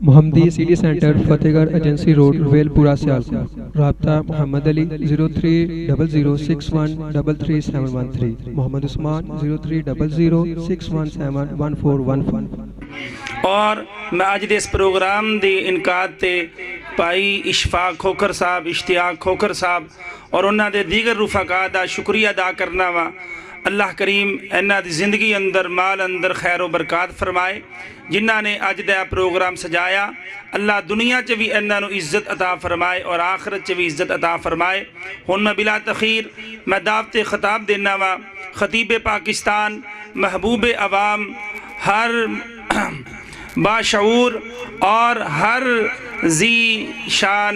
मोहम्मदी city centre Fatehgarh agency road Welpura Sialkot. राब्ता मोहम्मद अली 030061337113, मोहम्मद उस्मान 030061711415। और मैं अज दे इस प्रोग्राम दी इनकाद ते भाई इशफाक खोखर साहब, इश्तियाक खोखर साहब और उन्होंने दे दीगर रुफाका दा शुक्रिया अदा करना वा। अल्लाह करीम इन्हां दी जिंदगी अंदर माल अंदर खैर व बरकत फरमाए। जिन्हां ने अज दा प्रोग्राम सजाया, अल्लाह दुनिया च भी इन्हां नूं इज्जत अता फरमाए और आखिरत च भी इज्जत अता फरमाए। हुण मैं बिला तखीर मैं दावत खिताब देना वा खतीब पाकिस्तान, महबूब अवाम, हर बाशऊर और हर जी शान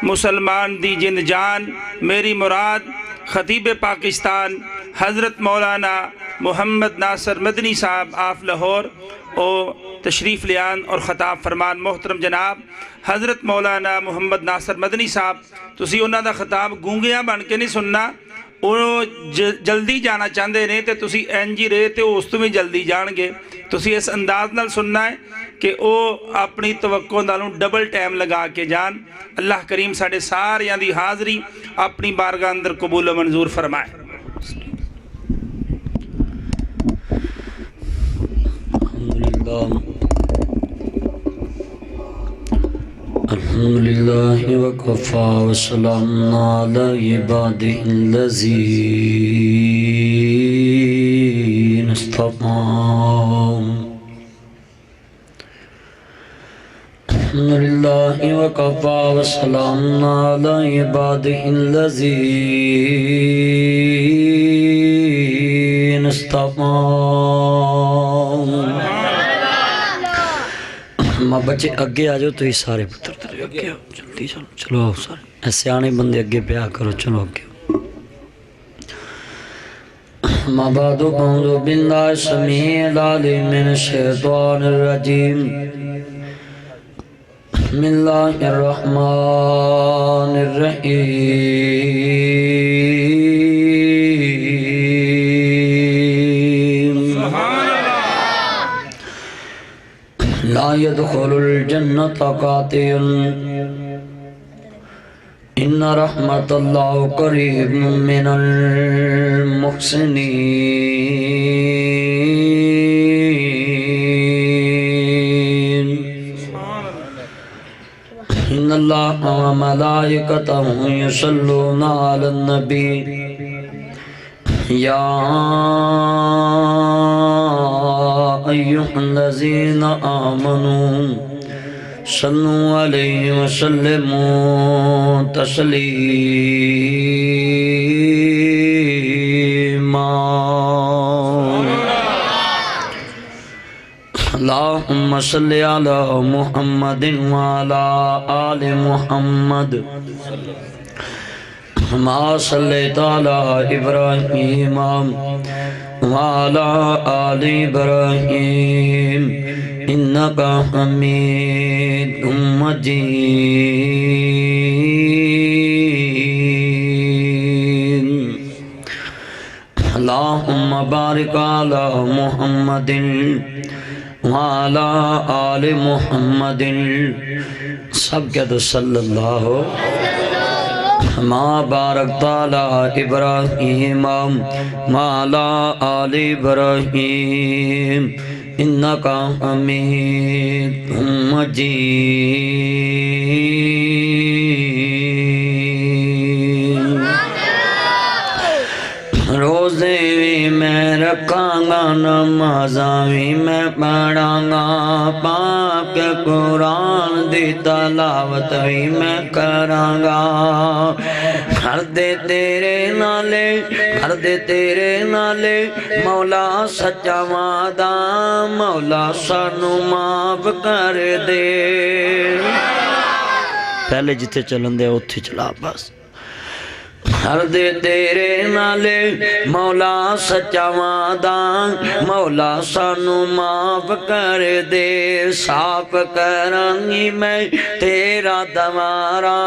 मुसलमान दी जिंद जान मेरी मुराद खतीब पाकिस्तान हज़रत मौलाना मोहम्मद नासर मदनी साहब आफ लाहौर ओ तशरीफ़ लियान और ख़ताब फरमान। मोहतरम जनाब हज़रत मौलाना मोहम्मद नासर मदनी साहब, तुसी उन्हां दा खिताब गूंगिया बन के नहीं सुनना, वो जल्दी जाना चाहते ने तो तुसी इंज ही रहे तो उस तो भी जल्दी जाणगे। तुसी इस अंदाज नाल सुनना है कि वो अपनी तवक्को नालों डबल टाइम लगा के जान। अल्लाह करीम साढ़े सारियां दी हाज़री अपनी बारगाह अंदर कबूल मंजूर फरमाए। अल्हम्दुलिल्लाह वकफ़ा वस्सलामुन अला इबादिहिल्लज़ीन इस्तफ़ा। अल्हम्दुलिल्लाह वकफ़ा वस्सलामुन अला इबादिहिल्लज़ीन इस्तफ़ा। माँ बच्चे अगे आ जाओ, तो सारे पुत्र अगे आओ, जल्दी चलो चलो आओ सारे सियाने बंदे अगे प्या करो, चलो अगे। माँ बादो औज़ु बिल्लाहि समीइल अलीम मिनश शैतानिर रजीम। बिस्मिल्लाहिर रहमानिर रहीम। ला यदखुलुल जन्नता कातिल इन्ना रहमतल्लाहि करीबुम मिनल मुहसिनीन। इन्नल्लाहा व मलाइकतहु युसल्लूना अलन नबी या अय्युहल्लज़ीना आमनू सल्लू अलैहि वसल्लिमू तस्लीमा। अल्लाहुम्मा सल्लि अला मुहम्मदिन व अला आलि मुहम्मद मा सल्लैता अला इब्राहीम व अला आलि इब्राहीम इन्नका हमीदुम मजीद। अल्लाहुम्मा बारिक अला मुहम्मदिन व अला आलि मुहम्मदिन। सब कह दो सल्लल्लाहु मा बारकता अला इब्राहीम व अला आलि इब्राहीम इन्नका हमीदुम मजीद। रोज़े भी मैं रखांगा, नमाज़ा भी मैं पढ़ांगा, पाक कुरान दी तलावत भी मैं करांगा। कर दे तेरे नाले, कर दे तेरे नाले मौला सच्चा वादा, मौला सानू माफ कर दे। पहले जिथे चलन दे उत्थे चला बस। कर दे तेरे नाले मौला सच्चा वादा, मौला सानू माफ कर दे। साफ करांगी मैं तेरा दवारा,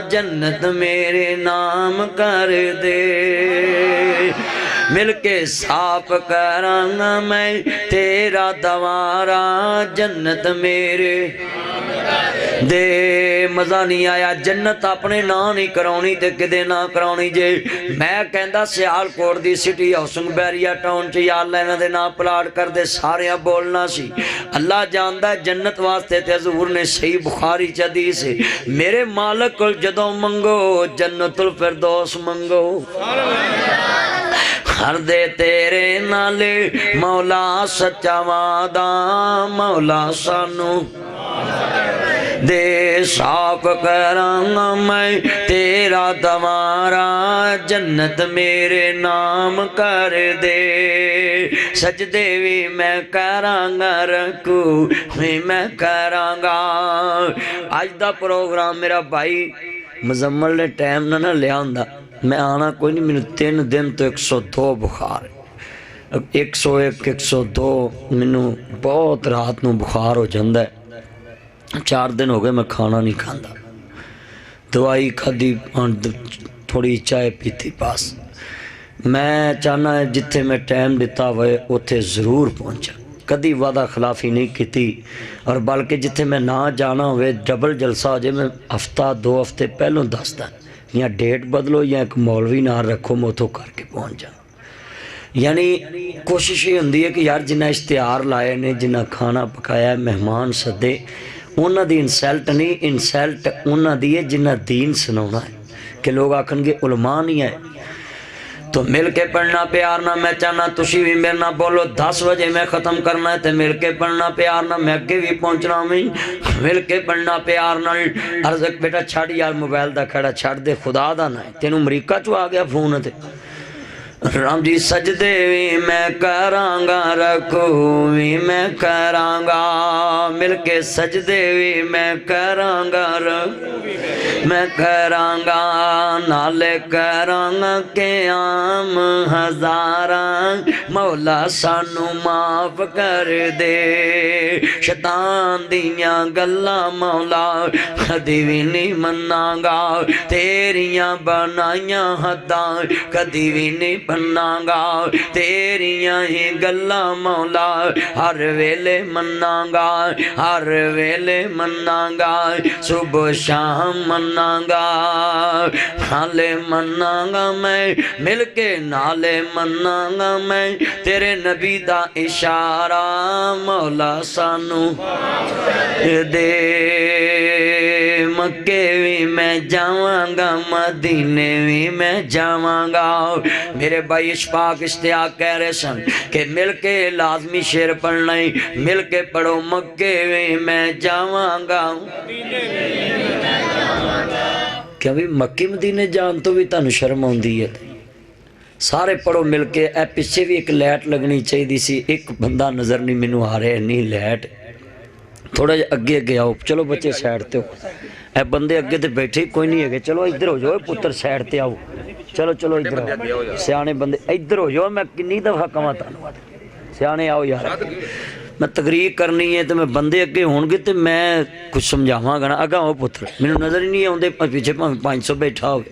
जन्नत मेरे नाम कर दे। मिलके साफ करांगा मैं तेरा दवारा, जन्नत मेरे दे। मज़ा नहीं आया। जन्नत अपने ना नहीं कराउनी ते किदे ना कराउनी जे। मैं कहंदा सियालकोट दी सिटी हाउसिंग बैरिया टाउन च या अल्लाह इन्हां दे नाम प्लाट कर दे सारियां बोलना सी। अल्लाह जानदा जन्नत वास्ते ते हजूर ने सही बुखारी च हदीस है, मेरे मालिक कोल जदों मंगो जन्नतुल फिरदौस मंगो। हर दे तेरे नाले मौला सच्चा वादा, मौला सानू दे साफ करांगा मैं तेरा दवारा, जन्नत मेरे नाम कर दे। सजदे भी मैं करांगा, रकू भी मैं करांगा। अज दा प्रोग्राम मेरा भाई मुजम्मल ने टाइम ना लिया हुंदा, मैं आना कोई नहीं। मैनू 3 दिन तो 102 बुखार, 101 102 मैनू बहुत रात नू बुखार हो जाता है। 4 दिन हो गए मैं खाना नहीं खाता, दवाई खाधी, थोड़ी चाय पीती बस। मैं चाहना जिथे मैं टाइम दिता हुए उत्थे ज़रूर पहुँचा, कदी वादा खिलाफी नहीं की। और बल्कि जिथे मैं ना जाना हो डबल जलसा हो जाए, मैं हफ्ता 2 हफ्ते पहलों दसदा, या डेट बदलो या एक मौलवी नाल रखो, मैं उतों करके पहुँच जा। यानी कोशिश ये होंदी है कि यार जिन्ना इश्तिहार लाए ने, जिन्ना खाना पकाया, मेहमान सदे, उन्हां दी इंसल्ट नहीं, इंसल्ट उन्हां दी है जिन्ना दीन सुनाना है। कि लोग आखणगे उलमा नहीं है। तो मिल के पढ़ना प्यार ना। मैं चाहना तुसी भी मेरे ना बोलो 10 बजे मैं ख़त्म करना है, तो मिल के पढ़ना प्यार ना। मैं अगे भी पहुँचना मैं, मिल के पढ़ना प्यार ना। अर्ज़ बेटा छड़ यार मोबाइल का खड़ा छड़ दे, खुदा दा ना है, तेनू अमरीका चो आ गया फोन ते। राम जी सजदे भी मैं करांगा, रखू भी मैं करांगा, मिल के सजदे भी मैं करांगा, मैं करांगा, नाले करांगा के आम हज़ारा, मौला सानू माफ कर दे। शैतान दियां गल्लां मौला कदी भी नहीं मनांगा, तेरियां बनाइयां हद्दां कदी भी नहीं मनांगा, तेरियां ही गल्लां मौला हर वेले मनांगा, हर वेले मनांगा, सुबह शाम मनांगा, नाले मनांगा मैं, मिल के नाले मनांगा मैं, तेरे नबी दा इशारा मौला सानू दे। मक्के भी मैं जावांगा, मदीने भी मैं जावांगा। मेरे भाई इशफाक इश्तियाक कह रहे सन कि मिल के लाजमी शेर पढ़ना ही, मिल के पढ़ो, मक्के भी मैं जावांगा। क्या भी मक्के मदीने जान तो भी तुहानू शर्म आउंदी है? सारे पढ़ो मिल के। ए पिछे भी एक लाइट लगनी चाहिए सी, एक बंदा नज़र नहीं मैनू आ रहा, इन्नी लाइट। थोड़ा जिहा अगे अगे आओ, चलो बच्चे साइड ते हो। ए बंदे अगे तो बैठे कोई नहीं है, चलो इधर हो जाओ पुत्र, साइड ते आओ, चलो चलो इधर आओ। सियाने बंदे इधर हो जाओ, मैं कितनी दफा कहां तुहानू, सियाने आओ यार। मैं तकरीर करनी है तो मैं बंदे अगे होणगे तो मैं कुछ समझावांगा ना। अगा आओ पुत्र, मैनू नज़र ही नहीं आउंदे, पिछे भावें 500 बैठा हो।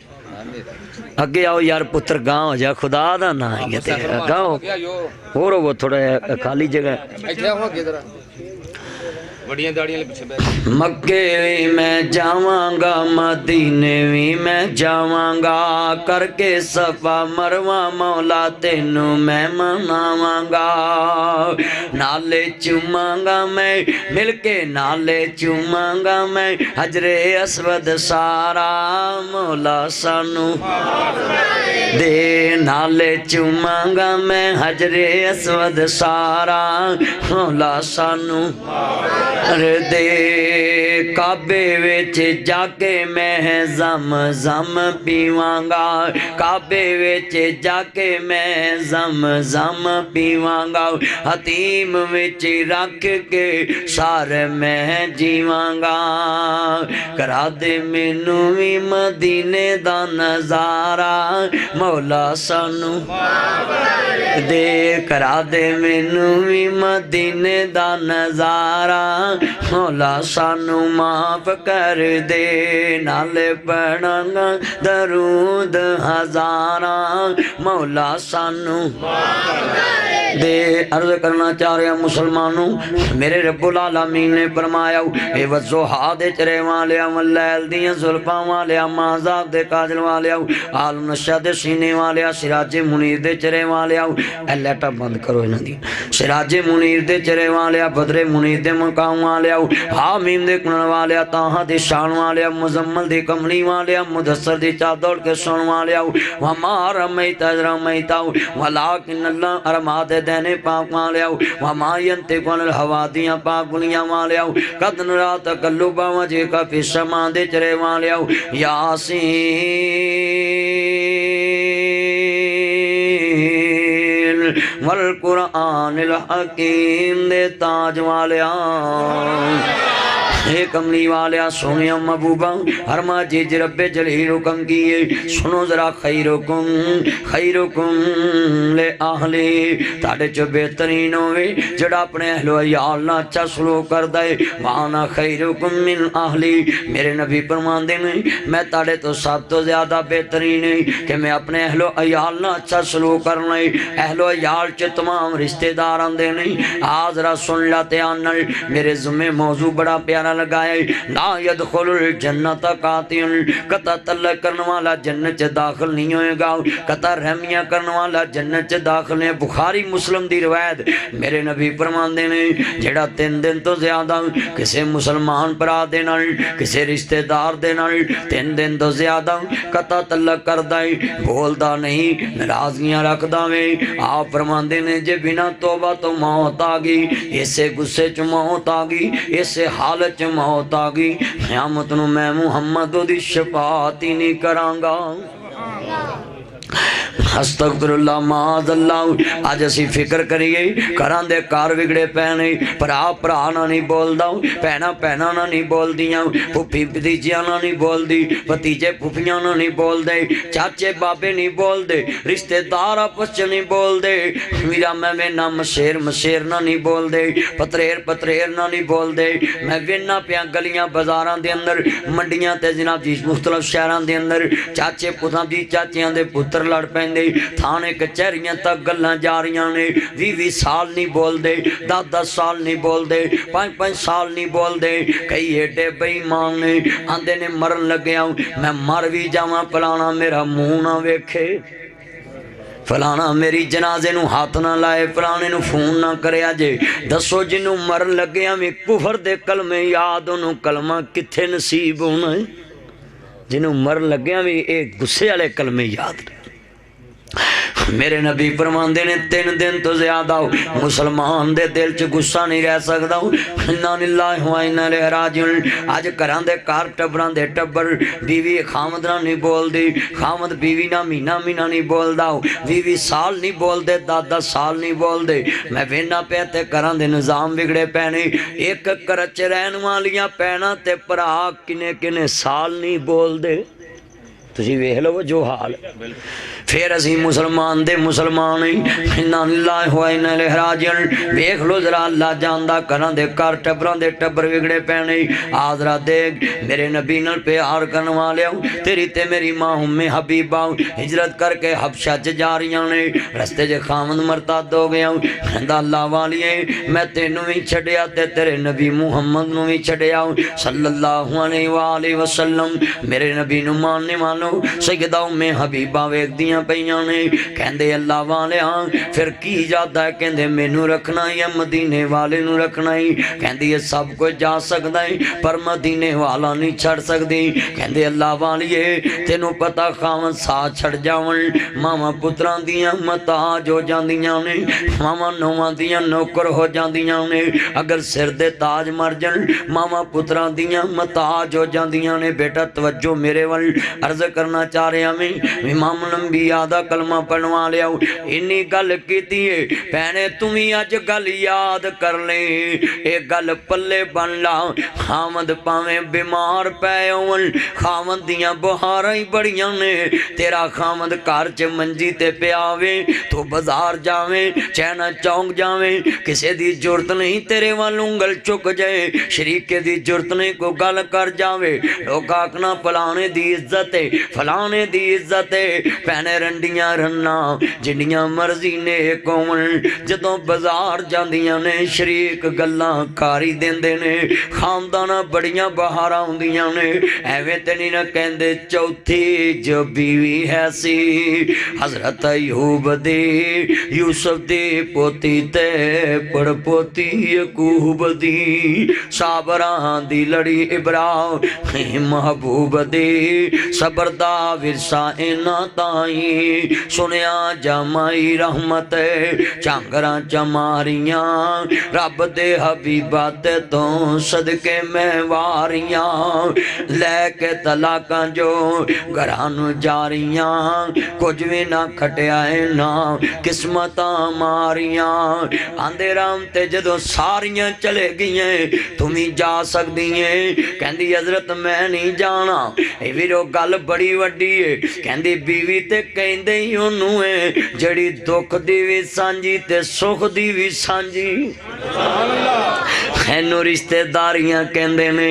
अगे आओ यार पुत्र, गांव हो जा, खुदा दा नाम है तेरा, गांव होर हो थोड़ा खाली जगह। मक्के भी मैं जावांगा, मदीने भी मैं जावांगा, करके सफा मरवा मौला तेनू मैं मनावांगा। नाले चूमांगा मैं, मिल के नाले चूमांगा मैं, हजरे अस्वद सारा मौला सानू दे। नाले चूमांगा मैं, हजरे अस्वद सारा मौला सानू दे। काबे विच जाके मैं जम जम पीवांगा, काबे विच जाके मैं जम जम पीवांगा, हतीम विच रख के सारे मैं जीवांगा। करा दे मैनू भी मदीने दा नज़ारा मौला सानू दे, करा दे मैनू भी मदीने दा नज़ारा मौला सानू माफ कर दे। नाले पढ़ांगा दरूद हज़ारा मौला सानू दे अर्ज करना चाह रहा मुसलमानों, मेरे रब्बुल आलमीन ने फरमाया ए वज़ोहा दे चरे वालिया वल्लैल दियां जुल्फां वालिया माज़ाब दे काजल वालिया आलम नशा दे सीने वालिया सिराजे मुनीर दे चरे वालिया ए लाइटा बंद करो इन्हां दी सिराजे मुनीर दे चरे वालिया बदरे मुनीर दे मकाम वालिया हामीम दे कुन वालिया ताहा दे शान वालिया मुजम्मल दे कमली वालिया मुदस्सर दे चादर के सोन वालिया वमा रमैता वलाकिन अल्लाह अरमा दे देने पाक वालिया वमा यंतिकुल हवा दियां पाक गुलियां वालिया कद नरा तकल्लुबा वजे का फी समा दे चरे वालिया यासीन वल कुरानिल हकीम दे ताज वालिया हे कमली वालिया सोने महबूबा हरमा जिज रब्बे जलील हुक्म किए सुनो जरा खैरुकुम ले आहले ताड़े चो बेहतरीन होवे जड़ा अपने अहलो अयाल ना अच्छा सलूक करदा है वाना खैरुकुम मिन आहली मेरे नबी फरमांदे ने मैं ताड़े तो सब तो ज्यादा बेहतरीन है कि मैं अपने अहलो अयाल ना अच्छा सलूक करना है। अहलो अयाल च तमाम रिश्तेदार आंदे ने आ जरा सुन ला ध्यान नाल मेरे जुम्मे मौजू बड़ा प्यारा लगाए ला यदखुलुल जन्नत कातिल कता तल्लक करने वाला जन्नत च दाखिल नहीं होएगा कता रहमियां करने वाला जन्नत च दाखिल है। बुखारी मुस्लिम दी रिवायत मेरे नबी फरमांदे ने जेड़ा 3 दिन तो ज्यादा किसी मुसलमान भरा दे नाल किसी रिश्तेदार दे नाल 3 दिन तो ज्यादा कता तल्लक करदा है बोलदा नहीं नाराजगियां रखदा वे आप फरमांदे ने जे बिना तौबा तो मौत आ गई इसे गुस्से च मौत आ गई इसे हालत मौत आ गई क़यामत नूं मैं मुहम्मद दी शफाअत ही नहीं करांगा। अस्तगफिरुल्लाह माज़अल्लाह अज असी फिक्र करिए घरां दे कार विगड़े पैने भरा भरा ना नहीं बोलदा भैना भैना ना नहीं बोलदियां फुफी भतीजियां ना नहीं बोलदी भतीजे फुफियां ना नहीं बोलदे चाचे बाबे नहीं बोलदे रिश्तेदार आपस च नहीं बोलदे मीरा मैं वेना मशेर ना नहीं बोलदे पतरेर ना नहीं बोलदे मैं वेना पिया गलियां बाजारां दे अंदर मंडियां ते जनाब जी मुख्तलिफ शहरां दे अंदर चाचे पुत्तां दी चाचियां दे पुत्तर लड़ पैंदे थाने कचहरियां तक गल्लां जा रही ने 20 साल नहीं बोलते 10 साल नहीं बोलते 5 साल नहीं बोलते कई एडे बेईमान ने आंदे ने मरन लगे मैं मर भी जावां फलाना मेरा मुंह ना वेखे फलाना मेरी जनाजे नूं हाथ ना लाए फलाने नूं फोन ना करे जे दसो जिन्हों मरन लगे भी कुफर दे कलमे याद उन्होंने कलमा कित्थे नसीब होना है जिन्हों मरन लगे भी एक गुस्से वाले कलमे याद मेरे नबी फरमांदे ने 3 दिन तो ज्यादा मुसलमान दे दिल च गुस्सा नहीं रह सकदा। इन्ना लिल्लाहि व इन्ना इलैहि राजिऊन अज घरां दे कार टब्बरां दे टब्बर बीवी खामद नाल नहीं बोलदी खामद बीवी ना महीना नहीं बोलदा 20 साल नहीं बोलदे 10 साल नहीं बोलदे मैं वेना पे ते घरां दे निजाम बिगड़े पैने एक घर च रहन वालियां भैणां ते भरा किने साल नहीं बोलदे तुसीं वेख लो जो हाल फिर असी मुसलमान दे मुसलमान इन्ना लिल्लाहि व इन्ना इलैहि राजिऊन वेख लो जरा अल्लाह जानदा घरां दे घर टब्बरां दे टब्बर विगड़े पैने आजरा देख मेरे नबी नाल प्यार करन वालिया तेरी ते मेरी मां उम्मे हबीबा हिजरत करके हबशा च जा रही ने रस्ते च खामद मरतद हो गया कहंदा अल्लाह वालिए मैं तेनू भी छड्डिया ते तेरे नबी मुहम्मद नू भी छड्डिया सल्लल्लाहु अलैहि वसल्लम मेरे नबी नू मानने वालो सैयदा उम्मे हबीबा वेखदियां पईयां ने कहंदे अल्लाह वालिया फिर की जादा है कहंदे मैनू रखना या मदीने वाले नू रखना ही कहंदी ये सब कुछ जा सकदा है पर मदीने वाला नहीं छड़ सकदी कहंदे अल्लाह वालिए तेनू पता खावन साथ छड़ जावन मामा पुत्रां दियां मताज हो जांदियां ने मामा नौवां दियां नौकर हो जांदियां ने अगर सिर दे ताज मर जान मामा पुत्रां दियां मताज हो जांदियां ने बेटा तवज्जो मेरे वल अर्ज करना चाह रहा मैं इमाम नबी दा कलमा पढ़वा लिया इन्नी गल कीती है भैने तुम ही अज गल याद कर ले एक गल पल्ले बन ला खामद भावें बीमार पै होवन खामद दियां बुहारां ही बड़ियां ने तेरा खामद घर च मंजी ते पिया वे तू बाजार जावें चैना चौंक जावें किसे दी जरूरत नहीं तेरे वाल उंगल चुक जाए शरीके दी जरूरत नहीं को गल कर जावे लोग आखना फलाने दी इज्जत है फलाने दी इज्जत है भैने रंडियां रन्ना जिन्नियां मर्जी नेक होवन जदों बाजार जांदियां ने शरीक गल्लां कारी देंदे ने खानदाना बड़ियां बहार आउंदियां ने एवें ते नहीं ना कहंदे चौथी जो बीवी है सी हजरत अयूब दे यूसुफ दे पोती ते पड़पोती यकूब दी साबरां दी लड़ी इब्राहिम महबूब दे सबर दा विरसा इना ताई सुनिया जमाई रहमत झांगरां चमारियां रब दे हबीबा ते तो सदके मैं वारियां लैके तलाकां जो घरां नूं जारियां कुछ भी ना खटिया ना किस्मतां मारियां आंदे राम ते जदों सारियां चले गईयां तुम ही जा सकदी है कहंदी हजरत मैं नहीं जाना ए वीरो गल बड़ी वड्डी है कहंदी बीवी ते कहंदे ही ओनू है जड़ी दुख दी भी सांझी ते सुख दी भी सांझी एनू रिश्तेदारियां कहंदे ने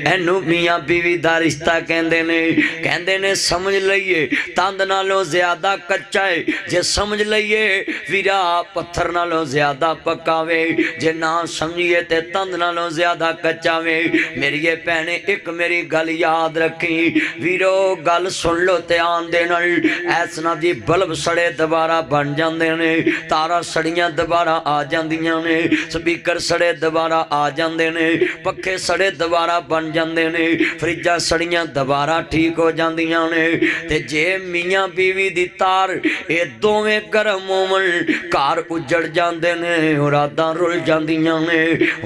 एनू मियां बीवी दा रिश्ता कहंदे ने समझ लईए तंद नालों ज्यादा कच्चा है जे समझ लईए वीरा पत्थर नालों ज्यादा पकावे जे ना समझिए ते तंद नालों ज्यादा कच्चा वे मेरी ये भैने एक मेरी गल याद रखी वीरो गल सुन लो ध्यान दे नाल ऐस ना जी बल्ब सड़े दोबारा बन जांदे ने तारा सड़ियां दोबारा आ जांदियां ने स्पीकर सड़े दोबारा आ जांदे ने पक्खे सड़े दोबारा बन जांदे ने फ्रिजा सड़ियां दोबारा ठीक हो जांदियां ने ते जे मियां बीवी दी तार ये दोवें गर्म होवन घर उजड़ जांदे ने औरातां रुल जांदियां ने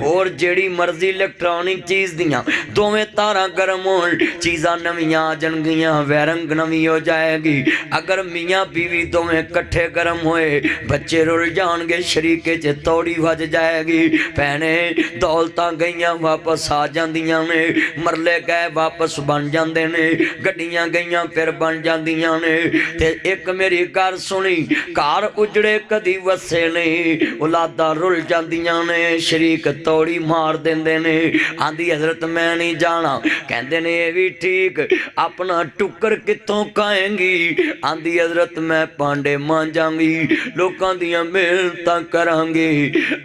और जेड़ी मर्जी इलेक्ट्रॉनिक चीज दियां दोवें तारां गर्म होन चीज़ां नवीआं आ जाणगियां वैरंग नवी हो जाएगी अगर मियां बीवी दोवें कट्ठे गर्म होए बच्चे रुल जाणगे शरीके च तौड़ी वज जाएगी भैने दौलतां गईयां वापस आ जांदियां ने मरले गए वापस बन जांदे ने गड्डियां गईयां फिर बन जांदियां ने ते एक मेरी गल सुनी घर उजड़े कदी वसे नहीं औलादा रुल जांदियां ने शरीक तौड़ी मार देंदे ने आंदी हजरत मैं नहीं जाना कहंदे ने ये भी ठीक अपना टुकर कित्थों खाएंगी आंदी हजरत मैं पांडे मांजांगी लोकां दियां मेहनतां करांगी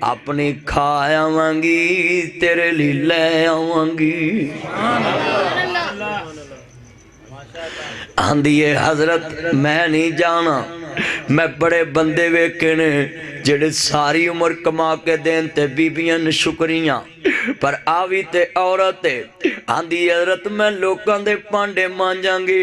अपनी खा आवांगी तेरे लिए ले आवांगी आंदी है हजरत मैं नहीं जाना मैं बड़े बंदे वेखे ने जेड़े सारी उम्र कमा के देन ते बीबियां ने शुक्रियां पर आवी ते औरत आंदी हजरत मैं लोकां दे भांडे मांजांगी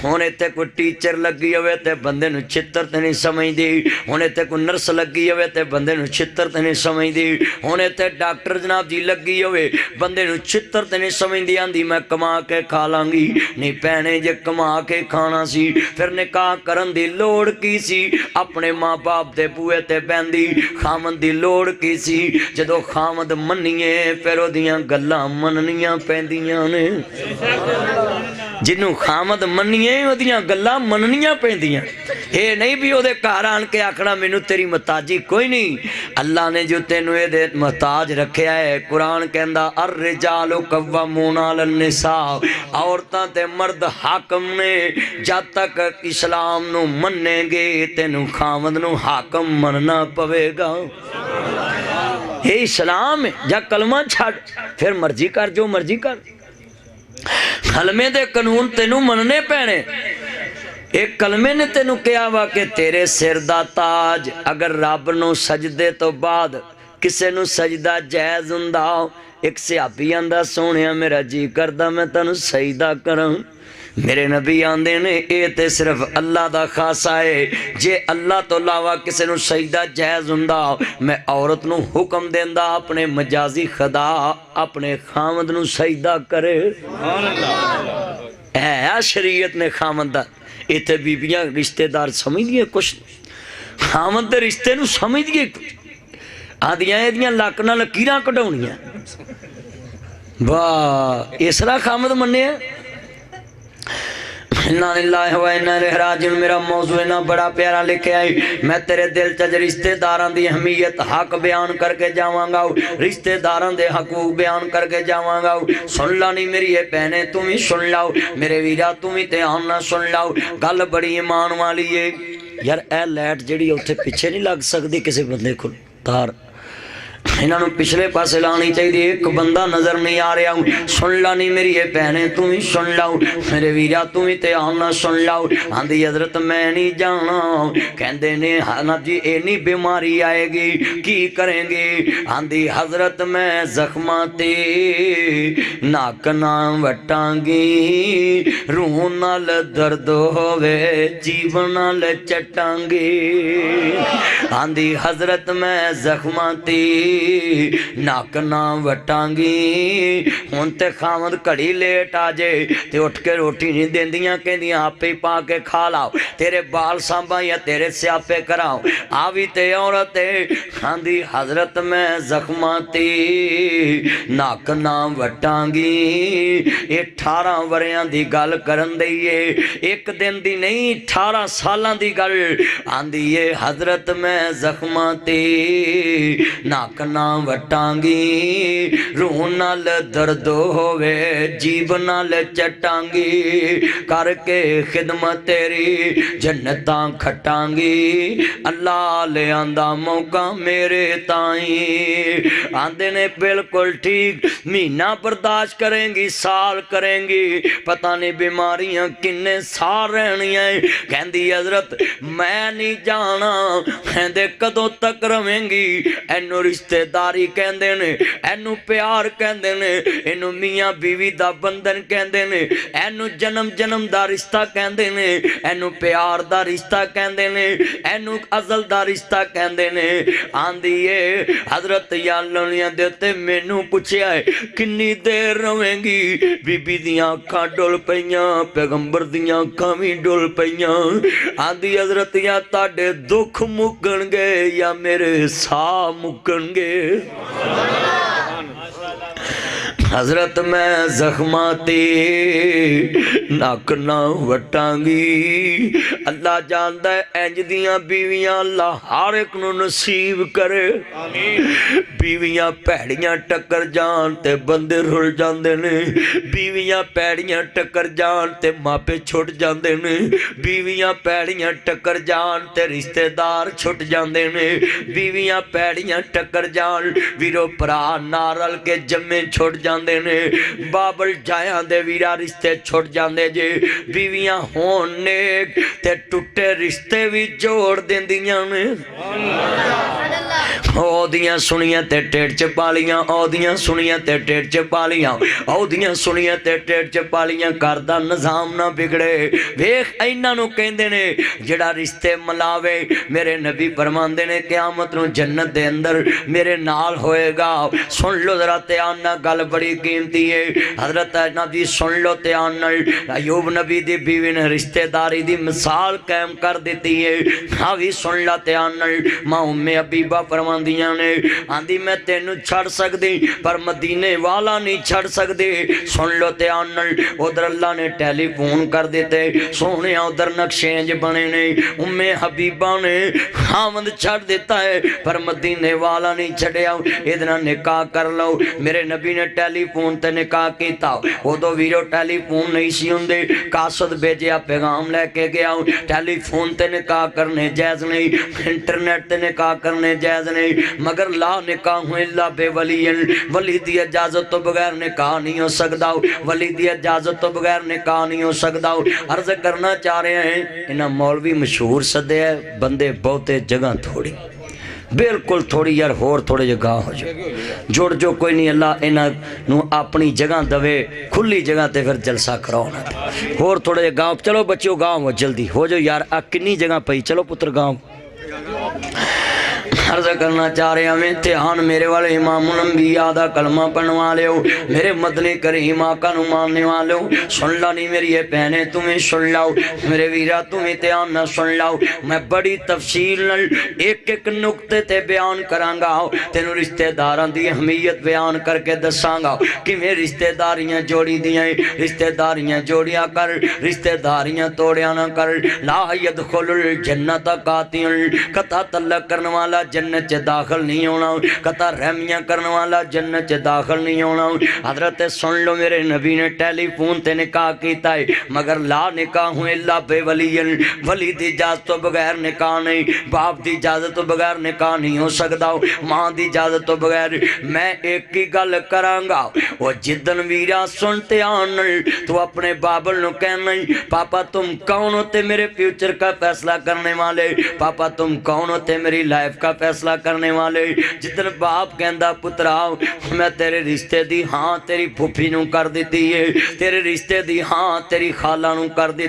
हुण इत्थे कोई टीचर लगी होवे ते बंदे नूं छित्तर ते नहीं समझदी हुण इत्थे कोई नर्स लगी होवे ते बंदे नूं छित्तर ते नहीं समझदी हुण इत्थे डॉक्टर जनाब जी लगी होवे बंदे नूं छित्तर ते नहीं समझदी आंदी मैं कमा के खा लांगी नहीं भैणे जे कमा के खाना सी फिर निकाह करन दी लोड़ की सी अपने मां बाप दे बूहे ते बहंदी खामद दी लोड़ की सी जदों खामद मन्नीए फिर ओदियां गल्लां मननियां पैंदियां ने जिन्नू खामद मन्नीए ओदियां गल्लां मननियां पैंदियां ये नहीं भी ओदे घर आन के आखना मैनू तेरी महताजी कोई नहीं अल्लाह ने जो तेनू ये महताज रखा है कुरान कहंदा अर रिजालु कव्वामूना अलन निसा औरतां ते मर्द हाकम ने जद तक इस्लाम नू मन्नेगे तेनू खामद नू हाकम मनना पवेगा ये इस्लाम है जा कलमा छड़ फिर मर्जी कर जो मर्जी कर कलमे दे कानून तेनू मनने पैने एक कलमे ने तेनू कहा वा कि तेरे सिर दा ताज अगर रब नू सजदे तो बाद किसे नू सजदा जायज हुंदा एक सहाबी आंदा सोहणिया मेरा जी करदा मैं तैनू सजदा करां मेरे नबी आंदे ने ये ते सिर्फ अल्लाह दा खासा है जे अल्लाह तो अलावा किसी नू सजदा जायज हुंदा मैं औरत नू हुक्म देंदा अपने मजाजी खुदा अपने खामद नू सजदा करे है शरीयत ने खामद दा इत्थे बीबियां रिश्तेदार समझदिए कुछ खामद दे रिश्ते नू समझदिए आदियां एदियां लक नाल लकीरां कढाउणियां वाह इस तरह खामद मन्निया इन्ना लिल्लाहि व इन्ना इलैहि राजिऊन। मेरा मौजू इन्ना बड़ा प्यारा लिखा है। मैं तेरे दिल च रिश्तेदारां दी अहमियत हक बयान करके जावांगा, रिश्तेदारां दे हकूक बयान करके जावांगा। सुन ला नी मेरी ये भैने, तू भी सुन लाओ, मेरे वीरा तू भी ध्यान नाल सुन लाओ। गल बड़ी ईमान वाली है यार। ए लाइट जिहड़ी उत्थे पिछे नहीं लग सकती किसी बंदे को तार, इन्हों पिछले पासे लानी चाहिए। एक बंदा नजर नहीं आ रहा। सुन ला नहीं मेरी ये भैने, तू भी सुन लाओ, मेरे वीरा तू भी ध्यान नाल सुन लाओ। आंधी हजरत मैं नहीं जाना, कहते ने हाँ जी इन्नी बीमारी आएगी की करेंगे। आंधी हजरत मैं जख्मा ते नक ना वटांगी, रूह नाल दर्द होवे जीवन नाल चटांगी। आंधी हजरत मैं जख्मा ते नक ना वटांगी। हुण ते खावंद घड़ी लेट आ जाए ते उठ के रोटी नहीं देंदियां, कहंदियां आपे पा के खा लाओ, तेरे बाल सांभा या तेरे स्यापे कराओ। आ भी ते औरत आंदी हजरत मैं जख्मा ते नक ना वटांगी। 18 वरियां दी गल करन दईए, एक दिन दी नहीं 18 सालां दी गल आंदी है। हजरत मैं जख्मा ते नक ना वटांगी, रूह नाल दर्द होवे जीवन नाल चटांगी। करके खिदमत तेरी जन्नतां खटांगी, अल्लाह ले आंदा मौका मेरे ताई। आंदे ने बिल्कुल ठीक, महीना बर्दाश्त करेंगी साल करेंगी, पता नहीं बीमारियां किन्ने साल रहनियां। कहंदी हजरत मैं नहीं जाना। कहंदे कदों तक रवेंगी? एनू रिश्तेदारी कहंदे ने, एनू प्यार कहंदे ने, एनू मियाँ बीवी दा बंधन कहंदे ने, एनू जन्म जन्म दा रिश्ता कहंदे ने, एनू प्यार दा रिश्ता कहंदे ने, एनू अज़ल दा रिश्ता कहंदे ने। आंदी है हजरत यालोनिया दे ते मैनू पुछया है किन्नी देर रवेंगी? बीबी दियां अखां डुल पईयां, पैगंबर दियां अखां भी डुल पईयां। आंदी हजरत या ताडे दुख मुक्कणगे या मेरे साह मुक्कणगे। हजरत मैं जख्मा ते नक ना वटांगी। अल्लाह जानदा है इंज दियां बीवियां अल्लाह हर एक नूं नसीब करे। बीवियां भैड़ियां टक्कर जान ते बंदे रुल जांदे ने, बीवियां भैड़ियां टक्कर जान ते मापे छुट जांदे ने, बीवियां भैड़ियां टक्कर जान ते रिश्तेदार छुट जांदे ने, बीवियां भैड़ियां टक्कर जान वीरो भरा नारल के जम्मे छुट जांदे ने, बाबल जाया दे वीरा रिश्ते छुट जांदे जे। बीवियां होण नेक ते टुटे रिश्ते भी जोड़ देंदियां ने। ओदियां सुनियां ते टेढ़ च पालियां, ओदियां सुनियां ते टेढ़ च पालियां, ओदियां सुनियां ते टेढ़ च पालियां। घर दा निज़ाम ना बिगड़े। वेख इन्हां नूं कहंदे ने जिहड़ा रिश्ते मिलावे। मेरे नबी फरमांदे ने क़यामत नूं जन्नत दे अंदर मेरे नाल होएगा। सुन लो जरा ध्यान नाल, गल बड़ी कीमती है। हजरत नबी सुन लो ध्यान नाल। अयूब नबी दी बीवी ने रिश्तेदारी दी मिसाल कायम कर दी है। हाँ भी सुन ला ध्यान नाल। मां उम्मे हबीबा फरमांदियां ने आंदी मैं तेनू छड़ सकदी पर मदीने वाला नहीं छड़ सकदी। सुन लो ध्यान नाल। उधर अल्लाह ने टेलीफोन कर दिते। सोहणे उधर नक्शेंज बने ने। उम्मे हबीबा ने खामद छड़ दिता है पर मदीने वाला नहीं छड़िया। इहदे निकाह कर लो। मेरे नबी ने टेलीफोन ते निकाह कीता। उदों वीरो टेलीफोन नहीं सी हुंदे। कासद भेजिया, पैगाम लैके गया। टेलीफोन ते निकाह करने जायज़ नहीं, इंटरनेट ते निकाह करने जायज़ नहीं। मगर ला निकाह हुए ला बेवलियन, वली दी इजाजत तो बगैर निकाह नहीं हो सकता। वली दी इजाजत तो बगैर निकाह नहीं हो सकता। अर्ज करना चाह रहे हैं इन्हां मौलवी मशहूर सदे है बंदे बहुते जगह थोड़ी, बिल्कुल थोड़ी यार होर थोड़े जे गाँव हो जाए जुड़ जो कोई नहीं। अल्लाह इन्हों अपनी जगह दवे, खुली जगह ते फिर जलसा कराओ ना। होर थोड़े जे गाँव चलो बच्चों गाँव हो जल्दी हो जाओ यार। आ किन्नी जगह पई, चलो पुत्र गाँव। अर्ज करना चाह रहा मैं ध्यान मेरे वाले इमामुल अंबिया दा कलमा पढ़ने वाले हो, मेरे मदनी करीम आका नू मानने वाले हो, सुन ला नहीं मेरी ये बहने तुम्हें सुन लाओ, मेरे वीरा तुम्हें ध्यान ना सुन लाओ। मैं बड़ी तफसील नाल एक एक नुक्ते ते बयान करांगा, तेनू रिश्तेदारां दी अहमियत बयान करके दसांगा किवें रिश्तेदारियां जोड़ी दियां, रिश्तेदारियां जोड़िया कर, रिश्तेदारियां तोड़िया ना कर। ला यदखुलुल जन्नत कातिल, कथा तल्लक करने वाला जन्नत च दाखिल नहीं होना, कथा रहमियां करने वाला जन्नत च दाखिल नहीं होना। हजरत सुन लो मेरे नबी ने टेलीफोन ते निकाह कीता है, मगर ला निकाह इल्ला बेवलियन, वली दी इजाजत तो बगैर निकाह नहीं, बाप दी इजाजत तो बगैर निकाह नहीं हो सकता, मां दी इजाजत तो बगैर। मैं एक ही गल करांगा, वो जिदन वीरा सुन ध्यान तू अपने बाबल नु कहना पापा तुम कौन होते मेरे फ्यूचर का फैसला करने वाले, पापा तुम कौन होते मेरी लाइफ का फैसला करने वाले। जिदन बाप कहंदा पुत्रा मैं तेरे रिश्ते दी हाँ तेरी फुफी नू कर दी है, तेरे रिश्ते दी हाँ तेरी खाला नू कर दी,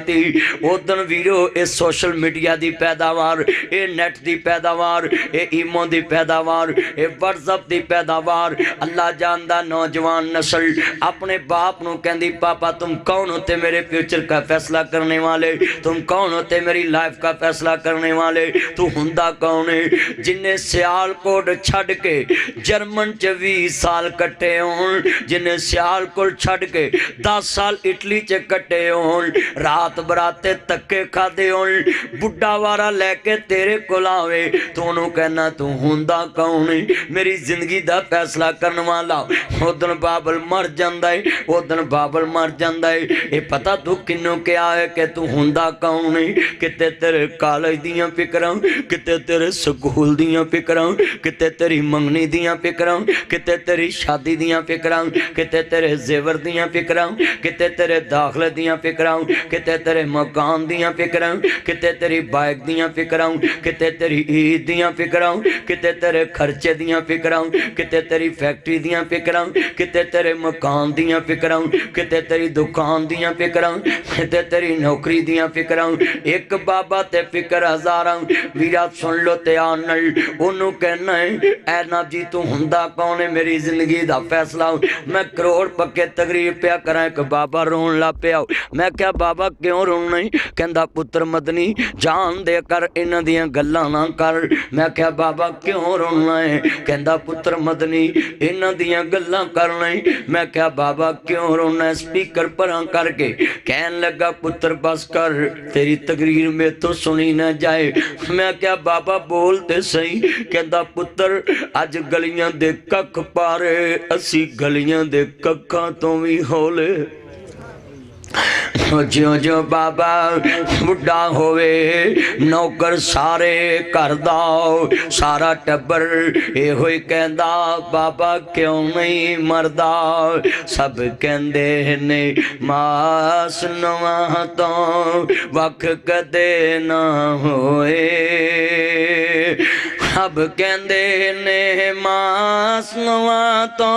उदन वीरो ये सोशल मीडिया दी पैदावार, ये नेट दी पैदावार, ये ईमो दी पैदावार, ये व्हाट्सएप दी पैदावार। अल्लाह जानदा नौजवान नस्ल अपने बाप नू कहंदी पापा तुम कौन होते मेरे फ्यूचर का फैसला करने वाले, तुम कौन होते मेरी लाइफ का फैसला करने वाले। तू हुंदा कौन है जिन्हें सियालकोट छड़ के जर्मन च 20 साल कट्टे होन, जिन्हें सियालकोट छड़ के 10 साल इटली च कट्टे होन, रात बराते तक्के खादे होन, बुढ़ा वारा लैके तेरे कोल आवे तू उन्होंने कहना तू हुंदा कौन है मेरी जिंदगी दा फैसला करने वाला। उदन बाबल मर जांदा है, उदन बाबल मर जांदा है। ये पता तू किन्नू क्या है कि तू हुंदा कौन है, किते तेरे कॉलेज दियां फिक्रां, किते तेरे स्कूल दियां फिक्रां, किते तेरी मंगनी दियां फिक्रां, किते तेरी शादी दियां फिक्रां, किते तेरे जेवर दियां फिक्रां, किते तेरे दाखले दियां फिक्रां, किते तेरे मकान दियां फिक्रां, किते तेरी बाइक दियां फिक्रां, किते तेरी ईद दियां फिक्रां, किते तेरे खर्चे दियां फिक्रां, किते तेरी फैक्ट्री दियां फिक्रां, किते तेरे मकान दियां फिक्रां, किते तेरी दुकान दियां फिक्रां, किते तेरी नौकरी दियां फिक्रां। एक बाबा ते फिक्र हजारां। वीरा सुन लो ध्यान नाल ओनू कहना है ऐ ना जी तू हुंदा कौन है मेरी जिंदगी दा फैसला। मैं करोड़ पक्के तकरीर पिया करा, एक बाबा रोन ला पिया। मैं क्या बाबा क्यों रोना है? कहंदा पुत्र मदनी जान दे कर इन्हां दियां गल्लां ना कर। मैं क्या बाबा क्यों रोना है? कहंदा पुत्र मदनी इन्हां दियां गल्लां करना है। मैं क्या बाबा क्यों रोना है? स्पीकर परां करके कहन लगा पुत्र बस कर तेरी तकरीर में तो सुनी ना जाए। मैं क्या बाबा बोलते सही। कहंदा पुत्र अज गलियां दे कख पारे असी गलियां दे कखां तो भी हौले। ज्यों ज्यों बाबा बुढ़ा होवे नौकर सारे घर दा सारा टब्बर एहो ही कहंदा बाबा क्यों नहीं मरदा। सब कहंदे ने मास नवां तो वख कदे ना होए। सब कहंदे ने मास नवां तो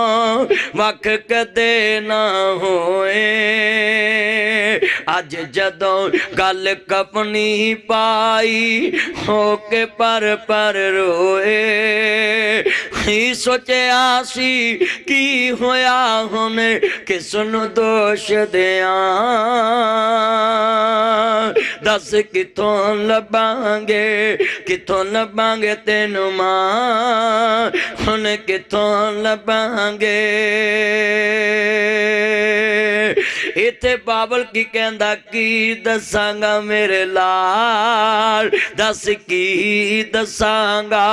वख कदे ना होए। अज जदों गल कपनी पाई होके पर रोए। ही सोचिया सी की होया हुण किसनू दोष दियां। दस किथों लभांगे किथों लभांगे तेनू मां हुण किथों लभांगे। इथे बाबल की कहंदा की दसांगा मेरे लाल। दस की दसांगा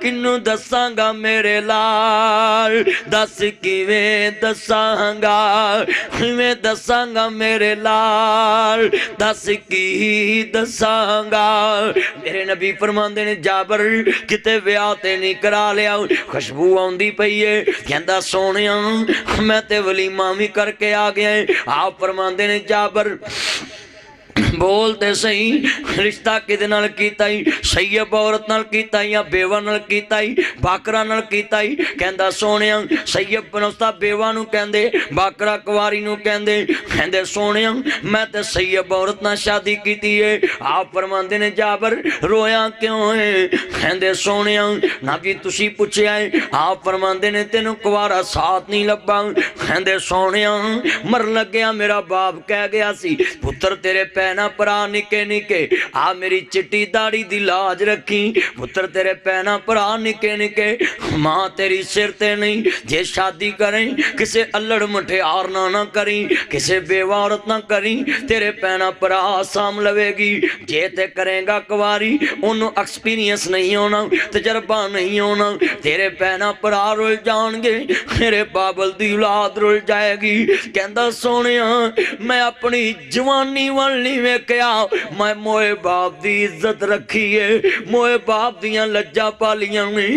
किनू दसांगा मेरे लाल। दस किवें दसांगा किवें दसांगा मेरे लाल। दस की दसांगा। मेरे नबी फरमांदे ने जाबर किते विआह ते नहीं करा लिया खुशबू आउंदी पई है। कहंदा सोहणिया मैं ते वलीमा भी करके आ गया। आप फरमांदे ने जाबर बोलते सही रिश्ता किदे नाल कीता ही सैयब औरत नाल कीता या बेवा नाल कीता ही बाकरा नाल कीता ही कहंदा सोहणिया सैयब बनौता बेवा नूं कहंदे बाकरा कुवारी नूं कहंदे कहंदे सोहणिया मैं ते सैयब औरत नाल शादी कीती है आप फरमांदे ने जाबर रोया क्यों है कहंदे सोहणिया नबी तुसी पुछया है आप फरमांदे ने तेनू कुवारा साथ नहीं लब्बा कहंदे सोहणिया मर लग्या मेरा बाप कह गया सी पुत्र तेरे पैना भरा निके निके आ मेरी चिट्टी दाढ़ी दी लाज रखी पुत्र तेरे पैना भरा निके निके मां तेरी सिर ते नहीं जे शादी करें किसे अल्लड़ मुठियार ना करी किसे बेवा औरत ना करी तेरे पैना भरा साम लवेगी जे ते करेगा कुवारी ओनू एक्सपीरियंस नहीं होना तजर्बा नहीं होना तेरे पैना भरा रुल जाएंगे मेरे बाबल दी औलाद रुल जाएगी कहंदा सोहणिया मैं अपनी जवानी वाल नहीं वेख्या मैं मोए बाप दी इज्जत रखी है मोए बाप दियां लज्जा पालियां ने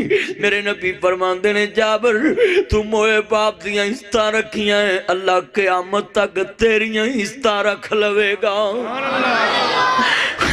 मेरे नबी फरमांदे ने जाबर तू मोए बाप दियां इज्जतां रखियां है अल्लाह क़यामत तक तेरियां इज्जतां रख लवेगा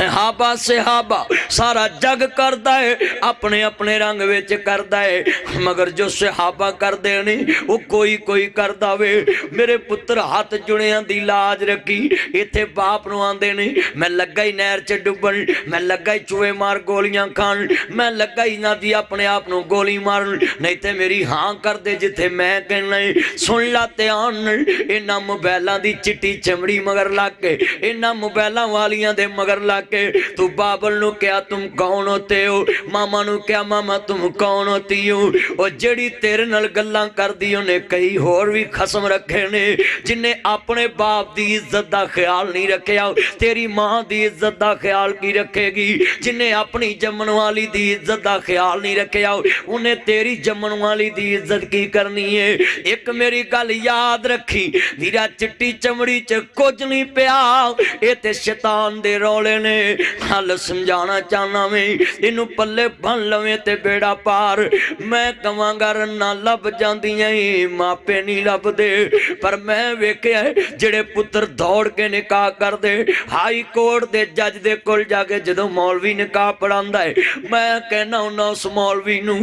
हाबा सहाबा सारा जग करदा है अपने अपने रंग विच करदा है मगर जो सहाबा करदे ने वो कोई कोई करदा वे मेरे पुत्र हाथ जुड़ियां दी लाज रखी इत्थे बाप नूं आंदे ने मैं लगा ही नहर च डुबन मैं लगा ही चूहे मार गोलियां खान मैं लगा ही ना दी अपने आप नूं गोली मारन नहीं ते मेरी हां कर दे जिथे मैं कहना सुन ला ध्यान इन्हां मोबाइलां दी चिट्टी चमड़ी मगर लग के इन्हां मोबाइलां वालियां दे मगर लग के तू बाबल नूं क्या तुम कौन होते हो मामा नूं क्या मामा तुम कौन होती हो और जेड़ी तेरे नाल गल्लां करदी ओने कई होर भी खसम रखे ने जिन्ने अपने बाप दी इज्जत दा ख्याल नहीं रखिया तेरी मां दी इज्जत दा ख्याल की रखेगी जिन्ने अपनी जम्मन वाली दी इज्जत दा ख्याल नहीं रखिया उन्हें तेरी जम्मन वाली दी इज्जत की करनी है एक मेरी गल याद रखी वीरा चिट्टी चमड़ी च कुछ नहीं पिया ये ते शैतान दे रौले ने हल समझाना चाहना मैं इनू पल्ले बन लवे ते बेड़ा पार मैं कवांगा रन्ना लभ जांदियां मापे नहीं लभदे पर मैं वेख्या जेड़े पुत्र दौड़ के निकाह करदे हाई कोर्ट दे जज दे कोल जाके जदों मौलवी निकाह पढ़ांदा है मैं कहना हुन्ना उस मौलवी नू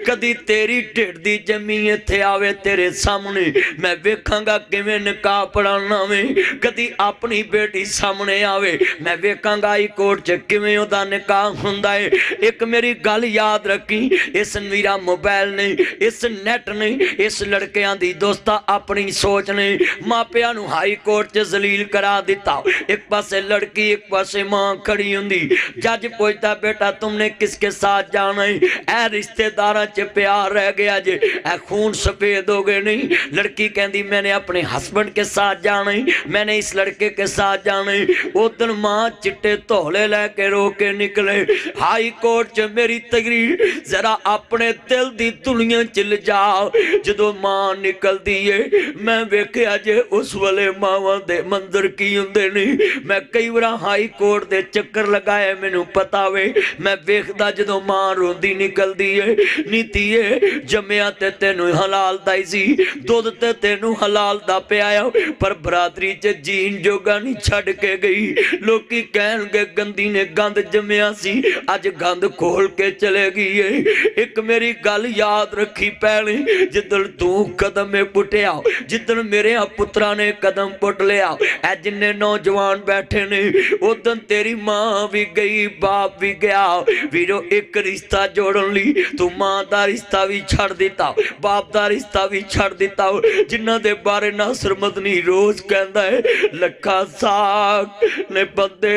कदी तेरी ढिड दी जमी इत्थे आवे तेरे सामने मैं वेखांगा किवें निकाह पढ़ाना मैं कदी अपनी बेटी सामने आवे मैं वेखांगा हाई कोर्ट च किवें ओदा निकाह हुंदा है एक मेरी गल याद रखी इस वीरा मोबाइल ने इस नेट ने इस लड़कियां दी दोस्ता अपनी सोच ने मापिया नू हाई कोर्ट च जलील करा दिता एक पासे लड़की एक पासे मां खड़ी हुंदी जज पूछता बेटा तुमने किसके साथ जाना है ए रिश्तेदारां च प्यार रह गया जे ए खून सफेद हो गए नहीं लड़की कहती मैंने अपने हस्बैंड के साथ जाना है मैंने इस लड़के के साथ जाना है उधर मां चिट्टे धौले लेके रो के निकले हाई कोर्ट च मेरी तकरीर जरा अपने दिल दी दुनिया च जाओ जदों मां निकलदी है मैं वेख्या जे उस वाले मावां दे मंदिर की हुंदे ने मैं कई बार हाई कोर्ट दे चक्कर लगाए मैनू पता वे मैं वेखदा जदों मां रोंदी निकलदी है नीति है जम्मिया ते तेनू हलाल दा ही सी दुध ते तेनू हलाल दा पियाया पर बरादरी च जीन जोगा नहीं छड़ के गई लोकी कहणगे गंदी ने गंद जम्मिया सी अज गंद खोल के चले गई है एक मेरी गल याद रखी भैणे जिदन तू कदम में पुटिया जिदन मेरे पुत्रा ने कदम पुट लिया ऐ जिन्ने नौजवान बैठे ने उदन तेरी मां भी गई बाप भी गया वीरो एक रिश्ता जोड़न ली तू मां दा रिश्ता भी छड़ दिता बाप दा रिश्ता भी छड़ दिता जिन्हां दे बारे नासर मदनी रोज कहंदा है लखा साग ने बंदे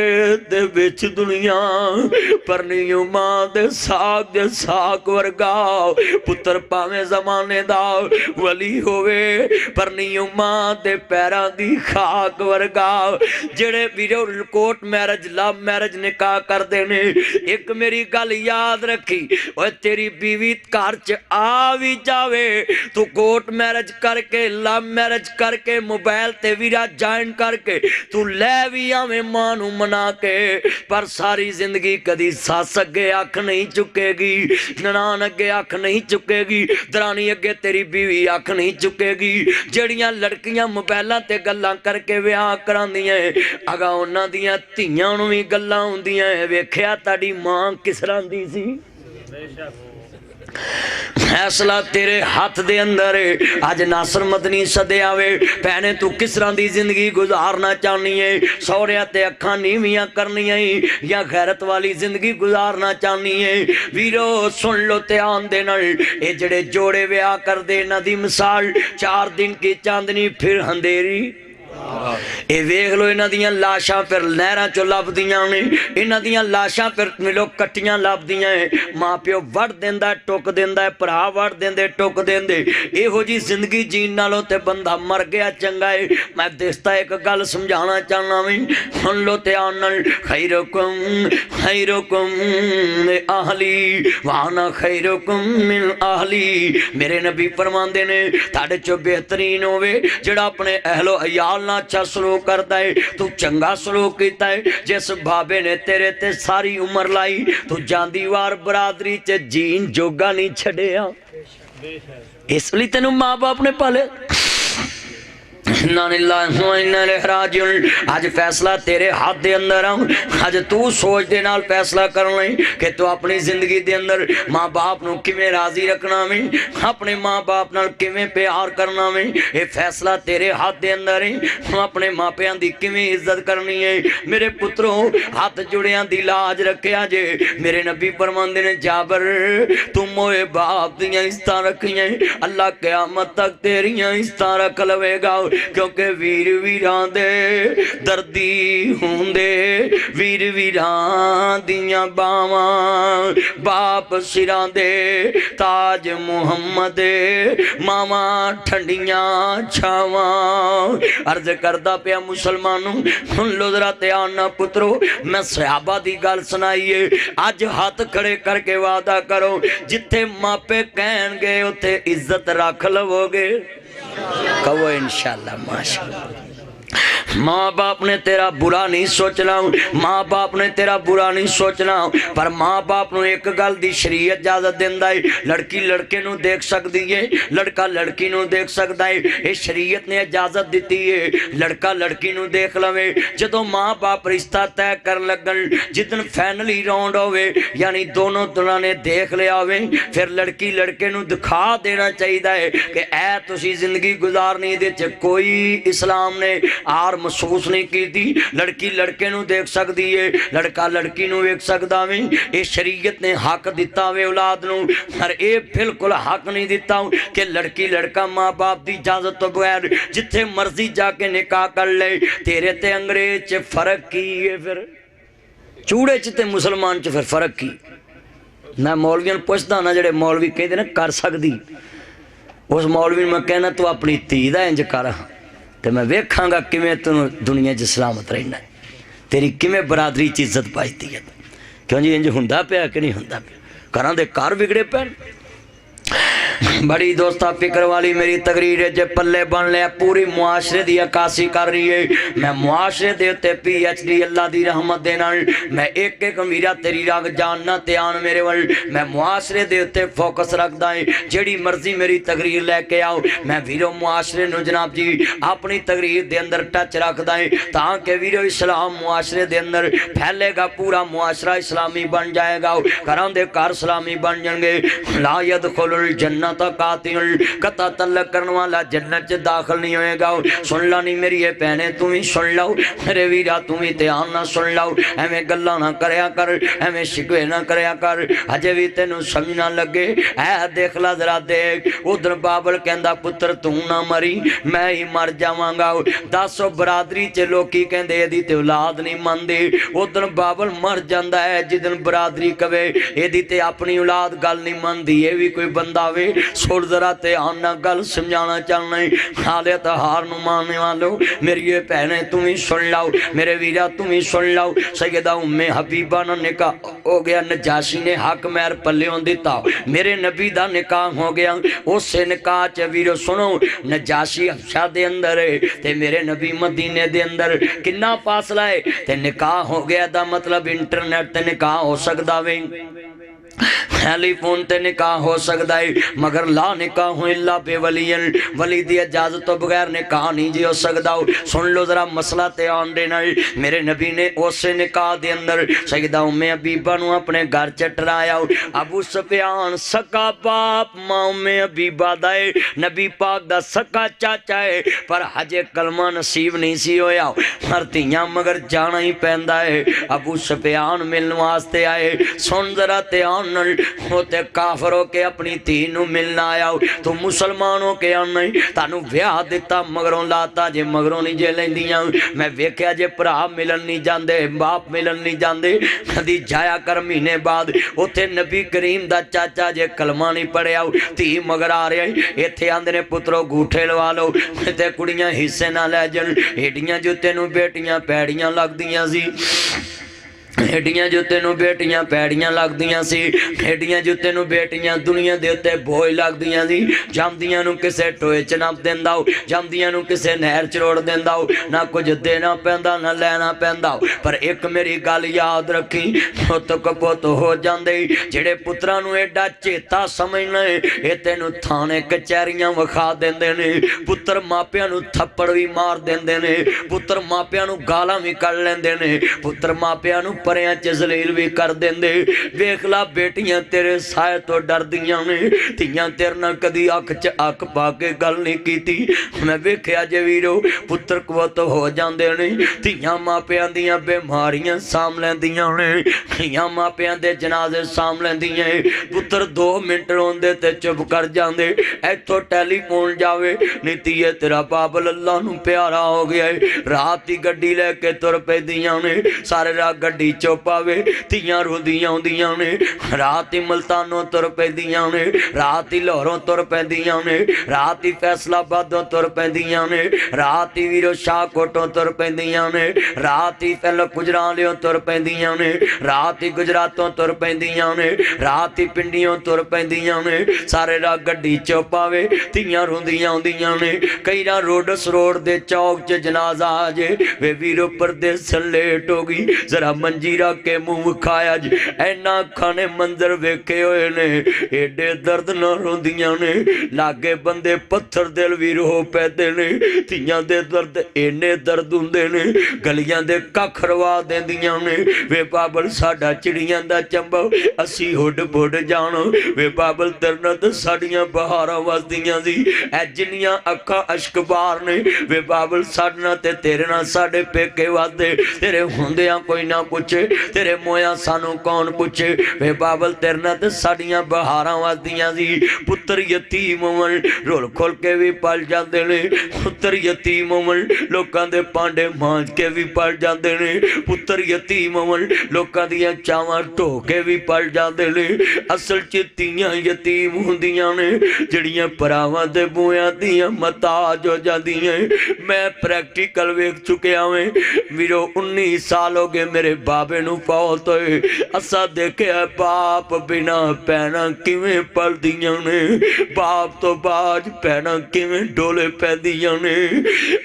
दे विच दुनिया पर नहीं मां दे साग वर्गा पुत्र भावें जमाने दा वली होवे पर नहीं मां दे पैरां दी खाक वर्गा जेड़े वीरो कोर्ट मैरिज लव मैरिज निकाह करदे ने एक मेरी गल याद रखी ओए तेरी बीवी घर च आ भी जावे तू कोर्ट मैरिज करके लव मैरिज करके मोबाइल ते वीरा ज्वाइन करके तू लै भी आवे मां नू मना के पर सारी जिंदगी कदी सस अगे अख नहीं चुकेगी, ननान अगे अख नहीं चुकेगी, दरानी अगे तेरी बीवी अख नहीं चुकेगी। जड़ियां लड़कियां मोबाइलों ते गल्लां करके विआह करांदियां अगा उन्हां दियां धीआं नूं भी गल्लां हुंदियां वेखिया ताडी मां किस तरह दी सी। फैसला तेरे हाथ दे अंदर है। अज नासर मदनी सदया वे भैने तू किस तरह की जिंदगी गुजारना चाहनी है, सौहरिया ते अखां नीवियां करनियां या गैरत वाली जिंदगी गुजारना चाहनी है। वीरो सुन लो ध्यान दे नाल, ये जड़े जोड़े विआह करदे इन्हां दी मिसाल 4 दिन की चांदनी फिर अंधेरी। ये वेख लो इन्हां दियां लाशां फिर नहरां चो लभदियां ने, इन्हां दियां लाशां फिर मिलो कट्टियां लभदियां है। माँ प्यो वड़ देंदा टुक देंदा है, भरा वड़ देंदे टुक देंदे। इहो जी जिंदगी जीण नालों ते बंदा मर गया चंगा है। मैं दिसता एक गल समझाना चाहना वी, सुन लो ध्यान नाल। खैरुकुम खैरुकुम अहली वाना खैरुकुम मिन अहली। मेरे नबी फरमांदे ने तुहाडे चो बेहतरीन होवे जिहड़ा अपने अहलो अयाल नाल अच्छा सलूक करता है। तू चंगा सलूक कीता है। जिस बाबे ने तेरे ते सारी उम्र लाई तू जांदी वार बरादरी च जीन जोगा नहीं छड़िया, इसलिए तेनू माँ बाप ने पाले। अज फैसला तेरे हाथ दे अंदर आ। अज तू सोच दे नाल फैसला करना है कि तू अपनी जिंदगी दे अंदर माँ बाप नू किवें राजी रखना वे, अपने माँ बाप नाल किवें प्यार करना वे। ये फैसला तेरे हाथ दे अंदर है। अपने मापियां दी किवें इज्जत करनी है। मेरे पुत्रों हाथ जुड़ियां दी लाज रखिया जे। मेरे नबी फरमांदे ने जाबर तू मोए बाप दियां इज्जतां रखियां, अल्लाह क़यामत तक तेरियां इज्जतां रख लवेगा। क्योंकि वीर वीरां दे दर्दी हुंदे, वीर वीरां दियां बावां, बाप सिरां दे ताज मुहम्मद, मावां ठंडियां छावां। अर्ज करदा पिया मुसलमानों सुन लो जरा ध्यान ना पुत्रो, मैं सहाबा दी गल सुनाई है। अज हाथ खड़े करके वादा करो जिथे मापे कहणगे उत्थे इज्जत रख लवोगे। कहो इंशाअल्लाह माशाअल्लाह। माँ बाप ने तेरा बुरा नहीं सोचना, माँ बाप ने तेरा बुरा नहीं सोचना, पर माँ बाप नू एक गल दी शरीयत इजाजत देंदा है। लड़की लड़के नू देख सकदी है, लड़का लड़की नू देख सकदा है। ये शरीयत ने इजाजत दी है। लड़का लड़की नू देख लवे जदों माँ बाप रिश्ता तय कर लगन, जिदन फाइनली राउंड होवे यानी दोनों दुल्हा ने देख लिया होवे, फिर लड़की लड़के नू दिखा देना चाहिए है कि ऐ तुसी जिंदगी गुजारनी दे च कोई इस्लाम ने आर महसूस नहीं की। लड़की लड़के नू देख सकती है, लड़का लड़की नू वेख सकदा वे। ये शरीयत ने हक दिता वे औलाद नू, पर ये बिल्कुल हक नहीं दिता कि लड़की लड़का माँ बाप की इजाजत तो बगैर जिथे मर्जी जाके निकाह कर ले। तेरे ते अंग्रेज च फर्क की है, फिर चूड़े च ते मुसलमान च फिर फर्क की। मैं मौलवियों पुछदा ना जेडे मौलवी कहते ना कर सकती, उस मौलवी मैं कहना तू अपनी धी दा इंज कर तो मैं वेखांगा किवें तू दुनिया च सलामत रहना, तेरी किवें बरादरी च इज्जत पाईती है। क्यों जी इंज हुंदा पिया कि नहीं हुंदा पिया? घरां दे घर बिगड़े पैन। बड़ी दोस्ता फिक्र वाली मेरी तकरीर है, जे पल्ले बन लिया पूरी मुआशरे की अक्कासी कर रही है। मैं मुआशरे दे उत्ते PhD अल्लाह की रहमत दे नाल मैं एक एक मीरा तेरी रग जानना ध्यान मेरे वाल, मैं मुआशरे दे उत्ते फोकस रखदा है। जेड़ी मर्जी मेरी तकरीर लैके आओ, मैं वीरो मुआशरे नूं जनाब जी अपनी तकरीर दे अंदर टच रखदा है, ताकि वीरो इस्लाम मुआशरे दे अंदर फैलेगा, पूरा मुआशरा इस्लामी बन जाएगा, घरां दे घर इस्लामी बन जाएंगे। ला यदखुलुल जन्नत कता तलक करने वाला जन्नत च दाखिल नहीं होएगा। सुन ला नहीं मेरी ये भैने तू भी सुन लो, मेरे वीरा तू भी ध्यान ना सुन लो। एवें गल्लां ना करया कर, एवें शिकवे ना करया कर, अजे भी तेनू समझ ना लगे। ऐ देख ला जरा देख, उधर बाबल कहंदा पुत्र तू ना मरी मैं ही मर जावांगा। 10 बरादरी च लोकी कहंदे एदी ते औलाद नहीं मनदे, उधर बाबल मर जांदा है जिदन बरादरी कवे एदी ते अपनी औलाद गल नहीं मनदी। ये भी कोई बंदा वे सुर जरा ध्यान नाल गल समझाना चाहना है। हाले तो हार नूं मानने वालों मेरी ये भैने तुम ही सुन लो, मेरे वीरा तुम ही सुन लो। सैयदा उम्मे हबीबा ना निकाह हो गया, नजाशी ने हक मैर पल्लियों दिता, मेरे नबी दा निकाह हो गया। उस निकाह च वीरो सुनो, नजाशी हबशा दे अंदर है ते मेरे नबी मदीने दे अंदर कितना फासला है ते निकाह हो गया। दा मतलब इंटरनेट ते निकाह हो सकदा वे, टेलीफोन ते निकाह हो सकता है, मगर ला निकाह हो इल्ला बेवलियन, वली दी इजाजत तो बगैर निकाह नहीं जी हो सकता। सुन लो जरा मसला ध्यान देना। मेरे नबी ने उस निकाह दे अंदर सैयदा उम्मे हबीबा नूं अपने घर च टराया। अबू सुफियान सका बाप मां उम्मे हबीबा दा है, नबी पाक दा सका चाचा है, पर हजे कलमा नसीब नहीं सी होया, पर धीयां मगर जाना ही पैंदा है। अबू सुफियान मिलने वास्ते आए। सुन जरा ध्यान होते काफर के अपनी धी नूं मिलना आया, तू मुसलमान हो के आना तानू ब्याह दिता मगरों लाता जे मगरों नहीं जे लैंदियां। मैं वेख्या जे भरा मिलन नहीं जाते, बाप मिलन नहीं जाते, कदी जाया कर महीने बाद। उत्थे नबी करीम दा चाचा जे कलमा नहीं पढ़िया, धी मगर आ रहा इत्थे आंदे ने पुत्रो गूठे लवा लो ते कुड़ियां हिस्से ना लै जान। एडियां जुत्ते नूं बेटियां पैड़ियां लगदियां सी, एडियां जुत्ते नूं बेटियां पैड़ियां लगदियां सी, एडियां जुत्ते नूं बेटियां दुनिया दे उत्ते बोझ लगदियां सी। जमदियां नूं किसे टोए च नप दिंदा, जमदियां नूं किसे नहर च रोड़ दिंदा, ना कुछ देना पैंदा ना लैना पैंदा। पर एक मेरी गल याद रखी, पुत कपुत हो जांदे जेड़े पुत्रां नूं एडा चेता समझना ये तेनूं थाने कचहरियां विखा देंदे ने। पुत्र मापियां नूं थप्पड़ भी मार देंदे ने, पुत्र मापियां नूं गालां भी कढ लैंदे ने, पुत्र मापियां नूं परियां च जलील भी कर देंदे। वेख ला बेटियां तेरे साए तो डरदियां ने, धीयां तेरे नाल कदी अख च अख पा के गल नहीं कीती। मैं वेख्या जे वीरो पुत्र कुवत हो जांदे ने, धीयां मापियां दियां बीमारियां साम लैंदियां ने, धीयां मापियां दे जनाजे साम लैंदियां। पुत्र 2 मिनट रोंदे ते चुप कर जांदे, इथों टेलीफोन जावे नीतीए तेरा बाबल अल्लाह नूं प्यारा हो गया है। रात दी गड्डी लैके तुर पैंदियां ने, सारे रात गड्डी चौपावे, धीयां रोंदियां आउंदियां ने, रात ही मुल्तानों तुर पैंदियां ने, रात ही लाहौरों तुर पैंदियां ने, रात ही फैसलाबादों तुर पैंदियां ने, रात ही वीरो शाहकोटों तुर पैंदियां ने, रात ही पहले गुजरालियों तुर पैंदियां ने, रात ही गुजरातों तुर पैंदियां ने, रात ही पिंडियों तुर पैंदियां ने, सारे रात गड्डी चौपावे, धीयां रोंदियां आउंदियां ने। कई रात रोडस रोड दे चौक च जनाजा आ जे, वे वीरो परदेस लेट हो गई, जरा मंजी रख के मुंह विखाया ज, ऐना अखां ने मंजर वेखे हुए ने, एडे दर्द ना रोंदियां ने, लागे बंदे पत्थर दिल भी रो पैदे ने। धीयां दे दर्द इन्ने दर्द हुंदे ने, गलियां दे कख रवा देंदियां ने। वे बाबल साडा चिड़ियां दा चंबा असी हुड बुड जानो, वे बाबल तेरे नाल ते साडियां बहारां वसदियां सी, ऐ जिन्नियां अखां अशकबार ने, वे बाबल साडे नाल ते तेरे नाल साडे पेके वसदे, तेरे हुंदियां कोई ना पुछे, तेरे मोया सानू कौन पुछे। वे बाबल तेरे नाल ते साडियां बहारां वसदियां सी। पुत्र यतीम होवन रोल खोल के भी पल जांदे ने, पुत्र यतीम होवन लोकां दे पांडे मांज के भी पल जांदे ने, पुत्र यतीम होवन लोकां दियां चावां ढो के भी पल जांदे ने। असल च धीयां यतीम हुंदियां ने जिहड़ियां भरावां दे बूहियां दियां मताज हो जांदियां। मैं प्रैक्टिकल वेख चुकिया वे वीरो, 19 साल हो गए मेरे बाबे नूं फौत होए। असा देखिया बाप बिना भैणां किवें पलदियां ने, बाप तो बाज भैणां किवें डोले पैंदियां ने।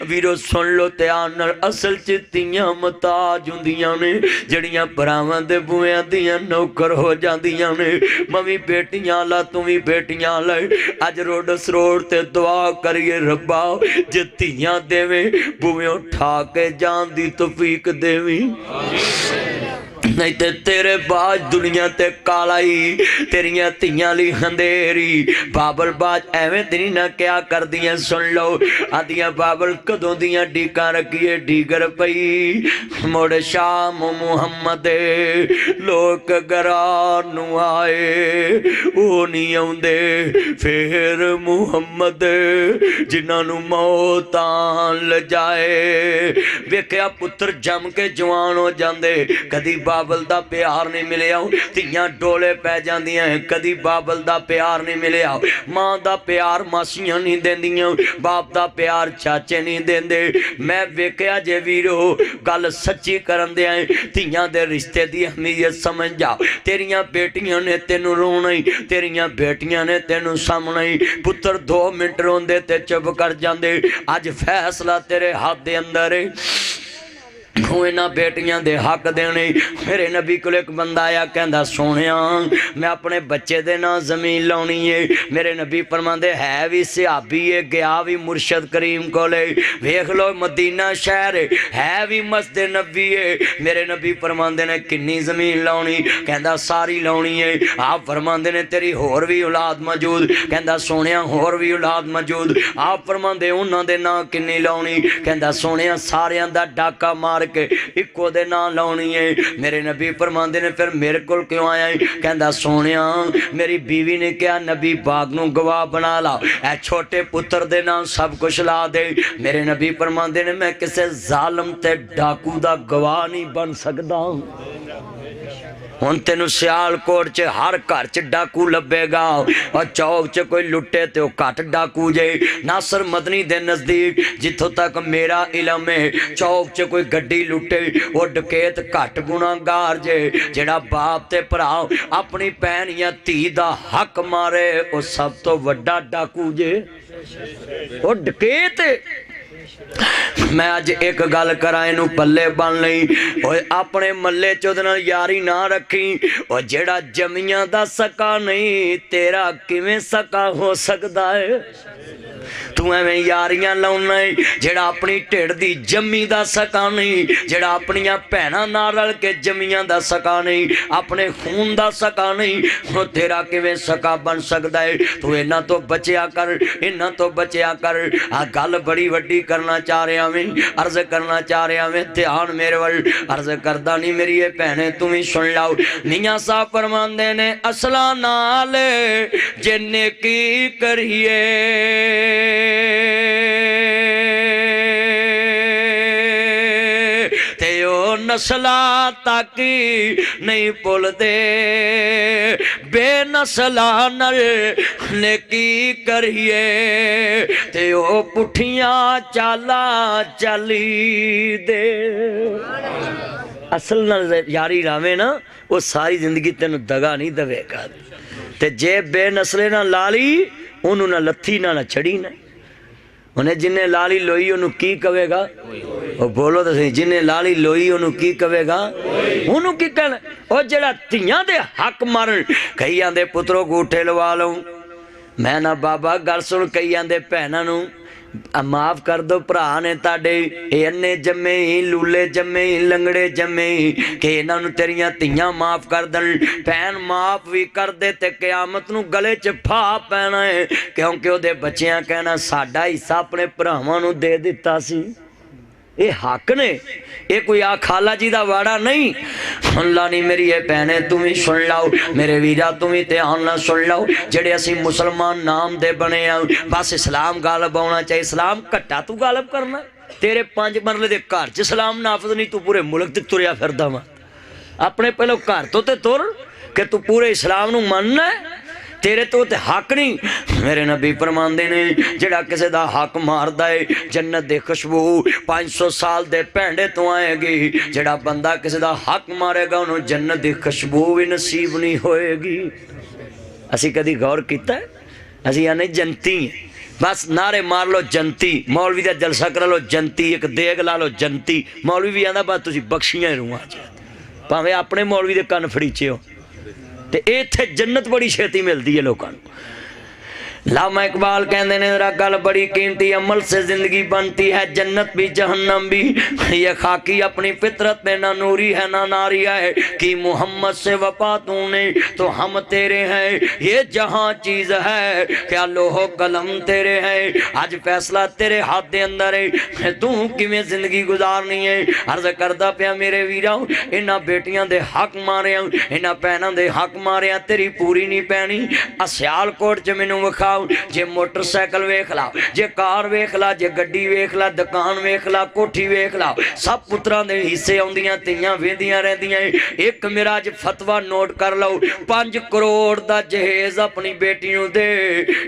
वीरो सुन लो ध्यान नाल, असल च धीयां मताज हुंदियां ने जिहड़ियां भरावां दे बूहियां दियां नौकर हो जांदियां ने। मवी बेटियां ला तू भी बेटियां ला, अज रोडस रोड ते दुआ करिए रब्बा जे धीयां देवे बूहियों ठा के जान दी तौफीक देवी, नहीं ते तेरे बाज दुनिया ते कालाई, तेरिया धीयां ली अंधेरी। बाबल बाज एवें ते ना क्या कर दियां, सुन लो आदियां बाबल कदों दियां डीकां रखिए, डीगर पई मुड़ शाम मुहम्मद लोक गरार नूं आए, ओ नहीं आउंदे फिर मुहम्मद जिन्हां नूं मौत आन लजाए। वेख्या पुत्र जम के जवान हो जांदे, कदी बाबल दा प्यार नहीं मिलिया धियां डोले पै जांदियां कदी बाबल दा प्यार नहीं मिलिया मां दा प्यार मासियां नहीं देंदियां बाप दा प्यार चाचे नहीं देंदे मैं वेखिया जे वीरो गल सच्ची करन दे धियां दे रिश्ते दी अहमियत समझ जा तेरियां बेटियां ने तेनू रोना ही तेरियां बेटियां ने तेनू सामना ही पुत्र 2 मिनट रोंदे ते चुप कर जांदे अज फैसला तेरे हाथ दे अंदर है इन्हां बेटियां दे हक देने मेरे नबी को एक बंदा आया कहंदा सोहणिया मैं अपने बच्चे दे नां जमीन लाउणी है मेरे नबी फरमांदे है भी सहाबी है गया भी मुर्शद करीम कोले वेख लो मदीना शहर है भी मस्जिद नबी है मेरे नबी फरमांदे ने किन्नी जमीन लाउणी कहंदा सारी लाउणी है आप फरमांदे ने तेरी होर भी औलाद मौजूद कहंदा सोहणिया होर भी औलाद मौजूद आप फरमांदे उन्हां दे नां किन्नी लाउणी कहंदा सोहणिया सारियां दा डाका मार के इको दे नां लाउणी है मेरे नबी फरमांदे ने फिर मेरे कोल क्यों आया है कहंदा सोहणिया मेरी बीवी ने कहा नबी बाग नूं गवाह बना ला ऐ छोटे पुत्र दे नां सब कुछ ला दे मेरे नबी फरमांदे ने मैं किसी जालिम ते डाकू दा गवाह नहीं बन सकदा हुण तेनू सियालकोट च हर घर च डाकू लभेगा और चौक च कोई लुटे तो घट डाकू जे नासर मदनी दे नज़दीक जिथों तक मेरा इलम है चौक च कोई गड्डी लुटे वो डकैत घट गुनाहगार जे जेड़ा बाप ते भरा अपनी भैन या धी दा हक मारे वो सब तो वड्डा डाकू जे वो डकैत मैं अज एक गल करा इनू पल्ले बन लई अपने मल्ले च उहदे नाल यारी ना रखी और जेड़ा जमियां दा सका नहीं तेरा किवें सका हो सकदा है तू एवें यारियां लाउना है जेड़ा अपनी ढिड दी जम्मी दा सका नहीं जेड़ा अपनियां भैणां नाल रल के जमियां दा सका नहीं अपने खून दा सका नहीं वो तेरा किवें सका बन सकदा है तू इन्हां तो बचिया कर इन्हां तो बचिया कर आ गल बड़ी वड्डी करना चाह रहा मैं अर्ज करना चाह रहा मैं ध्यान मेरे वल अर्ज करदा नहीं मेरी ये भैणे तू भी सुन लाओ मियां साहब फरमांदे ने असला नाल जे नेकी करिए ते ओ नस्ला ताकी नहीं भुलदे बेनस्ला नल नेकी करिए ते ओ पुठियां चाला चली दे असल नाल यारी रावे ना वो सारी जिंदगी तेन दगा नहीं देवेगा ते जे बेनस्ले ना लाली उन्होंने ना लत्थी ना छड़ी ना उन्हें जिन्हें लाली लोई उन्होंने की कवेगा वो बोलो तो सही जिन्हें लाली लोई उन्होंने की कवेगा उन्होंने की कहना और जेड़ा धियां दे हक मारन कई आंदे पुत्रों गूठे लवा लो मैं ना बाबा गल सुन कई आंदे भैणां नूं माफ कर दो भरा ने ताडे इन्ने जम्मे ही लूले जम्मे ही लंगड़े जम्मे ही कि इन्हां नूं तेरियां धियां माफ कर दन भैन माफ भी कर दे ते क़यामत नूं गले च फा पैना है क्योंकि उहदे बच्चियां कहना साडा हिस्सा अपने भरावां नूं दे दिता सी ये हक ने ये कोई आ खाला जी दा वाड़ा नहीं सुन ला नहीं मेरी ये भैने तुम भी सुन लाओ मेरे वीरा तुम भी ध्यान ना सुन लाओ जेडे असी मुसलमान नाम दे बने आ बस इस्लाम गालब आना चाहिए इस्लाम घट्टा तू गालब करना तेरे 5 मरले दे घर च इस्लाम नाफज नहीं तू पूरे मुल्क ते तुरिया फिरदा वा अपने पहले घर तो ते तुर कि तू पूरे इस्लाम नूं मनना है तेरे तो ते हक नहीं मेरे नबी फरमांदे ने जेड़ा किसी दा हक मारदा है जन्नत दे खुशबू 500 साल दे पैंडे तो आएगी जेड़ा बंदा किसी दा हक मारेगा उन्होंने जन्नत दी खुशबू भी नसीब नहीं होएगी असी कदी गौर कीता है असी आने जनती बस नारे मार लो जनती मौलवी दा जलसा करा लो जनती एक देग ला लो जनती मौलवी भी आंदा बस तुसी बख्शियां रूहां च भावें अपने मौलवी दे कन फड़ीचे हो ते इत्थे जन्नत बड़ी छेती मिलती है लोगों को लामा इकबाल कहते ने गल बड़ी कीमती अमल से जिंदगी बनती है जन्नत भी जहन्नम भी ये खाकी अपनी फितरत में ना नूरी है ना नारिया है कि मोहम्मद से वफा तूने तो हम तेरे हैं ये जहां चीज है क्या लोहो कलम तेरे हैं आज फैसला तेरे हाथ दे अंदर है तू किवें जिंदगी गुजारनी है अर्ज करदा पिया मेरे वीरा इन्हां बेटियां दे हक मारे इन्हां भैणां दे हक मारे तेरी पूरी नहीं पैनी सियालकोट च मैनूं विखा ला, जे मोटरसाइकिल वेख ला, जे कार वेख ला, जे गड्डी वेख ला, दुकान वेख ला, कोठी वेख ला, सब पुत्रां दे हिस्से आउंदियां, तियां वेंदियां रहंदियां। एक मेरा अज फतवा नोट कर लो, 5 करोड़ दा जहेज अपनी बेटी नूं दे,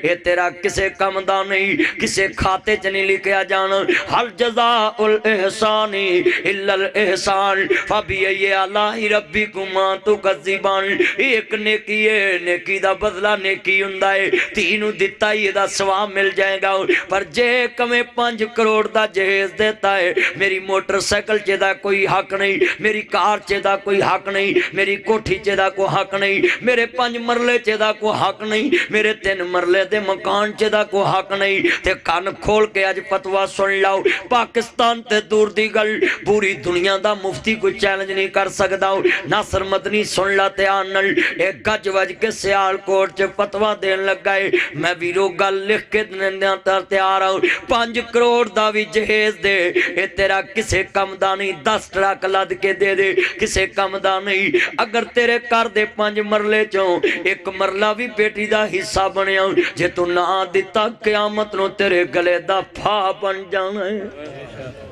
ये तेरा किसे कम दा नहीं, किसे खाते च नहीं लिखिया जाना। हल जज़ाउल एहसानी इल्लल एहसान फबिय्यि आलाइ रब्बिकुमा तुकज़्ज़िबान। एक नेकी है, नेकी दा बदला नेकी हुंदा है, धी नूं दिता ही इहदा सवाब मिल जाएगा। पर जे कमे 5 करोड़ दा जहेज देता है, मेरी मोटरसाइकिल च दा कोई हक नहीं, मेरी कार च दा कोई हक नहीं, मेरी कोठी च दा कोई हक नहीं, मेरे 5 मरले च दा कोई हक नहीं, मेरे 3 मरले दे मकान च दा कोई हक नहीं। ते कान खोल के अज फतवा सुन लो, पाकिस्तान ते दूर दी गल, पूरी दुनिया दा मुफ्ती कोई चैलेंज नहीं कर सकदा। नासर मदनी सुन ला ध्यान नाल, एक गज वज के सियालकोट च फतवा देन लगा है। मैं वीरो गल लिख के देने तैयार हूं, 5 करोड़ दा भी जहेज दे, ये तेरा किसे कम दा नहीं। 10 ट्रक लद के दे दे, किसे कम दा नहीं। अगर तेरे घर दे 5 मरले चों एक मरला भी बेटी दा हिस्सा बनया, जे तू ना दिता क़यामत नूं तेरे गले दा फा बन जाना है।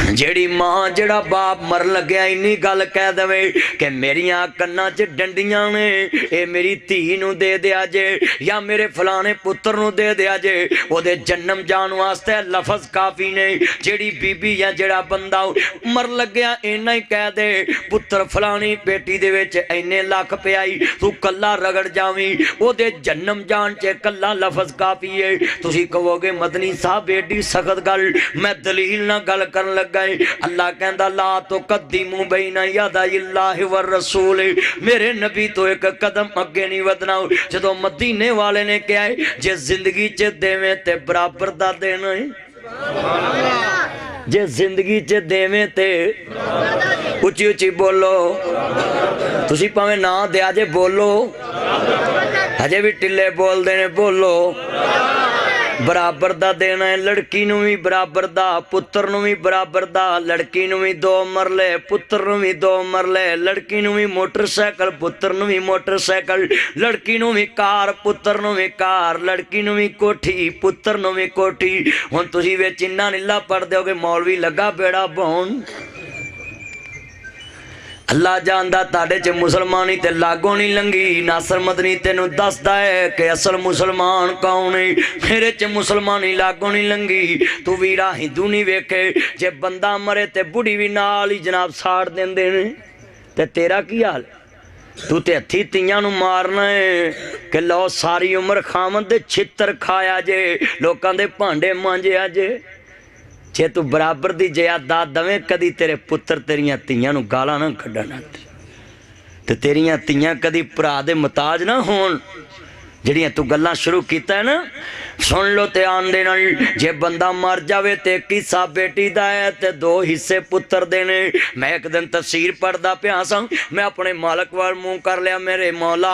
जेड़ी मां जेड़ा बाप मर लग्या इन्नी गल कह दवे कि मेरिया कन्ना च डंडियां ने, ये मेरी धी नूं दे दिया जे, या मेरे फलाने पुत्र नूं दे दिया जे, ओदे जन्म जान वास्ते लफज काफी ने। जेड़ी बीबी या जेड़ा बंदा मर लग्या इन्ना ही कह दे, पुत्र फलानी बेटी दे विच इन्ने लख पियाई, तू कल्ला रगड़ जावी, ओदे जन्म जान च कल्ला लफज काफी है। तुसी कहोगे मदनी साहब एडी सख्त गल, मैं दलील ना गल करन लगा। अल्लाह कहंदा ला तो कद्दिमू बैना यदाइल्लाहि व रसूल, मेरे नबी तो एक कदम अगे नहीं वधना। जदों मदीने वाले ने कहा है जे जिंदगी च देवें ते बराबर दा देना है, जे जिंदगी च देवें ते उची उची बोलो, तुसी भावें ना दिया जे बोलो, हजे भी टिल्ले बोलते ने बोलो। बराबर दा देना है, लड़की नूं भी बराबर दा, पुत्र नूं भी बराबर दा। लड़की नूं भी 2 मरले, पुत्र नूं भी 2 मरले, लड़की नूं भी मोटरसाइकिल, पुत्र नूं भी मोटरसाइकिल, लड़की नूं भी कार, पुत्र नूं भी कार, लड़की नूं भी कोठी, पुत्र नूं भी कोठी। हुण तुसीं विच इन्ना नीला पढ़ दोगे मौलवी लगा बेड़ा बहाउण। अल्लाह जानदा ताड़े च मुसलमानी ते लागों नहीं लंघी। नासर मदनी तेनू दसदा है कि असल मुसलमान कौन है, मेरे च मुसलमानी लागों नहीं लंघी। तू वीरा हिंदू नहीं वेखे, जे बंदा मरे ते बुढ़ी भी नाल ही जनाब साड़ देंदे ने, ते तेरा की हाल? तू ते हथी तियां नू मारना है कि लो सारी उम्र खावन दे छित्तर खाया जे, लोकां दे भांडे मांजिया जे। जे तू बराबर दी जायदाद दवें, कदी तेरे पुत्र तेरियां तियां नू गालां ना कड्ढण, ते तेरियां तियां कदी भरा दे मुताज ना होण। जिहड़ियां तू गल्लां शुरू कीता है ना, सुन लो ध्यान दे नाल। जे बंदा मर जावे ते एक हिस्सा बेटी दा है ते 2 हिस्से पुत्र दे ने। मैं एक दिन तफसीर पढ़दा पिया सां, मैं अपने मालक वाल मुंह कर लिया, मेरे मौला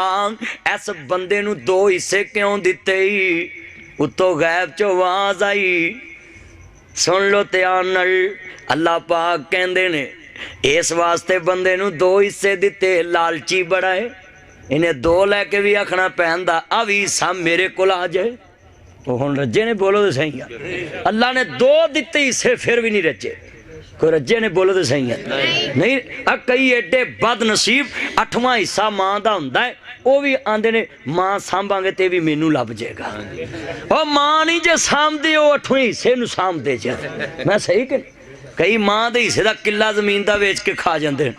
इस बंदे नू 2 हिस्से क्यों दिते? उत्तों गैब चो आवाज आई, सुन लो ध्यान नाल। अल्लाह पाक कहंदे ने इस वास्ते बंदे नू 2 हिस्से दिते, लालची बड़ा है, इन्हें 2 लैके भी आखना पैंदा आ भी हिस्सा मेरे कोल आ जाए। वो हुण रज्जे ने बोलो तो सही है, अल्लाह ने 2 दिते हिस्से फिर भी नहीं रज्जे। कोई रज्जे ने बोलो तो सही है नहीं। कई एडे बदनसीब 8वां हिस्सा मां दा हुंदा है, वो भी आंदे ने मां सांभांगे ते भी मैनू लभ जाएगा। और मां नहीं जे सामदे, वो 8वें हिस्से नू सामदे जे। मैं सही कि कई मां दे हिस्से दा किला जमीन दा वेच के खा जांदे।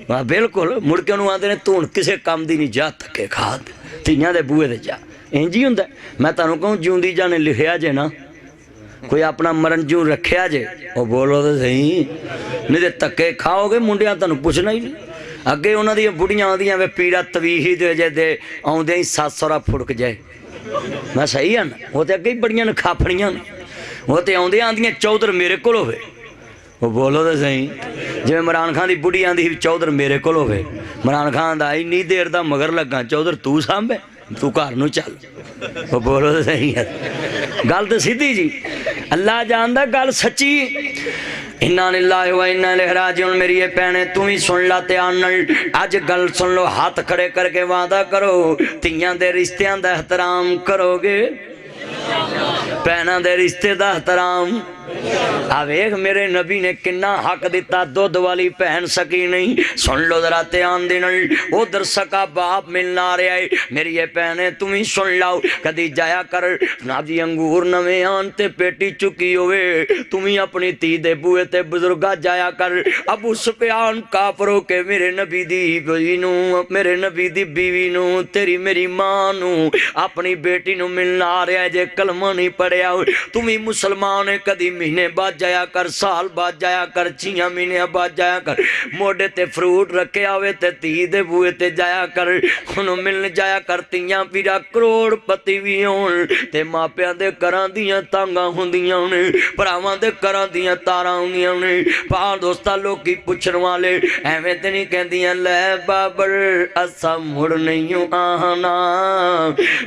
हाँ बिल्कुल, मुड़ के उन्होंने आते ने तू हुण किसे काम दी नहीं, जा धक्के खा धीआं दे बूहे ते जा। इंज ही हुंदा। मैं तुहानूं कहूं जिउंदी जाने लिखिया जे ना, कोई अपना मरण जू रखिया जे, वो बोलो तो सही, नहीं तो धक्के खाओगे मुंडिया तुहानूं पुछना ही नहीं। अगे उन्हां दी बुढ़ियां आंदियां वे पीड़ा तवीही दे जे दे आउंदे ही 7 सौरा फुड़क जाए। मैं सही है ना, वो तो अगे ही बड़ियां खाफड़ियां ने, वो तो आउंदे आंदियां चौधर मेरे कोल होवे। वो बोलो तो सही, जिवें इमरान खान की बुढ़ी आंदी चौधर मेरे कोल होवे, इमरान खान दा इन्नी देर दा मगर लगा, चौधर तू सांभे, तू घर नूं चल। वो बोलो तो सही है, गल तो सीधी जी। अल्लाह जानदा गल सच्ची। इन्ना लिल्लाहि व इन्ना इलैहि राजिऊन। मेरी ये भैने तू भी सुन ला ध्यान नाल, अज गल सुन लो, हाथ खड़े करके वादा करो तियां दे रिश्तियां दा एहतराम करोगे, भैनां दे रिश्ते दा एहतराम। आ वेख मेरे नबी ने किन्ना हक दिता, दुध वाली भैन सकी नहीं। सुन लो जरा ध्यान दे नाल, उधर सका बाप मिलना आ रहा है। मेरी ये भैने तुम ही सुन लाओ, कदी जाया कर ना जी अंगूर नवे आन ते पेटी चुकी होवे, तुम ही अपनी धी दे बूए ते बुजुर्गा जाया कर। अबू सुफियान काफरो के मेरे नबी दी बीवी नू, मेरे नबी दी बीवी नू, तेरी मेरी मां नू, अपनी बेटी नू मिलना आ रहा है। जे कलमा नहीं पढ़िया तुम ही मुसलमान है, कदी महीने बाद जाया कर, साल बाद जाया कर, 6 महीने बाद जाया कर, मोडे ते फ्रूट रखे आवे ते धी दे बूए ते जाया कर, हुन मिलन जाया कर। तियां पीरा करोड़पति भी होण ते मापियां दे घरां दियां तांगां हुंदियां ने, भरावां दे घरां दियां तारां हुंदियां ने। पा दोस्ता लोकी पुछण वाले एवें ते नहीं कहंदियां लै बाबर असा मुड़ नहीं आना,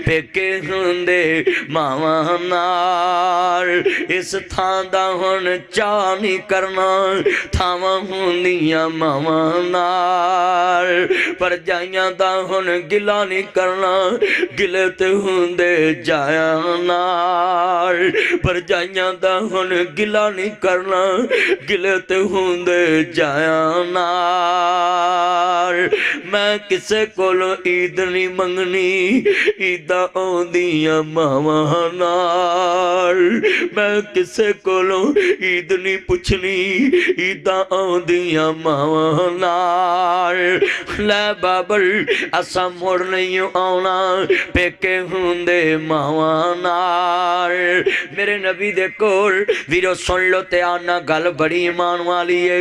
पेके हुंदे मावां नाल, इस थां दा हुण चा नहीं करना, थावां हुंदियां मावां नाल, परजाइयां दा हुण गिला नहीं करना, गिले ते हुंदे जाया नाल, परजाइयां दा हुण गिला नहीं करना, गिले ते हुंदे जाया नाल। मैं किसे कोलों ईद नहीं मंगनी, ईदां आउंदियां मावां नाल, मैं किसे कोलों ईद नहीं पुछनी, ईदां आउंदियां मावां नाल। लै बाबर असा मुड़ नहीं आउणा, पेके हुंदे मावां नाल। मेरे नबी दे कोल वीरो सुन लो ते आना गल बड़ी ईमान वाली है।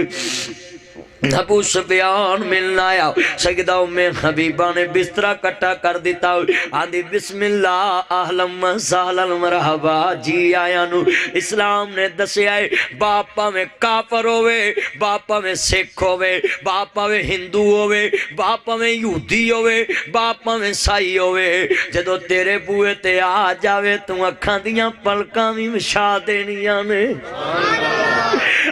अबू सुफियान मिलना आया, सजदा में हबीबा ने बिस्तरा कट्टा कर दिता, आदि बिस्मिल्लाह अहलन व सहलन मरहबा, जी आया नु। इस्लाम ने दसिया है बाप भावें काफर होवे, बाप भावें सिख होवे, बाप भावें हिंदू होवे, बाप भावें यहूदी होवे, बाप भावें ईसाई होवे, जदों तेरे बूए ते आ जावे तू अखां दियां पलकां भी विछा देनियां ने,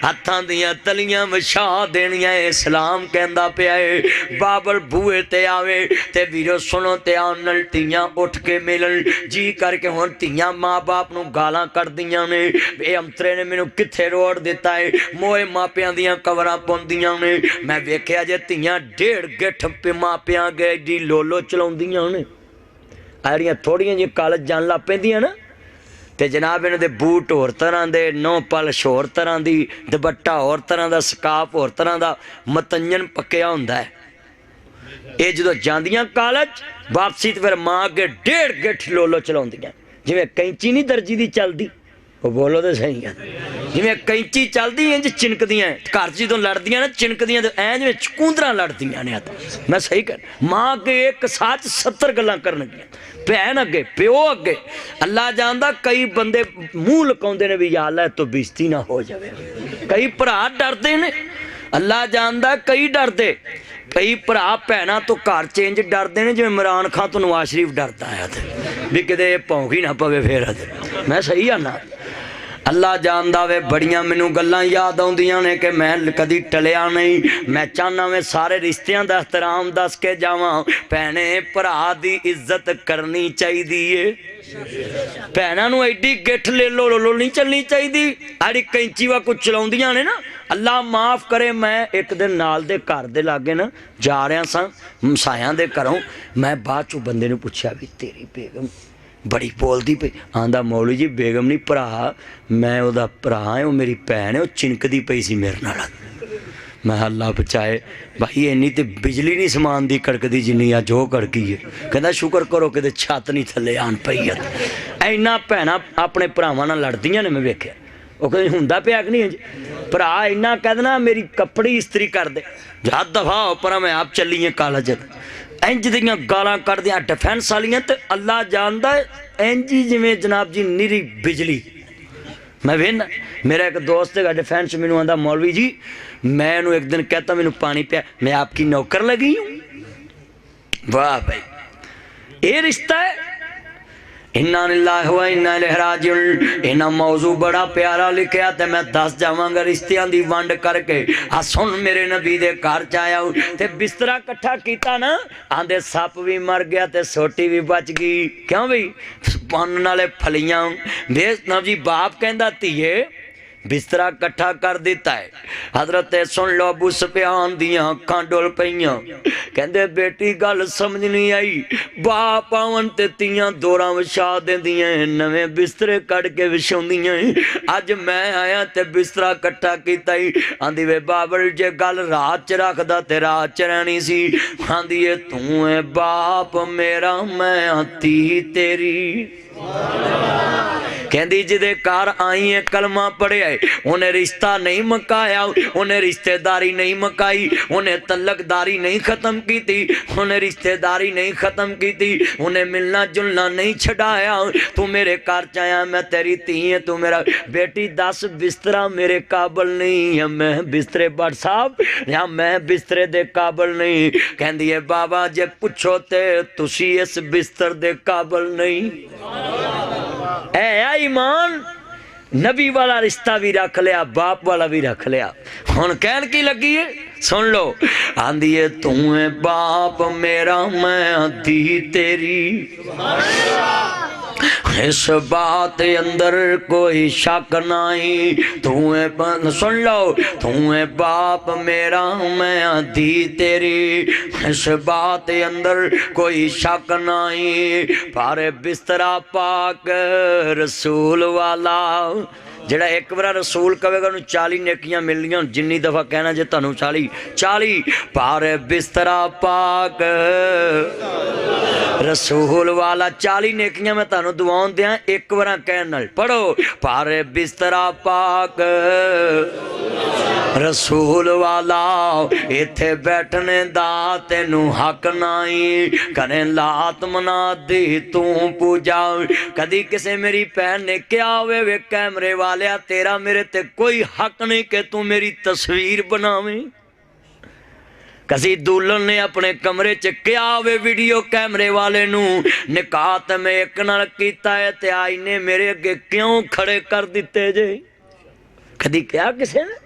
हत्थां दियां तलियां विछा देनियां। इस्लाम कहंदा पिया है बाबर बूए ते आवे ते वीरो सुनो ध्यान नाल, तियां उठ के मिलन जी करके हुण तियां माँ बाप नूं गालां कढदियां ने, ए अंतरे ने मैनूं कित्थे रोड़ दिता है, मोए मापियां दियां कवरां पाउंदियां ने। मैं वेखिया जे तियां 1.5 गिठ मापियां गए डी लोलो चलाउंदियां ने, आड़ियां थोड़ियां जी कॉलेज जान लग पैंदियां ना, ते जनाब इन्हां दे बूट होर तरह दे, नौ पलश होर तरह दी, दुपट्टा होर तरह दा, स्काफ होर तरह दा, मतंजन पक्या हुंदा है। ये जो जांदियां कॉलेज वापसी तो फिर मां अगे 1.5 गिठ लोलो चलाउंदियां, जिवें कैंची नहीं दर्जी दी चलदी, वो बोलो तो सही है, जिवें कैंची चलदी इंज चिनकदियां, घर च जो लड़दियां ना चिनकदियां तो ऐ जिवें चकूंदरां लड़दियां ने। मैं सही कर, मां अगे एक साथ 70 गल्लां करनगियां, भैन अगे, प्यो अगे। अल्लाह जानदा कई बंदे मूँह लुकाउंदे ने भी या अल्लाह तो बेइज्जती ना हो जावे, कई भरा डरदे ने, अल्लाह जानदा कई डरदे, कई भरा भैनां तो घर चेंज डरदे ने जिवें इमरान खान तो नवाज शरीफ डरदा है भी किते भौंक ही ना पवे फिर। मैं सही आना, अल्लाह जानदा वे बड़ियां मैनू गल्लां याद आउंदियां ने कि मैं कदी टलिया नहीं। मैं चाहना वे सारे रिश्तियां दा एहतराम दस के जावां, भैने भरा दी इज्जत करनी चाहिए, भैनां नू एडी गिठ ले लो नहीं चलनी चाहिए, आड़ी कैंची वा कुछ चलाउंदियां ने ना। अल्लाह माफ़ करे, मैं एक दिन नाल दे घर दे लागे ना जा रहा सा मसायां दे घरों, मैं बाद चों बंदे नू पुछया भी तेरी बेगम बड़ी बोलती पई, आंदा मौलवी जी बेगम नहीं भरा, मैं उहदा भरा है, वो मेरी भैन है, वो चिनकदी पई सी मेरे नाल। मैं अल्लाह बचाए भाई, इन्नी तो बिजली नहीं समान दी कड़कदी जिन्नी अज वो कड़की है। कहता शुक्र करो कि छत नहीं थले आन पई है। इन्ना भैनां अपने भरावां नाल लड़दियां ने, मैं वेख्या वो कहीं हुंदा पिया कि नहीं, भरा इन्ना कह देना मेरी कपड़ी इस्त्री कर दे, जा दफा हो पर मैं आप चलीए कॉलेज, इंज दियां गालां कढ़दियां डिफेंस वालियां। तो अल्लाह जानदा इंज ही जिवें जनाब जी निरी बिजली। मैं वेखना मेरा एक दोस्त है डिफेंस, मैनू आंदा मौलवी जी मैं इन्हूं एक दिन कहता मैनू पानी पिया, मैं आपकी नौकर लगी हूँ। वाह भाई, ये रिश्ता है, इन्ना लिल्लाहि व इन्ना इलैहि राजिऊन। इन्हां मौजू बड़ा प्यारा लिखिया ते मैं दस जावांगा रिश्तियां दी वंड करके। आ सुन मेरे नबी दे घर च आया ते बिस्तरा कट्ठा कीता ना, आंदे सप भी मर गया ते सोटी भी बच गई। क्यों बई पान नाले फलियां बेस नबी बाप कहंदा धीए बिस्तरा कट्ठा कर दिता है। हजरत सुन लो अबू सुफियान दियां अखां डुल पईयां, कहंदे बेटी गल समझ नहीं आई। बाप आवन ते तियां दोरां विछा देंदियां, नवें बिस्तरे कट के विछाउंदियां। अज मैं आया ते बिस्तरा कट्ठा कीता ही। आंदी वे बाबल जे गल रात च रखदा ते रात च रहनी सी। आंदी ए तू है बाप मेरा मैं धी तेरी। कहंदी जिदे घर आई है कलमा पढ़िया है, उन्हें रिश्ता नहीं मकाया, उन्हें रिश्तेदारी नहीं मकाई, उन्हें तलकदारी नहीं खत्म की थी, उन्हें रिश्तेदारी नहीं खत्म की थी, उन्हें मिलना जुलना नहीं छड़ाया। तू मेरे घर च आया, मैं तेरी धी है, तू मेरा बेटी दस बिस्तरा मेरे काबल नहीं है, मैं बिस्तरे बट साहब या मैं बिस्तरे दे काबल नहीं। कहंदी है बाबा जे पुछो ते तुसी इस बिस्तर दे काबल नहीं। है ईमान नबी वाला रिश्ता भी रख लिया, बाप वाला भी रख लिया। हुण कहन की लगी है सुन लो। आंदी है तू है बाप मेरा मैं धी तेरी। इस बात अंदर कोई शक नहीं। तू है सुन लो, तू है बाप मेरा मैं धी तेरी। इस बात अंदर कोई शक नहीं। पर बिस्तरा पाक रसूल वाला जेड़ा एक बार रसूल कहेगा उन्हें 40 नेकियां मिलनियां। जिन्नी दफा कहना जे तुहानू 40 पर बिस्तरा पाक रसूल वाला 40 नेकियां मैं तुहानू दुआउं दियां एक बार कहण नाल। पढ़ो पर बिस्तरा पाक रसूल वाला। इत्थे बैठने दा तेनू हक नहीं, कने लात मना दी तू पूजा। कदी किसे मेरी भैन ने क्या होवे वे कैमरे वालिया तेरा मेरे ते कोई हक नहीं कि तू मेरी तस्वीर बनावे। कसी दुल्हन ने अपने कमरे च क्या वे वीडियो कैमरे वाले नू निकाह ते मैं एक नाल कीता है ते आई ने मेरे अगे क्यों खड़े कर दिते जे। कदी क्या किसे ने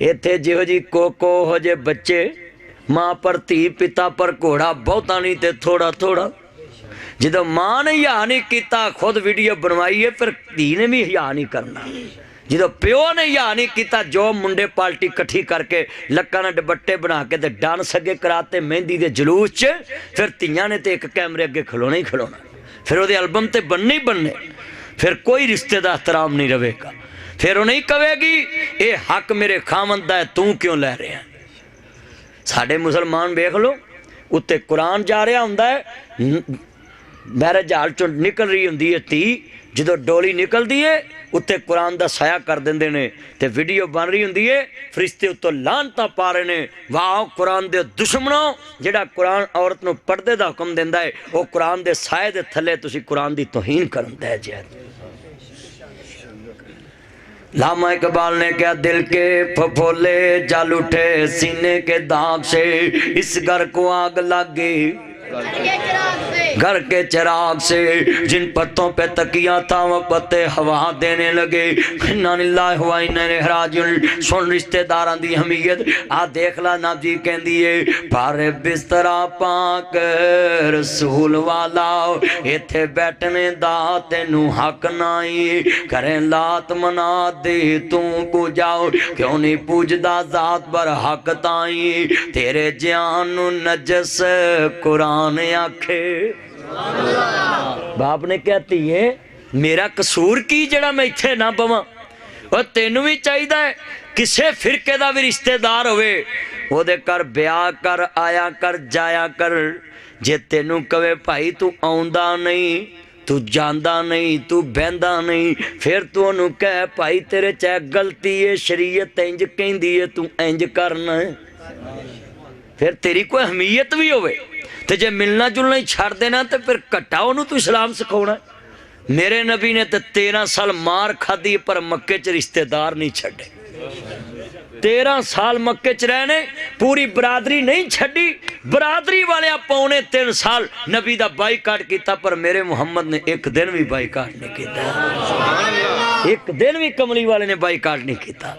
इत्थे जिहो जी कोको हो जे बच्चे मां पर धी पिता पर घोड़ा बहुता नहीं ते थोड़ा थोड़ा। जो मां ने हिया नहीं किया खुद वीडियो बनवाई है फिर धी ने भी हिया नहीं करना। जो प्यो ने हिया नहीं किया जो मुंडे पार्टी कट्ठी करके लक्कां नाल दुपट्टे बना के ते डांस अगे कराते मेहंदी के जलूस च, फिर धीआं ने तो एक कैमरे अगे खलोना ही खलोना, फिर वो एल्बम तो बनने ही बनने, फिर कोई रिश्ते का एहतराम नहीं रहेगा। फिर वो नहीं कहेगी ये हक मेरे खावंद दा है तू क्यों लै रहा। साडे मुसलमान वेख लो उत्ते कुरान जा रहा हुंदा है, मैरिज हाल चो निकल रही हुंदी है धी, जो डोली निकलती है उत्ते कुरान दा साया कर देंदे ने ते वीडियो बन रही हुंदी है, फरिश्ते उत्तों लानता पा रहे ने। वाह कुरान दे दुश्मनों, जेड़ा कुरान औरत नूं पढ़दे दा हुक्म दिंदा है वो कुरान दे साए दे थल्ले तुसीं कुरान दी तौहीन करन दे जे। लामा इकबाल ने क्या दिल के फफोले जल उठे सीने के दाग से, इस घर को आग लग गई घर के चिराग से। जिन पत्तों पे तकिया था वो पत्ते हवा देने लगे। इन्ना लिल्लाहि व इन्ना इलैहि राजिऊन। सुन रिश्तेदारां दी अहमियत आ देख ला ना जी कहंदी है पर बिस्तरा पाक रसूल वाला। इत्थे बैठने दा तैनू हक नहीं, करे लात मना दे तू पूजाओ, क्यों नहीं पूजदा जात पर हक ताई। तेरे जान नू नजस कुरान आखे। बाप ने कहती है मेरा कसूर की जड़ा मैं इत्थे ना पवां। और तेनू भी चाहिए है किसे फिरके दा भी रिश्तेदार होवे ओदे घर ब्याह कर आया कर जाया कर। जे तेनू कवे भाई तू आउंदा नहीं, तू जांदा नहीं, तू बहंदा नहीं, फिर तू ओनू कह भाई तेरे च गलती है, शरीयत इंज कहंदी है तू इंज करना है, फिर तेरी कोई अहमियत भी होवे। तो जे मिलना जुलना ही छड़ देना तो फिर घट्टा उन्होंने तू इस्लाम सिखाना। मेरे नबी ने तो 13 साल मार खाधी पर मक्के च रिश्तेदार नहीं छड़े। 13 साल मक्के च रहने पूरी बरादरी नहीं छड़ी, बरादरी वाले पौने 3 साल नबी का बाईकाट किया, पर मेरे मुहम्मद ने एक दिन भी बाईकाट नहीं किया। एक दिन भी कमली वाले ने बाईकाट नहीं किया,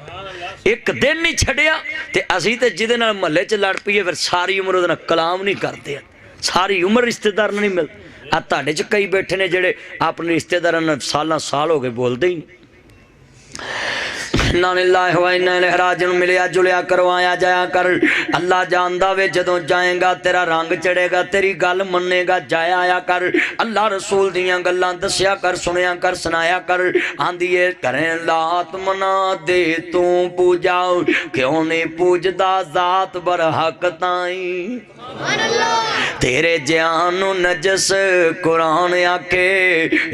एक दिन नहीं छड़िया। ते असी ते जिहदे नाल महल्ले च लड़ पईए फिर सारी उम्र उहदे नाल कलाम नहीं करते, सारी उम्र रिश्तेदार नहीं मिलते। आ तुहाडे च कई बैठे ने जिहड़े अपने रिश्तेदारां नाल सालां साल हो गए बोलते ही नहीं। राजन मिलिया जुलिया करवाया जाया कर। अल्लाह जानदा वे जदों जाएगा तेरा रंग चढ़ेगा, तेरी गल मन्नेगा, जाया आया कर। अल्लाह रसूल दियां गल्लां दस्या कर, सुनिया कर, सुनाया कर। आंदी है करें लात मना दे तू पूजा, क्यों नहीं पूजदा जात बरहक ताई। तेरे जान नजस कुरान आके,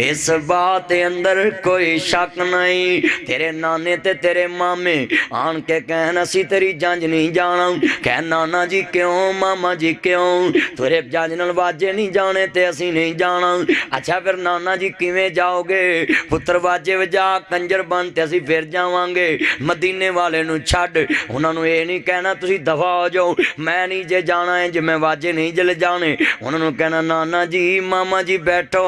इस बात अंदर कोई शक नहीं। तेरे नाने ते तेरे मामे आन के कहना सी तेरी जंज नहीं जाना, कह नाना जी क्यों, मामा जी क्यों, तेरे जंज नाल वाजे नहीं जाने ते असी नहीं जाना। अच्छा फिर नाना जी किवें जाओगे, पुत्र वाजे वजा कंजर बन ते असी फिर जावांगे। मदीने वाले नूं छड्ड, उन्हां नूं ये नहीं कहना तुसी दफा हो जाओ, मैं नहीं जे जाना है, जे मैं वाजे नहीं जले जाने। उन्हां नूं कहना नाना जी मामा जी बैठो,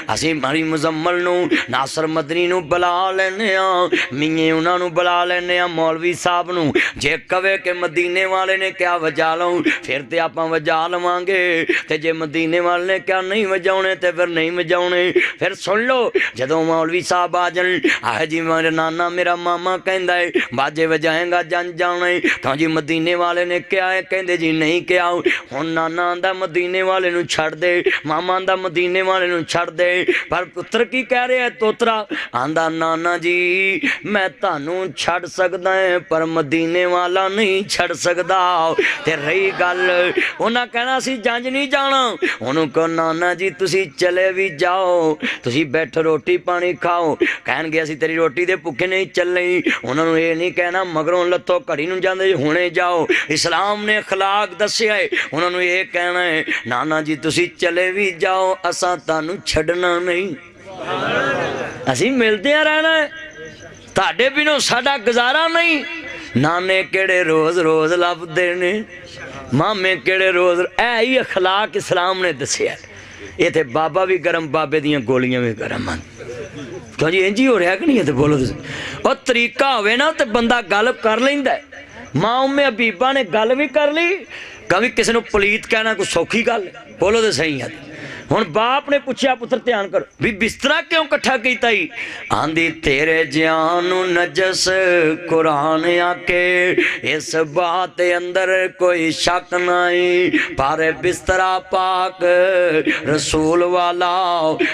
असी मारी मुजम्मल नूं नासर मदनी नूं बुला लैने आ, मियाँ उन्हां नूं बुला लैने आ, मौलवी साहब नूं। जे कवे कि मदीने वाले ने क्या वजा लो फिर ते आपां वजा लवांगे, ते जे मदीने वाले ने क्या नहीं वजाउणे ते फिर नहीं वजाउणे। फिर सुन लो जदों मौलवी साहब आ जाण, आह जी मेरा नाना मेरा मामा कहंदा है बाजे वजाएगा जंज जाना है, तो जी मदीने वाले ने क्या है, कहंदे जी नहीं क्या। हुण नाना आंदा मदीने वाले नूं छड्ड दे, मामा आंदा मदीने वाले नूं छड्ड दे, पर पुत्र की कह रहा है तोतरा आंदा नाना जी मैं तानू छड़ सकदा है पर मदीने वाला नहीं छड़ सकदा। ते रही गल उन्हां कहना सी जंज नहीं जाना, उन्होंने कहो नाना जी तुसी चले भी जाओ, तुसी बैठो रोटी पानी खाओ, कहणगे असी तेरी रोटी दे भुखे नहीं चलने। उन्होंने ये नहीं कहना मगरों लत्थो घड़ी नूं जांदे हुणे जाओ, इस्लाम ने अखलाक दस्सिया है। उन्होंने ये कहना है नाना जी तुसी चले भी जाओ, असां तानू छड्डना नहीं, असी मिलदे रहना है, ताडे बिनों साडा गुजारा नहीं। नाने केड़े रोज रोज लभदे ने, मामे केड़े रोज, ऐ ही अखलाक इस्लाम ने दस्सिया। ये ते बाबा भी गरम, बाबे दियां गोलियां भी गरम हैं। क्यों जी इंज ही हो रहा कि नहीं है? तो बोलो तुसीं, और तरीका होवे ना तो बंदा गल कर लैंदा है। मां उम्मे हबीबा ने गल भी कर ली, कभी किसी को पलीत कहना कोई सौखी गल, बोलो तो सही है। हुण बाप ने पूछा पुत्र ध्यान करो भी बिस्तरा क्यों कट्ठा कीता ही, आंदी तेरे जान नजस कुरान आके, इस बात अंदर कोई शक नहीं, पर बिस्तरा पाक रसूल वाला,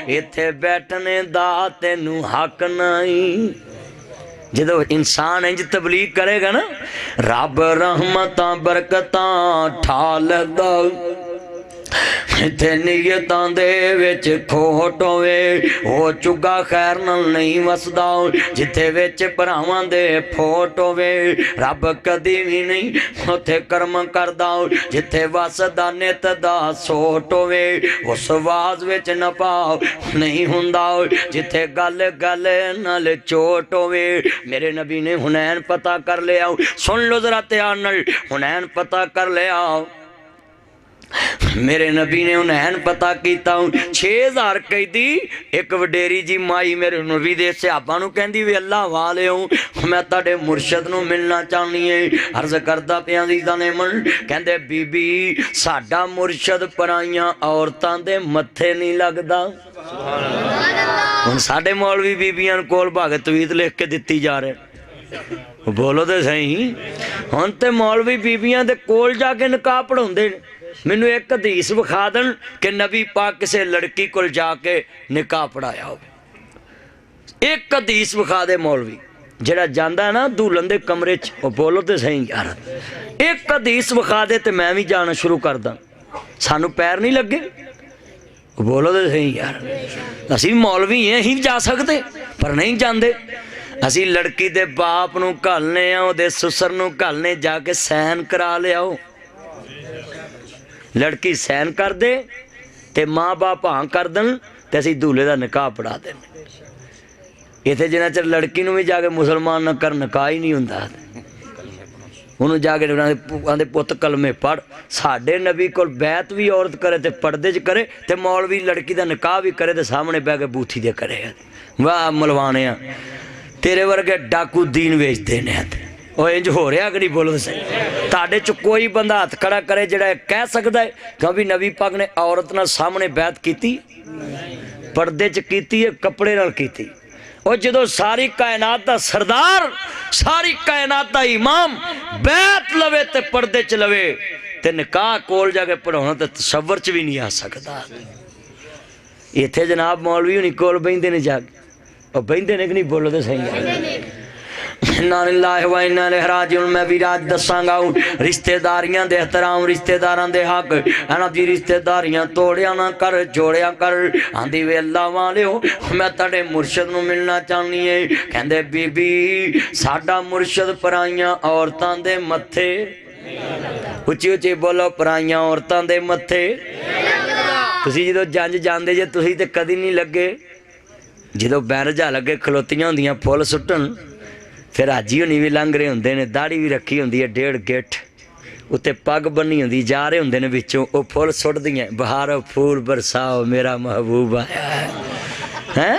इत्थे बैठने दा तैनू हक नहीं। जो इंसान इंज तबलीग करेगा ना, रब रहमतां बरकतां ठाल दा, इत्थे नीयतां दे विच खोट होवे, ओ चुगा खैर नाल नहीं वसदा, जिथे विच भरावां दे फोट होवे, रब कदी भी नहीं उत्थे कर्म करदा, जिथे वसदा नित दा सोट होवे, उस वाज विच नफा नहीं हुंदा, जिथे गल गल नाल चोट होवे। मेरे नबी ने हुनैन पता कर लिया, सुन लो जरा ध्यान नाल, हुनैन पता कर लिया। मेरे नबी ने हुनैन पता किया, 6000 कैदी एक वडेरी जी माई मेरे नबी दे सहाबा नूं कहंदी वे अल्लाह वाले हो मैं तुहाडे मुर्शद नूं मिलना चाहनी है। अर्ज करदा पिया अज़ीज़ां ने मन, कहंदे बीबी साडा मुर्शद पराइयां औरतां दे मत्थे नहीं लगदा। हुण साडे मौलवी बीबियां कोल भगत तवीत लिख के दित्ती जा रहे, बोलो तो सही। हुण ते मौलवी बीबियां दे कोल जाके निकाह पढ़ाउंदे ने। मैनू एक हदीस विखा देन कि नबी पाक किसी लड़की को जाके निकाह पढ़ाया हो, एक हदीस विखा दे मौलवी जेड़ा जांदा है ना दुल्हन दे कमरे च, बोलो तो सही यार, एक हदीस विखा दे तो मैं भी जाना शुरू कर दा, सानू पैर नहीं लगे, बोलो तो सही यार। असी मौलवी हैं, असीं जा सकते पर नहीं जाते। असी लड़की दे बाप नूं घलने आ, उहदे सुसर नूं घलने, जाके सैन करा लियाओ, लड़की सैन कर दे ते माँ बाप हाँ कर देन ते असीं दूल्हे दा निकाह पढ़ा दें। इत्थे जिन्ना चिर लड़की नूं भी जाके मुसलमान न कर निकाह ही नहीं हुंदा। उन्होंने जाके आंदे पुत कलमे पढ़। साडे नबी को बैत भी औरत करे तो पर्दे च करे, तो मौलवी लड़की का निकाह भी करे तो सामने बह के बूथी दे करे। वाह मलवाने तेरे वर्गे डाकू दीन बेचते ने। और इंज हो रहा कि नहीं बोलो सही? ताडे च कोई बंदा हथ खड़ा करे जिहड़ा कह सकता है क्योंकि नबी पाक ने औरत नाल सामने बैत की, पर्दे च की है, कपड़े नाल की। और जो सारी कायनात का सरदार, सारी कायनात का इमाम बैत लवे ते पर्दे च लवे ते निकाह कोल जाके पढ़ाना तो तसव्वुर च भी नहीं आ सकता। इत्थे जनाब मौलवी हुणी कोल बहिंदे ने जाके, और बहिंदे ने कि नहीं बोलो तो सही? मैं भी राज दसांगा रिश्तेदारियां दे एहतराम, रिश्तेदारां दे हक है ना जी। रिश्तेदारियां तोड़िया ना कर, जोड़िया कर। आंदी वे अल्लाह वालियो मैं तेरे मुर्शद नूं मिलना चाहनी है। कहंदे बीबी साडा मुर्शद पराइयां औरतां दे मत्थे, उच्ची उच्ची बोलो, पराइयां औरतां दे मत्थे। तुसीं जदों जंज जांदे जे तुसीं ते कदी नहीं लगे, जदों बैरजा लगे खलोतियां हुंदियां फुੱਲ सुट्टण, फिर हाजी हुणी भी लंघ रहे होंदे ने, दाड़ी भी रखी होंदी है 1.5 गिट्ठ, उत्ते पग बन्नी होंदी, जा रहे होंदे ने विचों वो फुੱਲ सुट्टदियां, बहारो फूल बरसाओ मेरा महबूब आया है।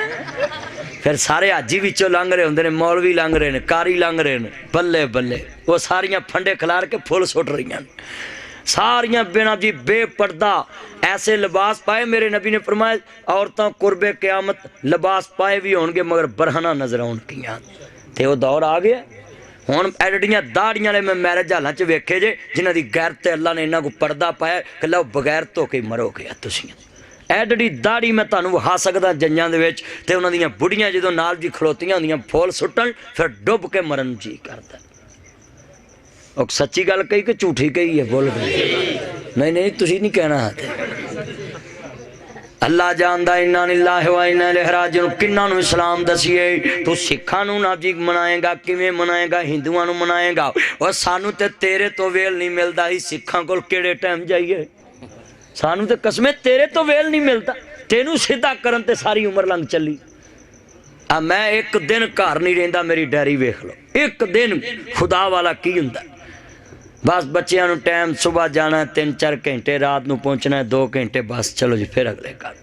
फिर सारे हाजी विचों लंघ रहे होंदे ने, मौलवी लंघ रहे ने, कारी लंघ रहे ने, बल्ले बल्ले वो सारियां फंडे खिलार के फुੱਲ सुट रही हैं सारियां बिना जी बेपर्दा ऐसे लिबास पाए। मेरे नबी ने फरमाया औरतां कुर्बे क़यामत लिबास पाए भी होंगे मगर बरहना नजर आउणगियां। ते वो दौर आ गया हुण एडियां दाड़ियां ने मैं मैरिज हालां च वेखे जे जिन्हां दी गैरत अल्लाह ने इन्हां को पर्दा पाया कि लो बगैर धोखे मरोगे तुसीं। एडड़ी दाड़ी मैं तुहानूं विखा सकदा जंजां दे विच, ते उन्हां दीयां बुढ़ियां जदों नाल जी खलोतियां होंदियां फुੱਲ सुट्टण फिर डुੱਬ के मरन जी करदा। और सच्ची गल कही कि झूठी कही है? बोल नहीं नहीं तुसीं नहीं कहना। अल्लाह जानदा इन्ना लिल्लाहि व इन्ना इलैहि राजिऊन। किन्ना नूं इस्लाम दसीए? तू सिखां नूं ना जी मनाएगा, किवें मनाएगा? हिंदुआं नूं मनाएगा। और सानू ते तेरे तो वेल नहीं मिलता ही, सिखां कोल किहड़े टाइम जाइए? सानू ते कसमें तेरे तो वेल नहीं मिलता, तेनू सीधा करन ते सारी उम्र लंघ चली। मैं एक दिन घर नहीं रहिंदा, मेरी डायरी वेख लो, एक दिन खुदा वाला की हुंदा। बस बच्चों को टाइम सुबह जाना 3-4 घंटे, रात को पहुँचना 2 घंटे, बस चलो जी फिर अगले घर।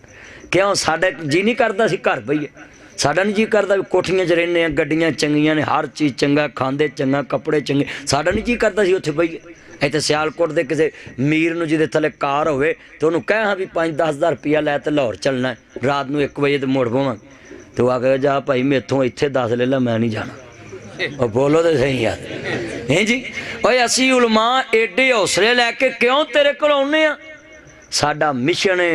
क्यों साढ़े जी नहीं करता सी घर बईए? साडा नहीं जी करता भी कोठियां च रहने, गड्डियां चंगियां ने, हर चीज़ चंगा, खांदे चंगा, कपड़े चंगे। साडा नहीं जी करता सी उत्थे बईए। इत्थे सियालकोट के किसी मीर नूं जिहदे थले कार होवे तो उन्होंने कह हाँ भी 5-10 हज़ार रुपया लै तो लाहौर चलना है, रात को 1 बजे तो मुड़ पवांगे। तो आके जा भाई मेथों इत्थे 10 ले ला, मैं नहीं जाना। और बोलो तो सही यार हैं जी। और असी उलमा एडे हौसले लैके क्यों तेरे को आने? साडा मिशन है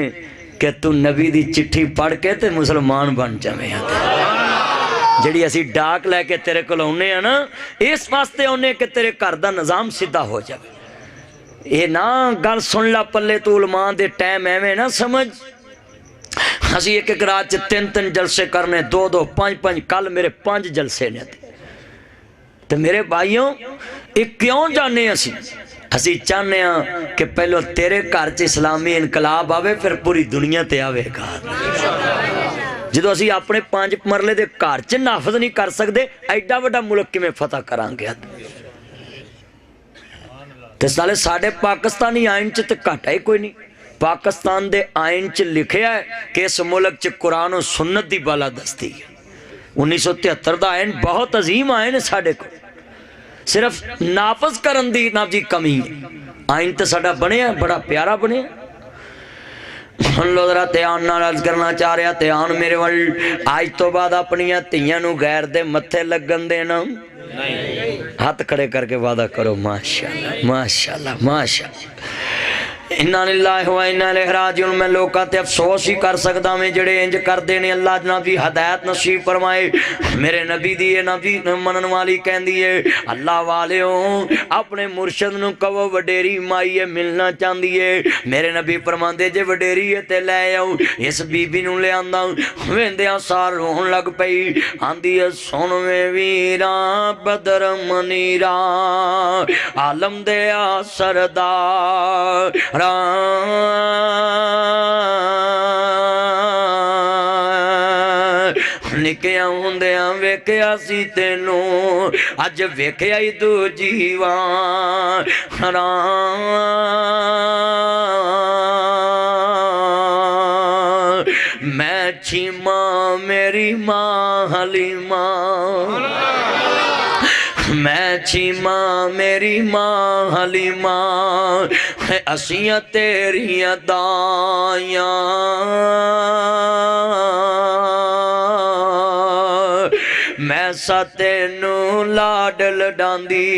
कि तू नबी दी चिट्ठी पढ़ के ते मुसलमान बन जावे। जिहड़ी असी डाक लैके तेरे को आने ना, इस वास्ते आने कि तेरे घर का निज़ाम सीधा हो जाए। ये ना गल सुन ला पल्ले तू उलमा दे टाइम एवें ना समझ। असी एक रात 3-3 जलसे करने, 2-2, 5-5, कल मेरे 5 जलसे ने। तो मेरे भाइयों ये क्यों जाने? असी चाहते हैं कि पहलो तेरे घर च इस्लामी इनकलाब आवे, फिर पूरी दुनिया ते आवेगा। जो असी अपने 5 मरले के घर च नाफज नहीं कर सकते, एडा वड्डा मुल्क किवें फतह करांगे? ते साले साडे पाकिस्तानी आइन च ते घाटा ही कोई नहीं। पाकिस्तान दे आइन च लिखिया है कि इस मुल्क च कुरान और सुन्नत की बालादस्ती है। 1973 का आइन बहुत अजीम आइन है साडे को, सिर्फ नाफज करन दी ना जी कमी है। आइन तो साडा बनिया बड़ा प्यारा बनिया। हुण लो जरा ध्यान नाल अर्ज करना चाह रहा, ध्यान मेरे वल। आज तो बाद अपनियां धीआं नूं गैर दे मत्थे लगन देना नहीं। हाथ खड़े करके वादा करो माशाअल्लाह माशाअल्लाह माशाअल्लाह। इन्ना लिल्लाहि व इन्ना इलैहि राजिऊन। मैं लोकां ते अफसोस ही कर सकदा मैं जेड़े इंज करदे ने। अल्लाह जनाब दी हदायत नसीब फरमाए। मेरे नबी दी नबी मनन वाली कहंदी है, अल्लाह वालिओ अपने मुर्शद नूं कहो वडेरी माई है मिलना चाहंदी है। मेरे नबी फरमांदे जे वडेरी है ते लै आओ। इस बीबी नूं लिआंदा, वेंदियां सार रोण लग पई। आंदी है सुन वे वीरा बदर मनीरा आलम दे सरदार निक्कियां हुंदियां वेखिया सी तैनू अज वेखिया ही दूजी वां मैं चीमा मेरी माँ हलीमा मैं चीमा मेरी माँ हलीमा असियां तेरियां दायां मैं सा तेनू लाड लडांदी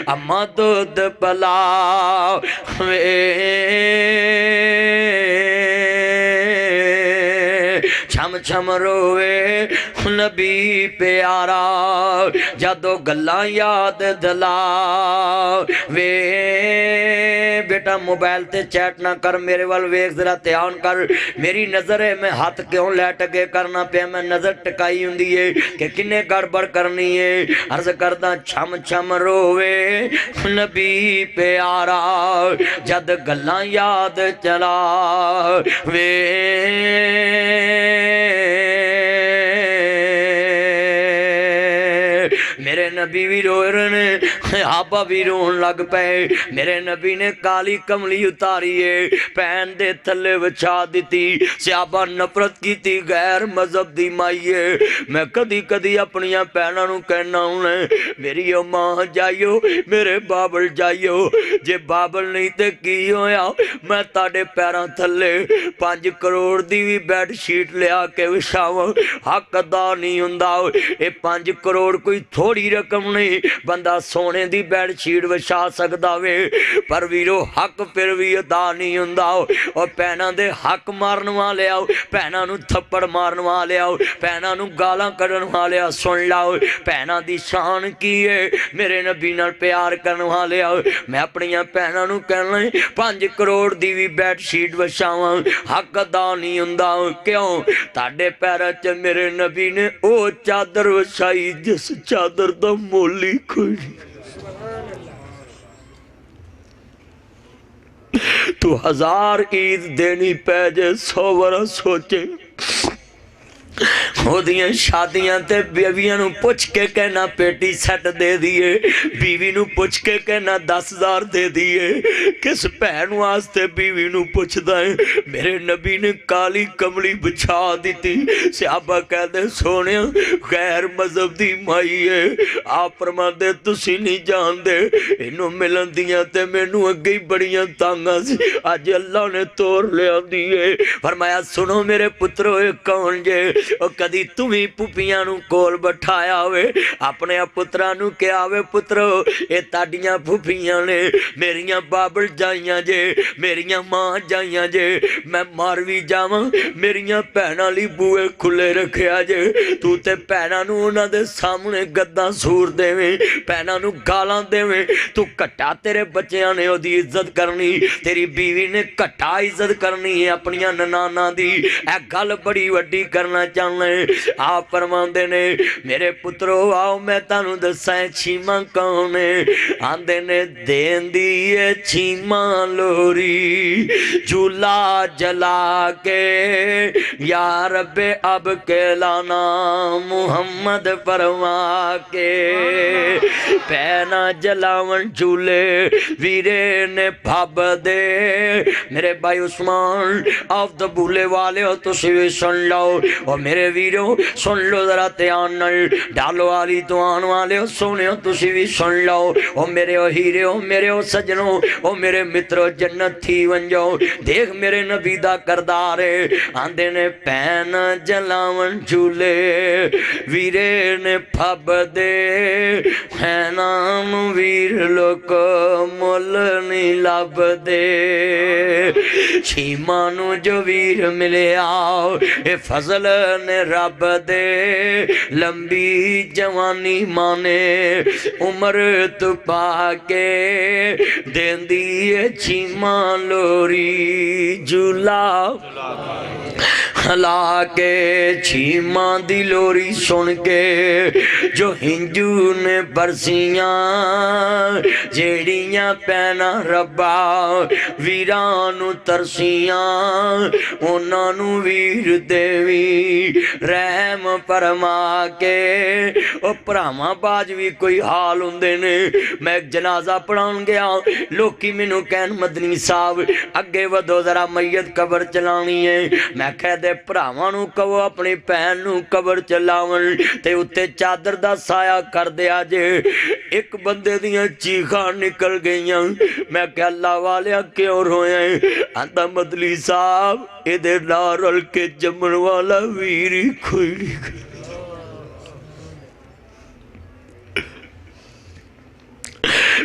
अम्मा दुध पलावे छम छम रोवे नबी प्यारा जदों गल्लां याद दिलावे बेटा मोबाइल ते चैट ना कर मेरे वाल वेख जरा ध्यान कर मेरी नजर है मैं हाथ क्यों लैट के करना पे मैं नजर टिकाई हुंदी है कि किन्ने गड़बड़ करनी है अर्ज करदा छम छम रोवे नबी प्यारा जद गल्लां याद चलावे मेरे नबी भी रोए रहे आपा भी रोन लग पे मेरे नबी ने काली कमली उतारी है पैन दे थले विछा दी सियाबा नफरत की गैर मजहब दी माई है मैं कदी कदी अपनिया भैनों नूं कहना हूं मेरी मां जाइयो मेरे बाबल जाइयो जे बाबल नहीं ते की होया मैं ताड़े पैरों थले 5 करोड़ दी भी बैडशीट लिया के विछावां हक अदा नहीं हुंदा ये 5 करोड़ कोई थोड़ी रकम नहीं बंदा सोने दी बैडशीट विछा सकदा वे पर वीरो हक फिर भी अदा नहीं हुंदा और भैनां दे हक मारन वाले आओ भैनां नूं थप्पड़ मारन वाले आओ भैनां नूं गालां कढण वाले आओ सुन लाओ भैनां दी शान की है मेरे नबी नाल प्यार करन वाले आओ मैं अपनियां भैनां नूं कहना 5 करोड़ दी भी बैडशीट विछावां हक अदा नहीं हुंदा क्यों ताडे पैरां च मेरे नबी ने ओ चादर विछाई जिस चादर दा मुल ही कोई नहीं तू 1000 ईद देनी पै जे 100 बरस सोचे ओदियां शादियां ते बीवियां नूं पुछ के कहना पेटी सेट दे दिए बीवी नूं पुछ के कहना 10,000 दे दिए किस भैन वास्ते बीवी नूं पुछदा है मेरे नबी ने काली कमली बिछा दी सियाबा कहदे सोने गैर मजहब दी माई है आप फरमांदे तुसी नहीं जानदे इनू मिलन दियां ते मैनू अगे ही बड़ियां तांगा सी अज अल्लाह ने तोड़ लियांदी है फरमाया सुनो मेरे पुत्रो कौन जे कदी तुम्ही पुपियां नूं कोल बैठाया होवे अपने पुत्रा नूं कहा वे पुत्रो ये ताडियां फुफियां ने मेरियां बाबल जाइयां जे मेरियां मां जाइयां जे मैं मर भी जावां मेरियां भैणां लई बूहे खुले रखिया जे तू ते भैणां नूं उन्हां दे सामने गद्दां सूर देवें भैणां नूं गालां देवें तू घट्टा तेरे बच्चियां ने ओदी इज्जत करनी तेरी बीवी ने घट्टा इज्जत करनी है अपनियां ननाना दी ए गल बड़ी वड्डी करना चाहना आप फरमांदे ने मेरे पुत्रो आओ मैं तानू दसा छीमा कौन आंदे ने देन दी छीमा लोरी चूल्हा जला के या रब्बे अब के लाना मुहम्मद फरमा के पैना जलावन चूल्हे वीरे ने भब दे मेरे भाई उस्मान ऑफ द बूले वाले हो तुसी भी सुन लो और मेरे वीरो सुन लो जरा ध्यान नाल डालो वाली तो आन वाले हो सोने तुसी भी सुन लो ओ मेरे ओ हीरे ओ मेरे ओ सजनों ओ मेरे मित्रों जन्नत थी वंजो देख मेरे नबी दा करदार आंदे ने पैन जलावन झूले वीरे ने फब दे हैना वीर लोक मुल नहीं लब दे छीमा नू जो वीर मिले आओ ए फजल ने रब दे लंबी जवानी माने उम्र तू पाके देंदी छीमा लोरी झूला ला के छीमा दी लोरी सुन के जो हिंजू ने बरसियां जेड़ियां पैना रब्बा वीरां नू तरसियां उन्हां नू वीर देवी रहम फरमा के। ओ भरावां बाज भी कोई हाल हुंदे ने। मैं एक जनाजा पढ़ाउण गया, लोकी मैनू कहन मदनी साहब अगे वधो जरा मैयत कबर चलानी है। मैं कह दे भरावां नू कहो अपनी भैन नू कबर चलावन ते उत्ते चादर दा साया कर दिया जे। एक बंदे दियां चीखां निकल गईयां। मैं कह अल्लाह वालिया क्यों रोया? आंदा मदनी साहब इहदे नाल रल के जम्मण वाला वीर ही कोई नहीं।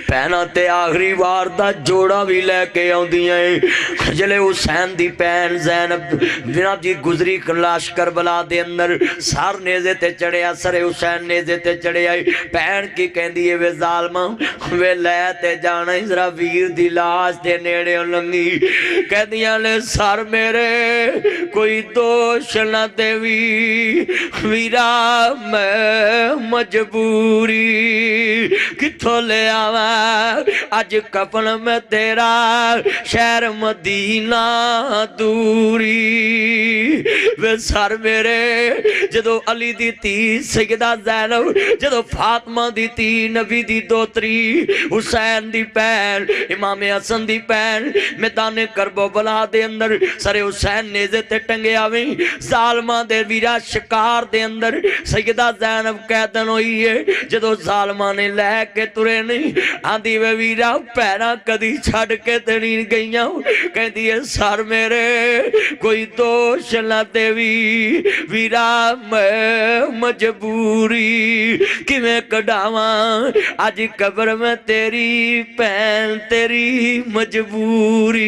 भैन ते आखिरी वार दा जोड़ा भी लैके आउंदियां। जले हुसैन दी भैन ज़ैनब जिन्हां दी गुजरी लाश करबला दे अंदर सर नेज़े ते चढ़िया, सरे हुसैन नेज़े ते चढ़िया। भैन की कहंदी है वे ज़ालमा वे लै ते जाना जरा वीर दी लाश दे नेड़े लंघी। कहदियां ने सर मेरे कोई दोष न देवी वीरा मैं मजबूरी किथों ले आवा अज कफन में तेरा शहर मदीना दूरी। वे सर मेरे जदों अली दी धी सैयदा ज़ैनब, जदों फातिमा दी धी नबी दी दोतरी, हुसैन दी भैन इमाम हसन दी भैन मैदान करबला दे अंदर सरे हुसैन नेज़े ते टंगिया वे। ज़ालमां दे वीरा शिकार दे अंदर सैयदा ज़ैनब कैदन होई है। जदों ज़ालमां ने लै के तुरे नहीं आंदी वे वीरा भैना कदी छड़ के ते नहीं गईयां। कहंदी है सर मेरे कोई दोष न देवी वीरा मैं मजबूरी किवें कढावां अज कब्र में तेरी भैन तेरी मजबूरी।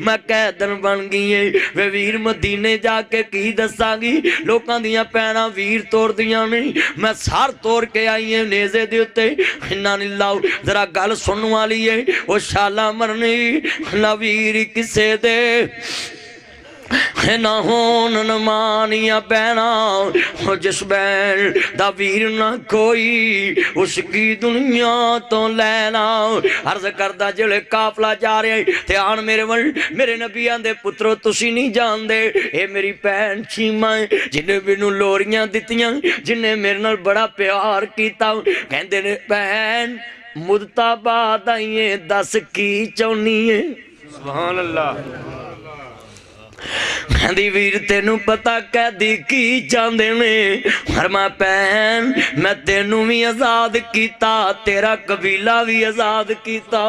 मैं कैदन बन गई है वे वीर मदीने जाके की दसांगी। लोकां दियां भैनां वीर तोड़दियां नहीं, मैं सर तोड़ के आई है नेज़े दे उत्ते। इन्ना नहीं लाओ जरा गल सुन वाली है। वो शाला मरनी ना वीर किसे दे ना होन न मानिया भैना। जिस बैन दा वीर ना कोई उसकी दुनिया तो लैना। अर्ज करदा जिले काफला जा रहा है ध्यान मेरे वल मेरे नबियां दे पुत्रो तुसी नहीं जानदे ए मेरी भैन चीमा जिन्हें मैनू लोरियां दित्तियां, जिन्हें मेरे नाल बड़ा प्यार कीता। कहंदे ने भैन मुदता बाद आईए दस की चाहनी है। सुभान अल्लाह। कहंदी वीर तेनू पता कैदी की चाहते ने? फरमा भैन मैं तेनू भी आजाद किया तेरा कबीला भी आजाद किया।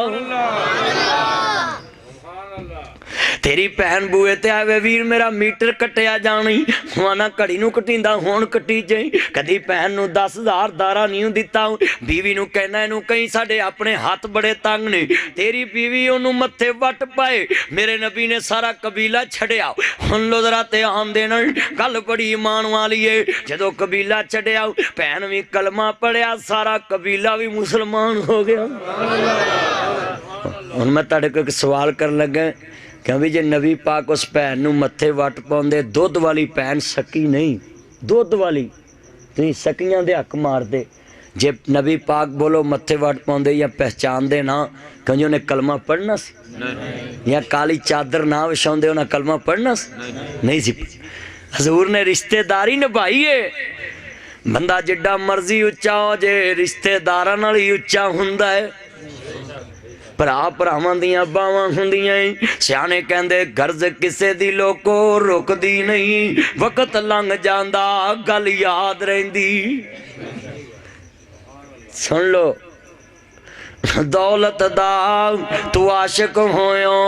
तेरी भैन बूए ते आवे वीर मेरा मीटर कटिया जानी माना घड़ी नू कटींदा हुण कटी जाई। कदी भैन नू 10,000 दारा नहीं दिता, बीवी नू कहना इनू कहीं साडे अपने हाथ बड़े तंग ने। तेरी बीवी ओनू मत्थे वट पाए मेरे नबी ने सारा कबीला छड़िया। हुण लो जरा ध्यान देना गल बड़ी ईमान वाली है। जदों कबीला छड़िया भैन भी कलमा पढ़िया सारा कबीला भी मुसलमान हो गया। हुण मैं तुहाडे कोल सवाल कर लगा क्योंकि जे नबी पाक उस भैन नू मत्थे वट पाउंदे दुध वाली भैन सकी नहीं, दुध वाली तुसीं सकियां दे हक मारदे। जे नबी पाक बोलो मत्थे वट पाउंदे या पहचानदे ना क्योंकि उन्हें कलमा पढ़ना सी या काली चादर ना विछाउंदे उन्हें कलमा पढ़ना सी नहीं सी। हजूर ने रिश्तेदारी निभाई है। बंदा जिड्डा मर्जी उच्चा हो जे रिश्तेदारां नाल ही उच्चा हुंदा है। भरा भरावां दियां बावां हुंदियां सियाणे कहंदे गर्ज किसे दी लोको रुकदी नहीं, वक्त लंघ जांदा गल याद रहिंदी। सुन लो दौलत दा तू आशिक होयो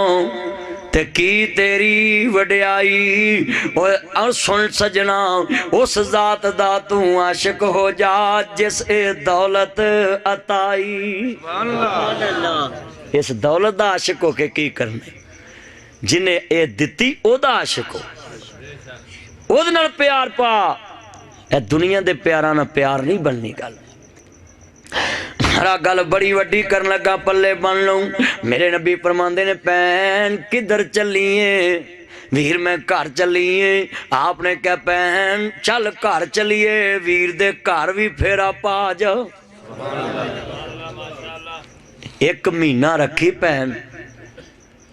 ते की तेरी वड्याई। और सुन सजना उस जात दा तू आशिक हो जा जिस ए दौलत अताई। इस दौलत दा आशिक हो के की करने जिन्हें ए दिती ओदा आशिक हो ओदे नाल प्यार पा। ए दुनिया दे प्यारां नाल प्यार नहीं बननी। गल हरा गल बड़ी वड्डी कर लगा पल्ले बन लूं। मेरे नबी फरमांदे ने भैन किधर चलिए वीर मैं घर चलीए। आपने क्या भैन चल घर चलीए, वीर दे घर भी फेरा पा जा। एक महीना रखी भैन,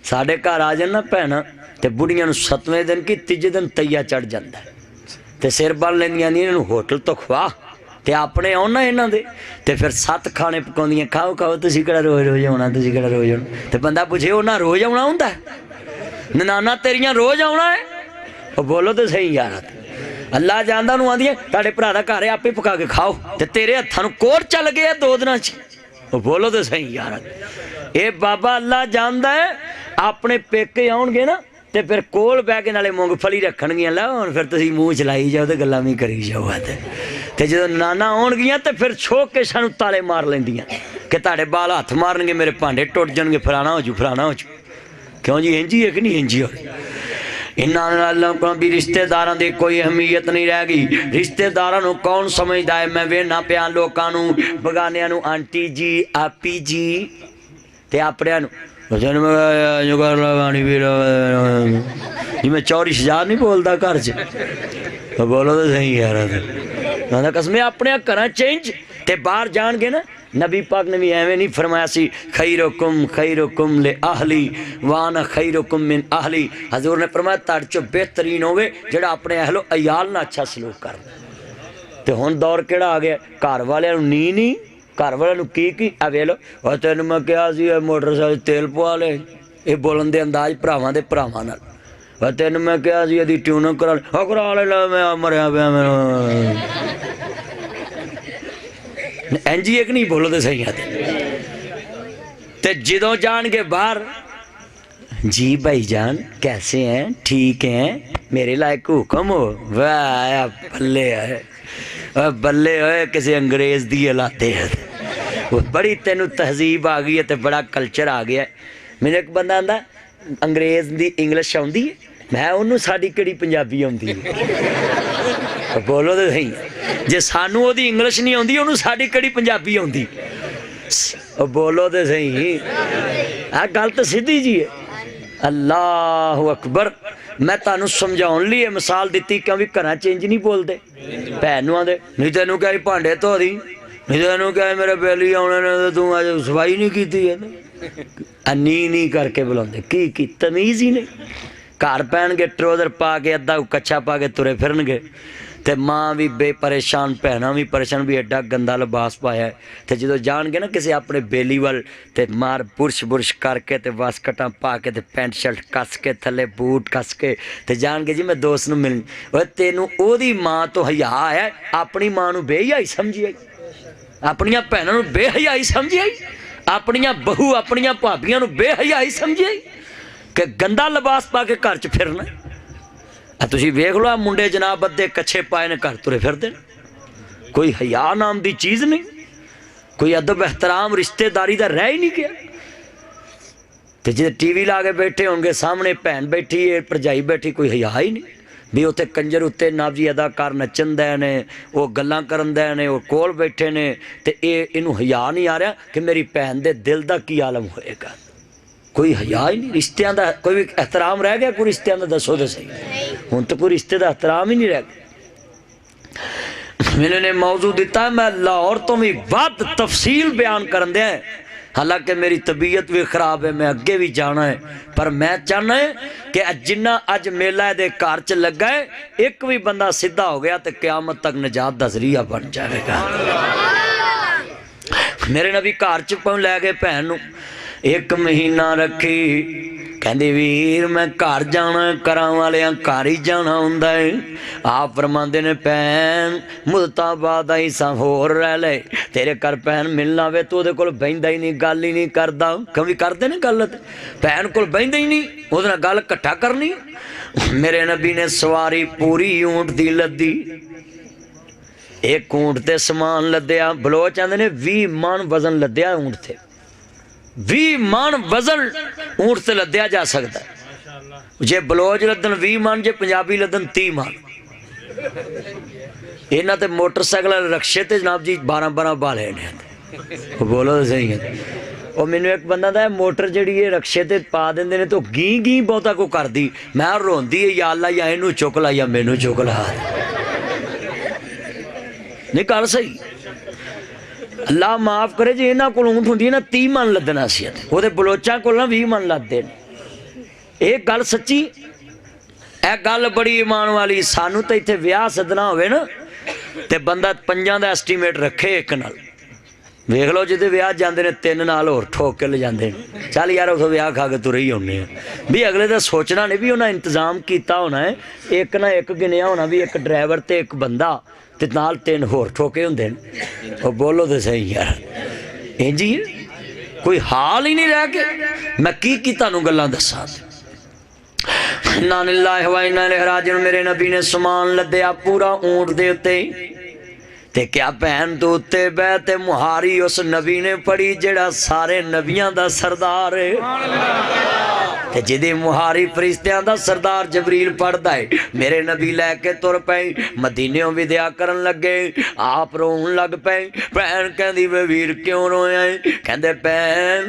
साढ़े घर आ जाना भैन ते बुढ़िया 7वें दिन की तीजे दिन तैया चढ़ जाता है ते सिर बन लेंदियां नी इन्हूं होटल तो खवा ते अपने आना इन्हां दे ते फिर 7 खाने पकाउंदियां, खाओ खाओ तुसीं किहड़ा रोज़ रोज़ आउणा, तुसीं किहड़ा रोज़ आउणा। ते बंदा पुछे उन्हां रोज़ आउणा हुंदा है? ननाना तेरियां रोज़ आउणा है? ओह बोलो तो सही यार, अल्लाह जानदा नूं आंदियां तुहाडे भरा दा घर है आपे पका के खाओ ते तेरे हत्थां नूं कोर चल गया 2 दिनां च। ओह बोलो तो सही यार, ये बाबा अल्लाह जानदा है अपने पेके आउणगे ना ते फिर कोल बह के नाले मूंगफली रखणगियां, लै हुण फिर तुसीं मूँह चलाई जाओ ते गल्लां भी करी जाओ। ते जदों नाना आउणगियां ते फिर छोक के सानूं ताले मार लैंदियां कि तुहाडे बाल हत्थ मारनगे, मेरे भांडे टुट जाणगे, फलाना हो जू फलाना हो जू। क्यों जी इंज ही है कि नहीं इंज ही हो? इन्हां लोकां भी रिश्तेदारां दी कोई अहमियत नहीं रह गई। रिश्तेदारां नूं कौन समझदा है? मैं वेखना पिया लोकां नूं, बगानियां नूं आंटी जी आपी जी ते अपणियां नूं जी मैं चौरी शजार नहीं बोलता घर च। बोलो तो सही यार, कसमें अपने घर चेंज ते बाहर जाणगे ना। नबी पाक ने भी एवें नहीं फरमाया सी खैरुकुम ले आहली वाना खैरुकुम मिन आहली। हजूर ने फरमाया तुहाडे चों बेहतरीन होवे जेड़ा अपने अहलो अयाल नाल अच्छा सलूक करदा। ते हुण दौर किहड़ा आ गया, घर वालियां नूं नी नहीं, घर वाले की आ वे लो और तेन मैं कहा सी मोटरसाइकिल तेल पवा ले। ये बोलन दे अंदाज भरावां दे भरावां नाल। तेन मैं कहा सी यदि ट्यूनिंग करा ले मैं मरिया पिया मैं इंज ही एक नहीं। बोलो तो सही है। ते जदों जाणगे बाहर, जी भाई जान कैसे हैं, ठीक हैं, मेरे लायक हुक्म हो। वाह बल्ले है, बल्ले होए किसी अंग्रेज दी औलादे है। वो बड़ी तेनू तहजीब आ गई है तो बड़ा कल्चर आ गया है। मेरे एक बंदा आंदा अंग्रेज दी इंग्लिश आउंदी है, मैं उन्होंने साड़ी केड़ी पंजाबी आउंदी है। बोलो तो सही, जे सानू ओदी इंग्लिश नहीं आउंदी उन्होंने साड़ी केड़ी पंजाबी आउंदी। बोलो तो सही, आ गल तो सीधी जी है। अल्लाह अकबर। मैं तुहानू समझाउण लई मिसाल दी क्योंकि घर चेंज नहीं बोलते। भैन नूं आंदे नहीं तेनू क्या भांडे धो दी, नहीं तेनू क्या मेरे बेली आने ने तू अज सफाई नहीं की। नी करके बुलाते की तमीज़ ही नहीं। घर पैणगे ट्रोजर पा के अद्धा कच्छा पा के तुरे फिरनगे ते माँ भी बेपरेशान, भैनां भी परेशान भी एडा गंदा लिबास पाया है। तो जो जाणगे ना किसी अपने बेली वाल ते मार बुरश करके ते वास्कटां पा के ते पैंट शर्ट कस के थले बूट कस के ते जाणगे जी मैं दोस्त नूं मिलण। ओए तेनू ओदी माँ तो हया है, अपनी माँ नूं बेहयाई समझी आई, अपनियां भैनां नूं बेहयाई समझी आई, अपनियां बहू अपनियां भाबियां नूं बेहयाई समझी आई कि गंदा लिबास पा के घर च फिरना। तुसीं वेख लो मुंडे जनाब अद्धे कच्छे पाए ने घर तुरे फिरदे, कोई हया नाम की चीज़ नहीं, कोई अदब एहतराम रिश्तेदारी का रह ही नहीं गया। तो जे टीवी ला के बैठे होंगे सामने भैन बैठी है भरजाई बैठी, कोई हया ही नहीं भी उत्थे कंजर उत्ते नाबजी अदाकार नचन दे ने, वो गल्लां करन दे ने, वो कोल बैठे ने ते इनू हया नहीं आ रहा कि मेरी भैन दे दिल का की आलम होएगा। कोई हया ही नहीं, रिश्तियां दा कोई भी एहतराम रह गया? कोई रिश्तियां दा दसो तो सही, हुण तो कोई रिश्ते का एहतराम ही नहीं रह गया। मैंने मौजू दिता मैं लाहौर तो भी वध तफसील बयान करन दिया, हालांकि मेरी तबीयत भी खराब है, मैं अगे भी जाना है, पर मैं चाहना है कि जिन्ना अज मेला दे घर च लगा है एक भी बंदा सीधा हो गया तो क्यामत तक निजात का जरिया बन जाएगा। मेरे नबी घर च पहुँच लै गए भैन नूं, 1 महीना रखी, कहंदी वीर मैं घर जाना, घरां वालियां घर ही जाना हुंदा है। आप फरमांदे ने भैन मुद्दतां बाद आई सा होर रह ले, तेरे घर भैन मिलना आवे तो उहदे कोल बहिंदा ही नहीं, गल ही नहीं करदा। कभी करदे ने गल भैन कोल बहिंदा ही नहीं, उहदे नाल गल इकट्ठा करनी। मेरे नबी ने सवारी पूरी ऊंट दी लद्दी, एक ऊंट ते समान लद्या, बलोच आंदे ने 20 मन वजन लद्या ऊंट थे, 20 मन वजन ऊंट से लद्या जा सकता है। जे बलोच लदन 20 मन, जे पंजाबी लदन 30 मन। इन्हां ते मोटरसाइकिल रक्शे ते जनाब जी 12-12 बाले ने। बोलो तो सही है, ਉਹ ਮੈਨੂੰ ਇੱਕ ਬੰਦਾ ਦਾ ਮੋਟਰ ਜਿਹੜੀ ਇਹ ਰਕਸ਼ੇ ਤੇ ਪਾ ਦਿੰਦੇ ਨੇ ਤਾਂ ਗੀ ਗੀ ਬਹੁਤਾ ਕੋ ਕਰਦੀ, ਮੈਂ ਰੋਂਦੀ ਹੈ ਯਾ ਅੱਲਾ ਜਾਂ ਇਹਨੂੰ ਚੁੱਕ ਲਾ ਜਾਂ ਮੈਨੂੰ ਚੁੱਕ ਲਾ। ਨਹੀਂ ਗੱਲ ਸਹੀ, ਅੱਲਾ माफ़ करे जे इन्हों को ऊँट होंगी ना 30 मन लदना सी, वो बलोचा को 20 मन लदते हैं। ये गल सच्ची, यह गल बड़ी ईमान वाली। सानू तो इतने विआह सदना होवे ना तो बंदा 5 का एस्टीमेट रखे एक नाल, वेख लो जिदे विआह जाते हैं 3 नाल होर ठोक के ले जाते हैं। चल यार उस विआह खा के तुरे ही होने भी, अगले का सोचना नहीं भी उन्हें इंतजाम किया होना है, एक ना एक गिनिया होना भी, एक ड्राइवर तो एक बंदा ते नाल 3 होर ठोके होंदे ने। और बोलो तो सही यार, इंज ही कोई हाल ही नहीं रह के। मैं की तुहानू गल्लां दस्सां। इन्ना लिल्लाहि व इन्ना इलैहि राजिऊन। मेरे नबी ने समान लद्या पूरा ऊंट दे उत्ते, ते क्या भैन तो उत्ते बह ते मुहारी उस नबी ने पढ़ी जेड़ा सारे नबियां दा सरदार है, ते जिदी मुहारी फरिश्तियां दा सरदार जबरील पढ़दा है। मेरे नबी लैके तुर पे मदीनेों विद्या करन लगे, आप रोन लग पे। भैन कहंदी वे वीर क्यों रोया है? कहंदे भैन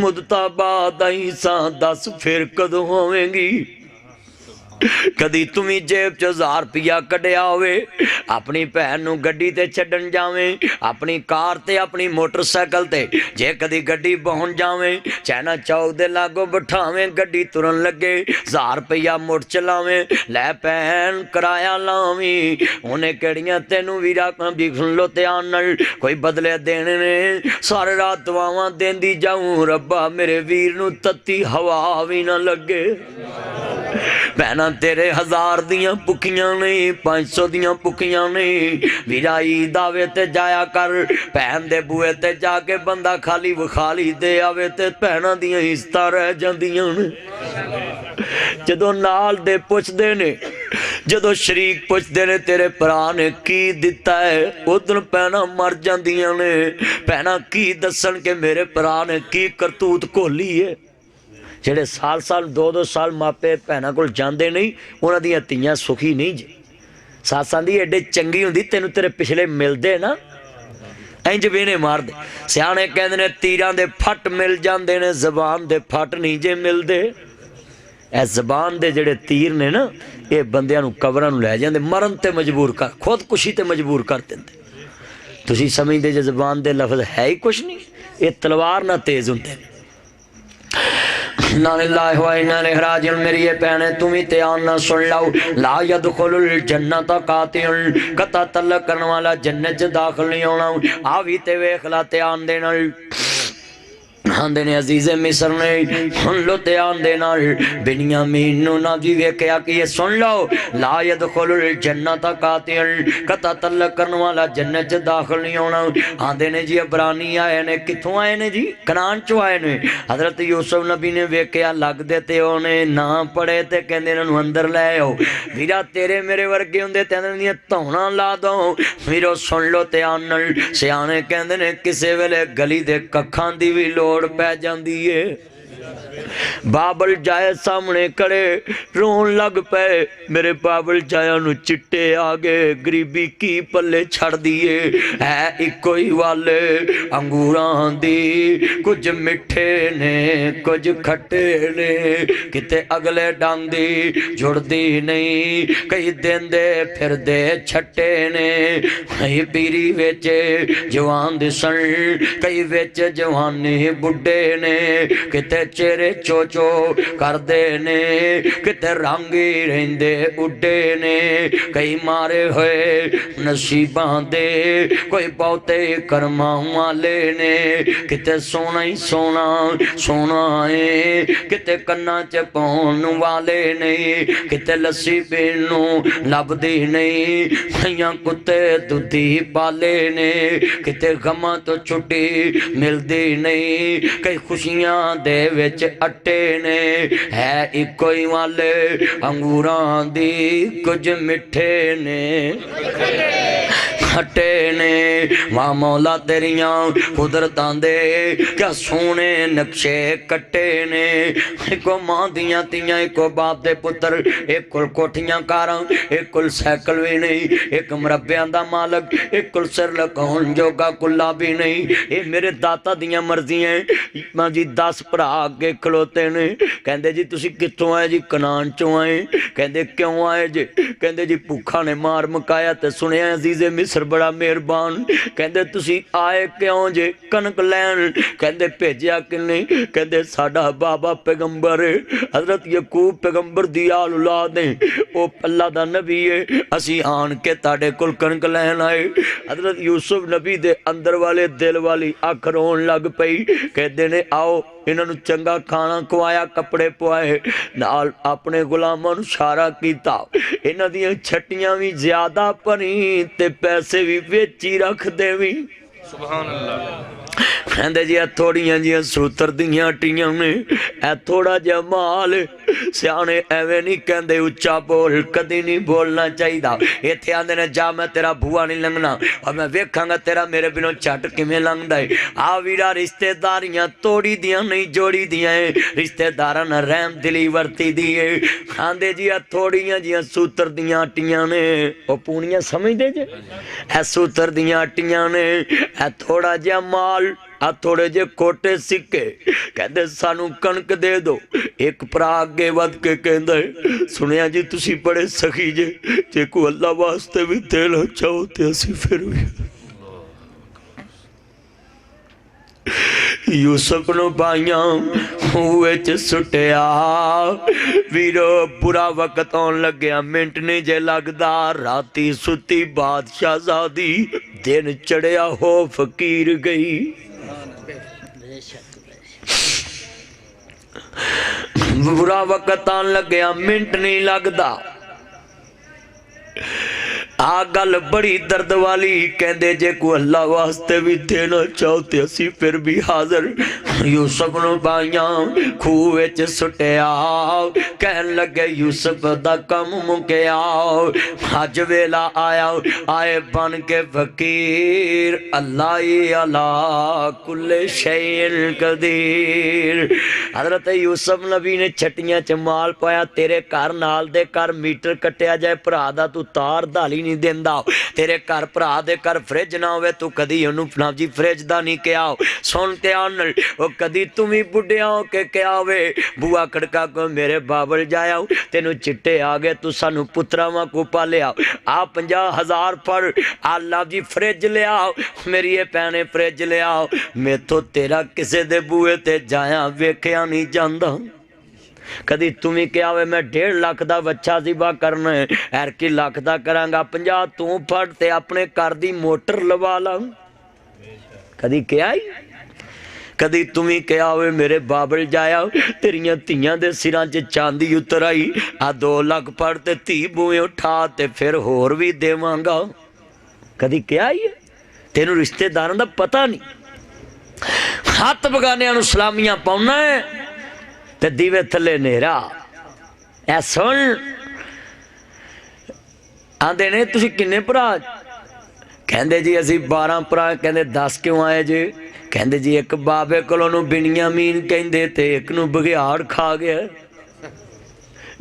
मुद्दता बाद आई सा, दस फिर कदों होवेंगी? कदी तुम्हें जेब च 1000 रुपया कढ़िया होवे, अपनी भैन नूं गड्डी ते छड्डन जावें, अपनी कार ते अपनी मोटरसाइकिल ते, जे कदी गड्डी पहुंच जावें, चाइना चौक दे लागों बिठावें, गड्डी तुरन लगे 1000 रुपया मुड़ चलावें, लै भैन किराया लावी, उन्हें केड़ियां तैनूं वीरा भी सुन लो ध्यान नाल, कोई बदले देने ने, सारी रात दुआवां देंदी जाऊं, रब्बा मेरे वीर नूं तत्ती हवा भी ना लगे। भैन तेरे 1000 दियां भुखियां ने, 500 दियां भुखियां ने, वीराई दावे ते जाया कर, भैन दे बूए ते जाके बंदा खाली विखाली दे आवे ते भैनां दियां इज्जतां रह जांदियां ने। जदों नाल दे पुछदे ने, जदों शरीक पुछदे ने तेरे भरा ने की दिता है, उधर भैनां मर जांदियां ने। भैनां की दसन के मेरे भरा ने की करतूत घोली है। जेड़े साल साल 2-2 साल मापे भैनों को जाते नहीं, उन्हों दी धीयां सुखी नहीं जी। सासां दी एडे चंगी हुंदी, तेनू तेरे पिछले मिलते ना इंज वेने मार दे। सियाणे कहंदे ने तीरां दे फट मिल जाते ने, जबान दे फट नहीं जे मिलते। ए जबान दे जेड़े तीर ने ना, ये बंदियां नू कबरां नू लै जांदे, मरन ते मजबूर कर, खुदकुशी ते मजबूर कर देंदे। तुसीं समझदे जे जबान दे लफ्ज़ है ही कुछ नहीं, ये तलवार ना तेज़ हुंदे। मेरी ये भैने तुम ही ध्यान ना सुन लो, ला यदखुलुल जन्नत कातिउन, कता तलक करने वाला जन्नत च दाखिल नहीं होना। आ भी ते वेख ला ध्यान देना। आंदे ने अजीज़े मिस्र ने सुन लो ध्यान देना, बिन्यामीन नू ना जी वेख्या कि ये सुन लो, ला यदखुलुल जन्नत कातिउन, कता तलक करने वाला जन्नत च दाखिल नहीं होना। आंदे ने जी अबरानी आए ने, कित्थों आए ने जी? कनान चो आए ने। हजरत यूसुफ नबी ने वेख्या लगदे ते ओने ना पढ़े ते कहंदे इन्हां नू अंदर लै आओ। वीरा तेरे मेरे वर्गे हुंदे ते इन्हां दियां धौणां ला दो। वीरो सुन लो ध्यान नाल, सियाणे कहंदे ने किसे वेले गली दे कखां दी भी लोड़ पै जांदी है। बाबल जाए सामने खड़े रोन लग पे, मेरे बाबल जाया नू चिट्टे आ गए, गरीबी की पल्ले छड़ दिए है इको ही वाले अंगूरां दी, कुछ मिठे ने कुछ खट्टे ने, किते अगले डांदी जुड़दी नहीं, कई देंदे फिर दे छट्टे ने, कई पीरी विच जवान दिसन, कई विच जवानी बुढ़े ने, किते चेहरे चोचो करदे ने, किते रंगी रहिंदे उड्डे ने, कई मारे होए नसीबां दे, कोई बहुते कर्मां वाले ने, किते सोना ही सोना सोना है, किते कन्ना च पाउण वाले ने, किते लस्सी पीण नू लभदी नहीं, कईयां कुत्ते दुधी पाले ने, किते गमां तो छुट्टी मिलदी नहीं, कई खुशियां दे विच अट्टे ने, है इको ही वाले अंगूरां दी कुछ मिठे ने। खट्टे ने। मां मौला तेरियां कुदरतां दे क्या सोने नक्शे कट्टे ने। इको मां दियां तियां इको बाप दे पुत्र, एक कोल कोठियां कारां, एक कोल साइकिल भी नहीं, एक मरब्बियां दा मालक, एक कोल सिर लकाउण जोगा कुल्ला भी नहीं। ये मेरे दाता दियां मर्जियां। मां जी 10 भरा अगे खलोते ने। कहंदे जी तुसी कित्थों आए जी? कनान चों आए। कहंदे क्यों आए जे? कहंदे जी भूखा ने मार मुकाया ते सुनिया अजीज़े मिस्र बड़ा मेहरबान। कहंदे तुसी आए क्यों जे? कनक लैन। कहंदे भेजिया किन्ने? कहंदे साडा बाबा पैगंबर हजरत यकूब पैगंबर दी आल औलाद है, ओ अल्लाह दा नबी है, असी आन के ताडे कोल कनक लैन आए। हजरत यूसुफ नबी दे अंदर वाले दिल वाली अख रोन लग पई। कहंदे ने आओ इन्हां नूं चंगा खाना खवाया, कपड़े पवाए, नाल अपने गुलामां नूं इशारा कीता। इन्हां दियां छट्टियां भी ज्यादा भरी ते पैसे भी विच ही रख देवी। सुभान अल्लाह। कहंदे जी थोड़ियां जियां सूतर दियां हट्टियां ने, ए थोड़ा जिहा माल। सियाने एवें नहीं कहंदे उच्चा बोल, कदी नहीं बोलना चाहिए। इत्थे आंदे ने जा मैं तेरा बुआ नहीं लंघना, और मैं वेखांगा तेरा मेरे बिनों झट किवें लंघदा है। आ वीरा रिश्तेदारियां तोड़ी दियां नहीं जोड़ी दियां है, रिश्तेदारां नाल रहम दिली वरती दी है। आंदे जी थोड़ियां जिहां सूतर दियां हट्टियां ने, ओ पूनियां समझदे जे? ए सूतर दियां हट्टियां ने, ए थोड़ा जिहा माल, आ थोड़े जे खोटे सिक्के। कहते सानू कणक दे दो। एक भरा अगे वध के कहंदा सुनिया जी तुसी बड़े सखी जे को अल्लाह वास्ते भी देना चाहो तो असी फिर भी। यूसुफ नु पाइया खूह च सुटिया। वीरो बुरा वक्त आउण लग्या, मिंट नहीं जे लगदा। राती सुती बादशाहजादी, दिन चढ़िया हो फकीर गई। बुरा वक्त आन लग्या, मिंट नहीं लगदा। आ गल बड़ी दर्द वाली। कहंदे जे को अल्लाह वास्ते भी देना चाहो ते असी फिर भी हाजिर। यूसुफ नु पाइया खूह च सुटिया। कहन लगे यूसुफ दा कम मुकिया, अज वेला आया आए बन के फकीर। अल्लाह ही अला कुल्ले शैइन कदीर। हजरत यूसुफ नबी ने छट्टियां च माल पाया। तेरे घर नाल दे घर मीटर कट्टिया जाए, भरा दा तू तार धाली नहीं देंदा। तेरे घर भरा दे घर फ्रिज ना होवे, तू कदी ओनू ना जी फ्रिज दा नहीं किया। सुन ध्यान नाल, ओ कदी तू भी बुढ़िया हो के क्या वे बुआ खड़का को मेरे बाबल जाया तेनू चिट्टे आ गए, तू सानू पुत्रावां को पालिया। आ 50,000 पर अल्लाह जी फ्रिज लिया, मेरी ये भैने फ्रिज लिया। मेथों तेरा किसे दे बूए ते जाया वेख्या नहीं जांदा। कदी तुम्हें क्या वे मैं 1.5 लाख का बच्चा जिबा करना है, ऐरकी लाख का करांगा, 50 तू फट ते अपने घर दी मोटर लवा ला। कदी क्या ही कदी तुम्हें क्या वे मेरे बाबल जाया तेरिया धियां दे सिरां च चांदी उतर आई। आ 2 लाख फट ते धी बूए उठा ते फिर होर भी देवांगा। कदी क्या ही तेनू रिश्तेदारां दा पता नहीं। हत्थ बगानियां नू सलामियां पाउना है ते दीवे थले नेरा। ऐ सुन आंदे ने तुसी किन्ने भरा? कहंदे जी असी 12 भरा। कहंदे 10 क्यों आए जे? कहंदे जी एक बाबे कोलों बिनियामीन कहंदे ते एक नू बघियाड़ खा गया,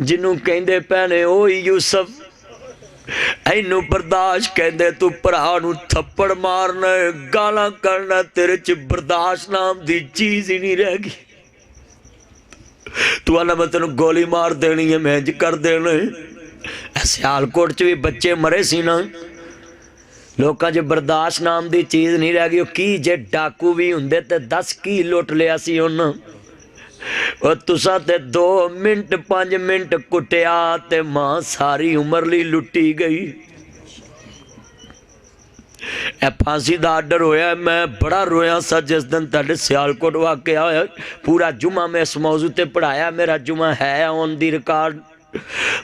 जिन्नू कहंदे भैने ओ यूसुफ। इनू बर्दाश्त कहंदे तू भरा नू थप्पड़ मारना गालां करना, तेरे च बर्दाश्त नाम दी चीज ही नहीं रह गई। तू आना मैं तेन गोली मार देनी है, मैं इंज कर देना। सियालकोट च भी बच्चे मरे सी ना, लोकां च बर्दाश्त नाम दी चीज़ नहीं रह गई। की जे डाकू भी हुंदे ते 10 की लुट लिया सी उन्हां। और तुसा ते 2 मिनट 5 मिनट कुटिया ते मां सारी उम्र ली लुटी गई। ए फांसी का आर्डर होया, मैं बड़ा रोया सा जिस दिन तुहाडे सियालकोट वाकया होया। पूरा जुमा मैं इस मौजू ते पढ़ाया, मेरा जुमा है ऑन दी रिकॉर्ड।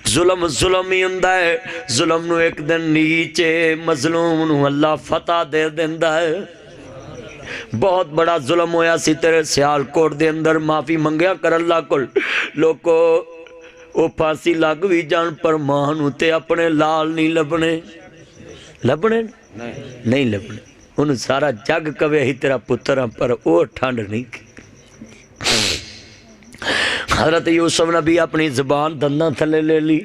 जुल्म जुल्म ही हुंदा है, जुल्म नू एक दिन नीचे मजलूम नू अल्लाह फतह दे दिंदा है। बहुत बड़ा जुल्म होया सी तेरे सियालकोट दे अंदर, माफ़ी मंगया कर अल्लाह कोल। लोको वो फांसी लग भी जान पर मां नू ते अपने लाल नहीं लभने। नहीं लभने। उन्हें सारा जग कवे ही तेरा पुत्र हाँ, पर वो ठंड नहीं की। हजरत यूसुफ नबी अपनी जबान दंदां थले ले ली।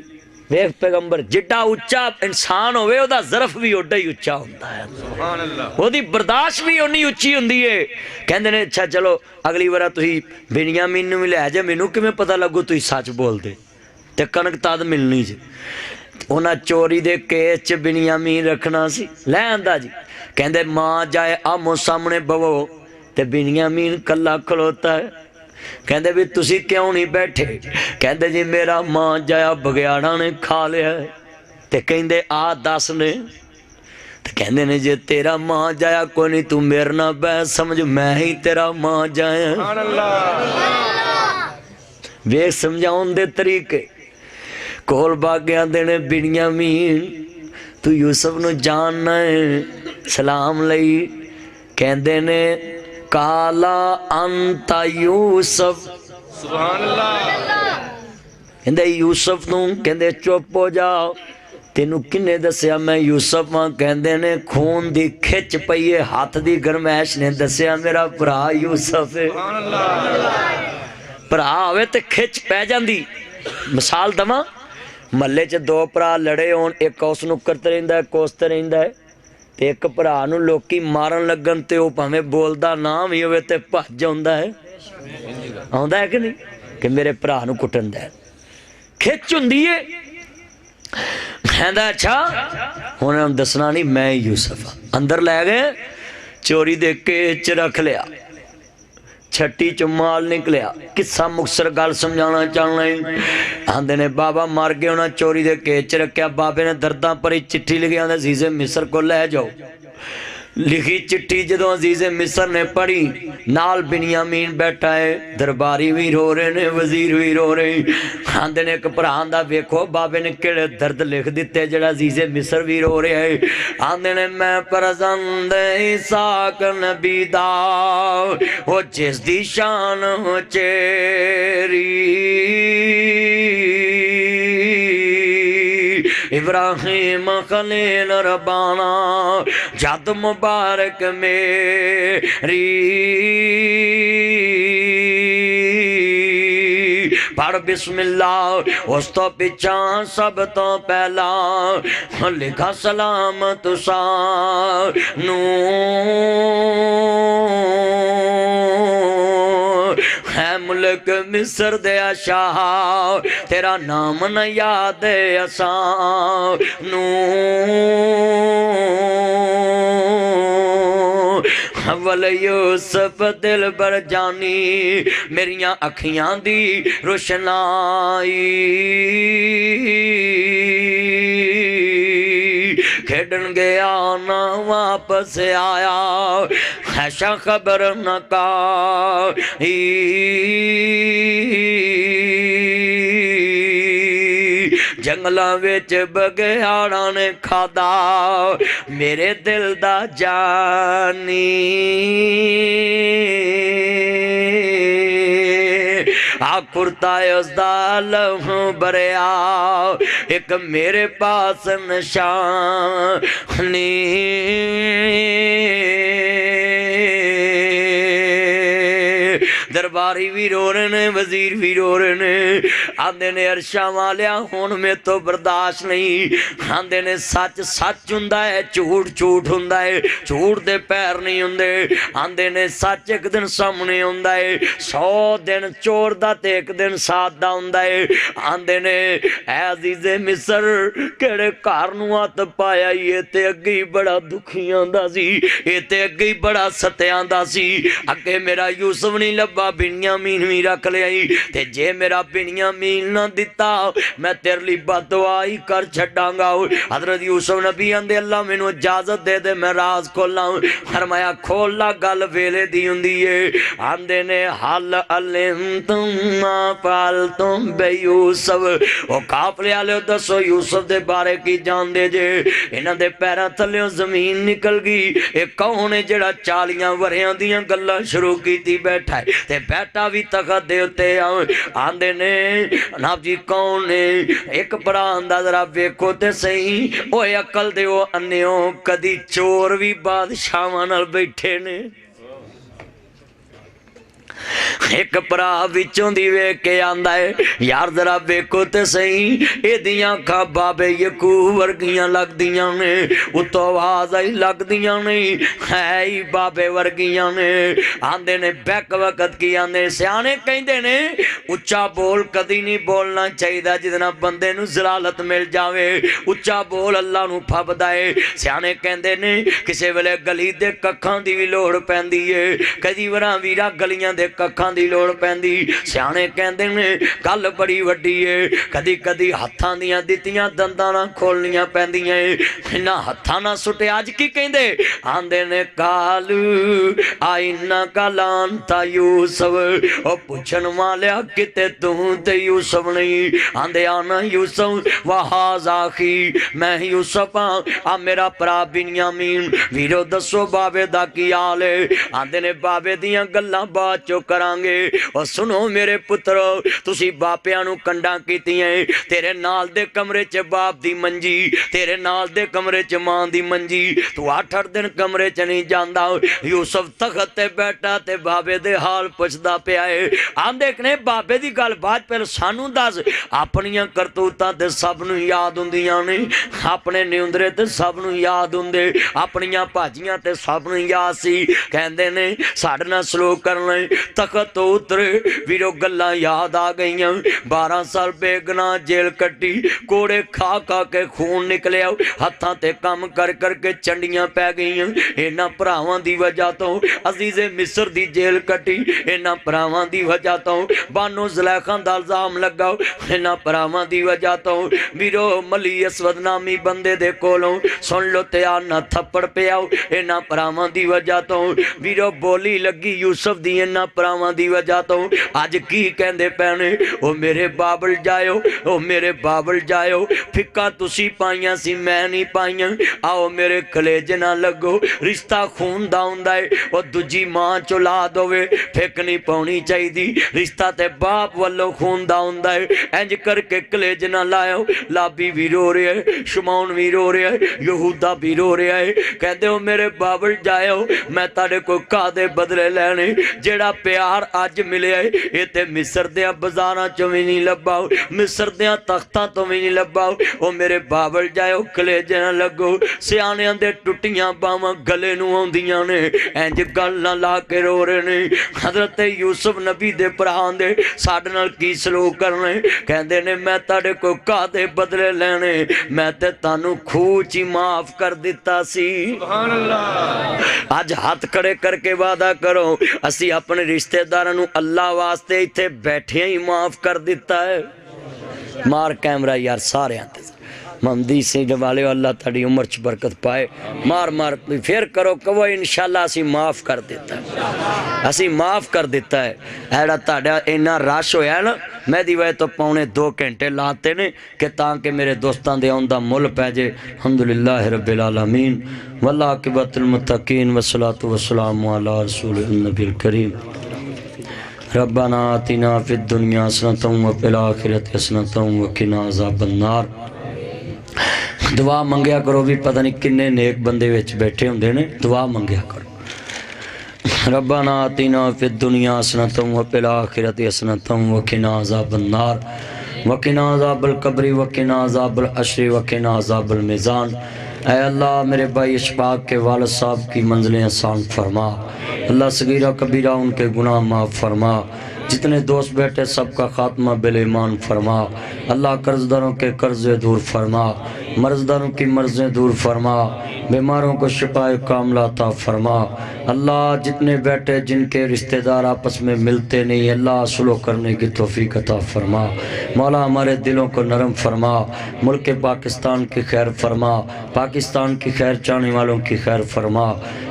वेख पैगंबर जिड्डा उच्चा इंसान होवे ओदा ज़र्फ भी ओडा ही उच्चा होंदा है, सुभान अल्लाह, ओदी बर्दाश्त भी उन्नी उच्ची हुंदी है। कहंदे ने अच्छा चलो अगली बार तुसीं बिन्यामीन नूं भी लै जा, मैनूं किवें पता लगू तुसीं सच बोलदे ते कनक तद मिलनी जी। उन्हां चोरी दे केस च बिन्यामीन रखना सी, लै आंदा जी। कहंदे मां जाए आमो सामने बवो ते बिन्यामीन कल्ला खलोता है। कहते भी तुसी क्यों नहीं बैठे? कहते जी मेरा मां जाया बगयाड़ा ने खा लिया है। ते कहते आ दस ने, ते कहते ने जे तेरा मां जाया कोई नहीं, तू मेरे ना बहस समझ, मैं ही तेरा मां जाया। वे समझाउन दे तरीके कोल बागिया देने बिन्यामीन तू यूसुफ नूं जानना है। सलाम लई कहते ने काला अंता यूसुफ, सुभान अल्लाह। कहंदे यूसुफ नूं कहंदे चुप हो जाओ, तेनू किन्ने दस्या मैं यूसुफ हां? कहंदे ने खून दी खिच पई है, हाथ दी गरमैश ने दस्या मेरा भरा यूसुफ है। सुभान अल्लाह। भरा होवे ते खिच पै जांदी। मिसाल दवां, महल्ले च दो भरा लड़े होण, एक उस नूं करत रहिंदा है, कोसते रहिंदा है, ते एक भरा नूं लोकी मारन लगन ते वो भावें बोलदा ना भी होवे ते भज आउंदा है। आउंदा है कि नहीं कि मेरे भरा नूं कुटन दा खिच हुंदी है। कहंदा अच्छा हुण दसना नहीं मैं यूसुफ। अंदर लै गए, चोरी दे केस च रख लिया, छट्टी चो माल निकलिया। किस्सा मुक्तसर गल समझाना चाहना है। आंदे ने बाबा मर गए, उन्हें चोरी दे केस च रखा। बाबे ने दर्दां भरी चिट्ठी लिखी, आंदे अजीज़े मिस्र को लै जाओ। लिखी चिट्ठी जदों अजीज़े मिस्र ने पढ़ी, नाल बिन्यामीन बैठा है, दरबारी भी रो रहे ने, वजीर भी रो रहे। आंदे ने एक भरा आंदा वेखो बाबे ने किहड़े दर्द लिख दिते जेड़ा अजीज़े मिस्र भी रो रहा है। आंदे ने मैं परजंद इसाक नबी दा ओ जिस दी शान चेरी, इब्राहिम खलील रबाना जद मुबारक मेरी। पढ़ बिस्मिल्लाह, उस तो पिछा सब तो पहला लिखा सलाम तुसा नू है मुल्क मिस्र दे शाह, तेरा नाम न याद असा नू। अवल यूसुफ दिल बर जानी, मेरिया अखियां दी रोशनाई। खेडन गया ना वापस आया, ऐसा खबर न का। जंगलों विच बघियाड़ा ने खादा मेरे दिल दा जानी। आ कुर्ता उसदा लहू भरिया, एक मेरे पास निशानी। दरबारी भी रो रहे ने, वजीर भी रो रहे ने। आंदे ने अरशा वालिया हुण मेरे तो बर्दाश्त नहीं। आंदे ने सच सच हुंदा है, झूठ झूठ हुंदा है, झूठ दे पैर नहीं हुंदे। आंदे ने सच एक दिन सामने हुंदा है, 100 दिन चोर दा ते एक दिन साथ दा हुंदा है। आंदे ने ऐ अजीज़े मिस्र केड़े घर नूं हत्थ पाया, ये ते अगे ही बड़ा दुखियां दा सी, ये ते अगे ही बड़ा सत्यां दा सी। अगे मेरा यूसुफ नहीं लब्बा, बिन्यामीन भी रख लिया। ते जे मेरा बिन्यामीन ना दिता मैं तेरे लिए बददुआ ही कर छड़ांगा। हजरत यूसुफ नबी आंदे अल्लाह मैनू इजाजत दे दे मैं राज खोला। फरमाया खोल ला, गल वेले दी हुंदी है। आंदे ने हल अलिम तुम पाल तुम बे यूसुफ, ओ काफले वाले दसो यूसुफ दे बारे की जानदे जे? इन्हां दे पैरां थल्लेओं जमीन निकल गई। ए कौन है जेड़ा 40 वरियां दियां गल्लां शुरू कीती बैठा बैठा है ते बेटा भी तखत दे उत्ते आंदे ने जनाब जी कौन ने एक भरा आंदा जरा वेखो ते सही ओए अकल दे ओ अन्नियो कदी चोर भी बादशाहां नाल बैठे ने एक भरा विचों दी वेख के आंदा है यार जरा वेखो ते सही एदियां अखां बाबे यकूब वर्गियां लगदियां ने उत्तों आवाज आई लगदियां नहीं है ही बाबे वर्गियां ने आंदे ने बैक वक्त की आंदे सियाने कहंदे ने उच्चा बोल कदी नहीं बोलना चाहिए जिदे नाल बंदे नूं जलालत मिल जावे उच्चा बोल अल्लाह नूं फबदा है सियाने कहंदे ने किसे वेले गली दे कखां दी भी लोड़ पैंदी है कदी वरा वीरा गलियां दे कखां दी लोड़ पैंदी सियाने कहंदे ने गल बड़ी वड्डी है कदी कदी हत्थां दियां दित्तियां दंदां ना खोलनियां पैंदियां इन्हां हत्थां ना सुटे अज की कहंदे आंदे ने कालू आईना कलांता यूसुफ ओ पुछन वालिया किते तू ते यूसुफ नहीं आंदे आना यूसुफ वहाज आखी मैं यूसुफ आ मेरा भरा बिन्यामीन वीरो दसो बाबे दा की हाल है आंदे ने बाबे दियां गल्लां बाद चो करांगे और सुनो मेरे पुत्रो तुसी बापियां नूं कंडां कीतियां तेरे नाल दे कमरे च बाप दी मंजी तेरे नाल दे कमरे च मां दी मंजी तू 8-8 दिन कमरे च नहीं जांदा यूसुफ तखत ते बैठा ते बाबे दे हाल पुछदा पिया है आंदे ने बाबे दी गल बात पहले सानू दस अपनियां करतूतां ते सब नूं याद हुंदियां ने अपने निउंदरे ते सब नूं याद हुंदे अपनियां भाजियां ते सब नूं याद सी कहंदे ने साडे नाल सलूक करना तखत तो उतरे वीरो गल्लां याद आ गईयां 12 साल बेगुनाह जेल कट्टी कोड़े खा खा के खून निकलिया हत्थां ते काम कर करके चंडियां पै गईयां इन्हां भरावां दी वजह तो अजीज़े मिस्र दी जेल कट्टी इन्हां भरावां दी वजह तो बानो ज़ुलैखा दा इल्जाम लगा इन्हां भरावां दी वजह तो वीरो मली असवद नामी बंदे दे कोलों सुन लो त्यार ना थप्पड़ पिया इन्हां भरावां दी वजह तो वीरो बोली लगी यूसुफ दी इन्हां भरावां दी वजह तो अज की कहंदे पैने ओ मेरे बाबल जायो ओ मेरे बाबल जायो फिक्का तुसी पाइयां सी मैं नहीं पाइयां आओ मेरे कलेजे ना लगो रिश्ता खून दा हुंदा है ओ दूजी मां चो औलाद होवे फिक नहीं पाउणी चाहिदी रिश्ता ते बाप वल्लों खून दा हुंदा है इंज करके कलेजे ना लायो लाबी भी रो रहा है शमौन भी रो रहा है यहूदा भी रो रहा है कहंदे ओ मेरे बाबल जायो मैं ताड़े कोई कादे बदले लैने जेड़ा प्यार अज मिले ये ते मिस्र दे बाजारां चों भी नहीं लब्भा मिस्र दे तख्तां तो भी नहीं लब्भा ओ मेरे बाबल जाओ कलेजे ना लगो सियाणियां दे टुटियां बावां गले नूं आउंदियां ने इंज गल ना ला के रो रहे ने हजरत यूसुफ नबी दे भरा दे साडे नाल की सलूक करने कहंदे ने मैं ताड़े कोई कादे बदले लैने मैं ते तानू खूह च ही माफ कर दिता सी सुभान अल्लाह अज हाथ खड़े करके वादा करो असी अपने रिश्तेदारां नूं अल्लाह वास्ते इत्थे बैठे ही माफ कर दिता है मार कैमरा यार सारे महमदी सिंह वाले अल्लाह ताड़ी उम्र च बरकत पाए मार मार फिर करो कहो इंशाअल्लाह असी माफ कर दिता है असी माफ कर दिता है ऐड़ा ताड़ा इन्ना रश होया ना मैं दी वजह तो 2.25 घंटे लाते ने कि ताकि मेरे दोस्तों के आउण दा मुल पै जे अल्हम्दुलिल्लाह रब्बिल आलमीन वल्ला आकिबतुल मुत्तकीन वस्सलातु वस्सलामु अला रसूलिल नबील करीम रब्बना आतिना फिद दुनिया हसनतम व फिल आखिरति हसनतम व किना अज़ाबन्नार दुआ मंगया करो भी पता नहीं किन्ने नेक बंदे विच बैठे हुंदे ने दुआ मंगया करो रब्बना आतिना फिद दुनिया हसनतम व फिल आखिरति हसनतम व किना अज़ाबन्नार व किना अज़ाबल कब्रि व किना अज़ाबल हश्र व किना अज़ाबल मीज़ान ऐ अल्लाह मेरे भाई इशफाक के वालिद साहब की मंजिलें आसान फरमा अल्लाह सगीरा कबीरा उनके गुनाह माफ़ फरमा जितने दोस्त बैठे सबका खात्मा बिल ईमान फरमा अल्लाह कर्जदारों के कर्ज़े दूर फरमा मर्जदारों की मर्ज़ें दूर फरमा बीमारों को शिफाए कामला अता फरमा अल्लाह जितने बैठे जिनके रिश्तेदार आपस में मिलते नहीं अल्लाह सुलह करने की तौफीक अता फरमा मौला हमारे दिलों को नरम फरमा मुल्क पाकिस्तान की खैर फरमा पाकिस्तान की खैर चाहने वालों की खैर फरमा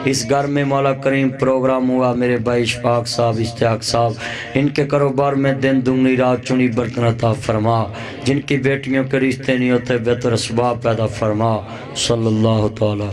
इस घर में मौला करीम प्रोग्राम हुआ मेरे भाई इशफाक साहब इश्तियाक साहब इनके कारोबार में दिन दुगनी रात चुनी बरकत अता फरमा जिनकी बेटियों के रिश्ते नहीं होते बेहतर असबाब पैदा फरमा सल्लल्लाहु तआला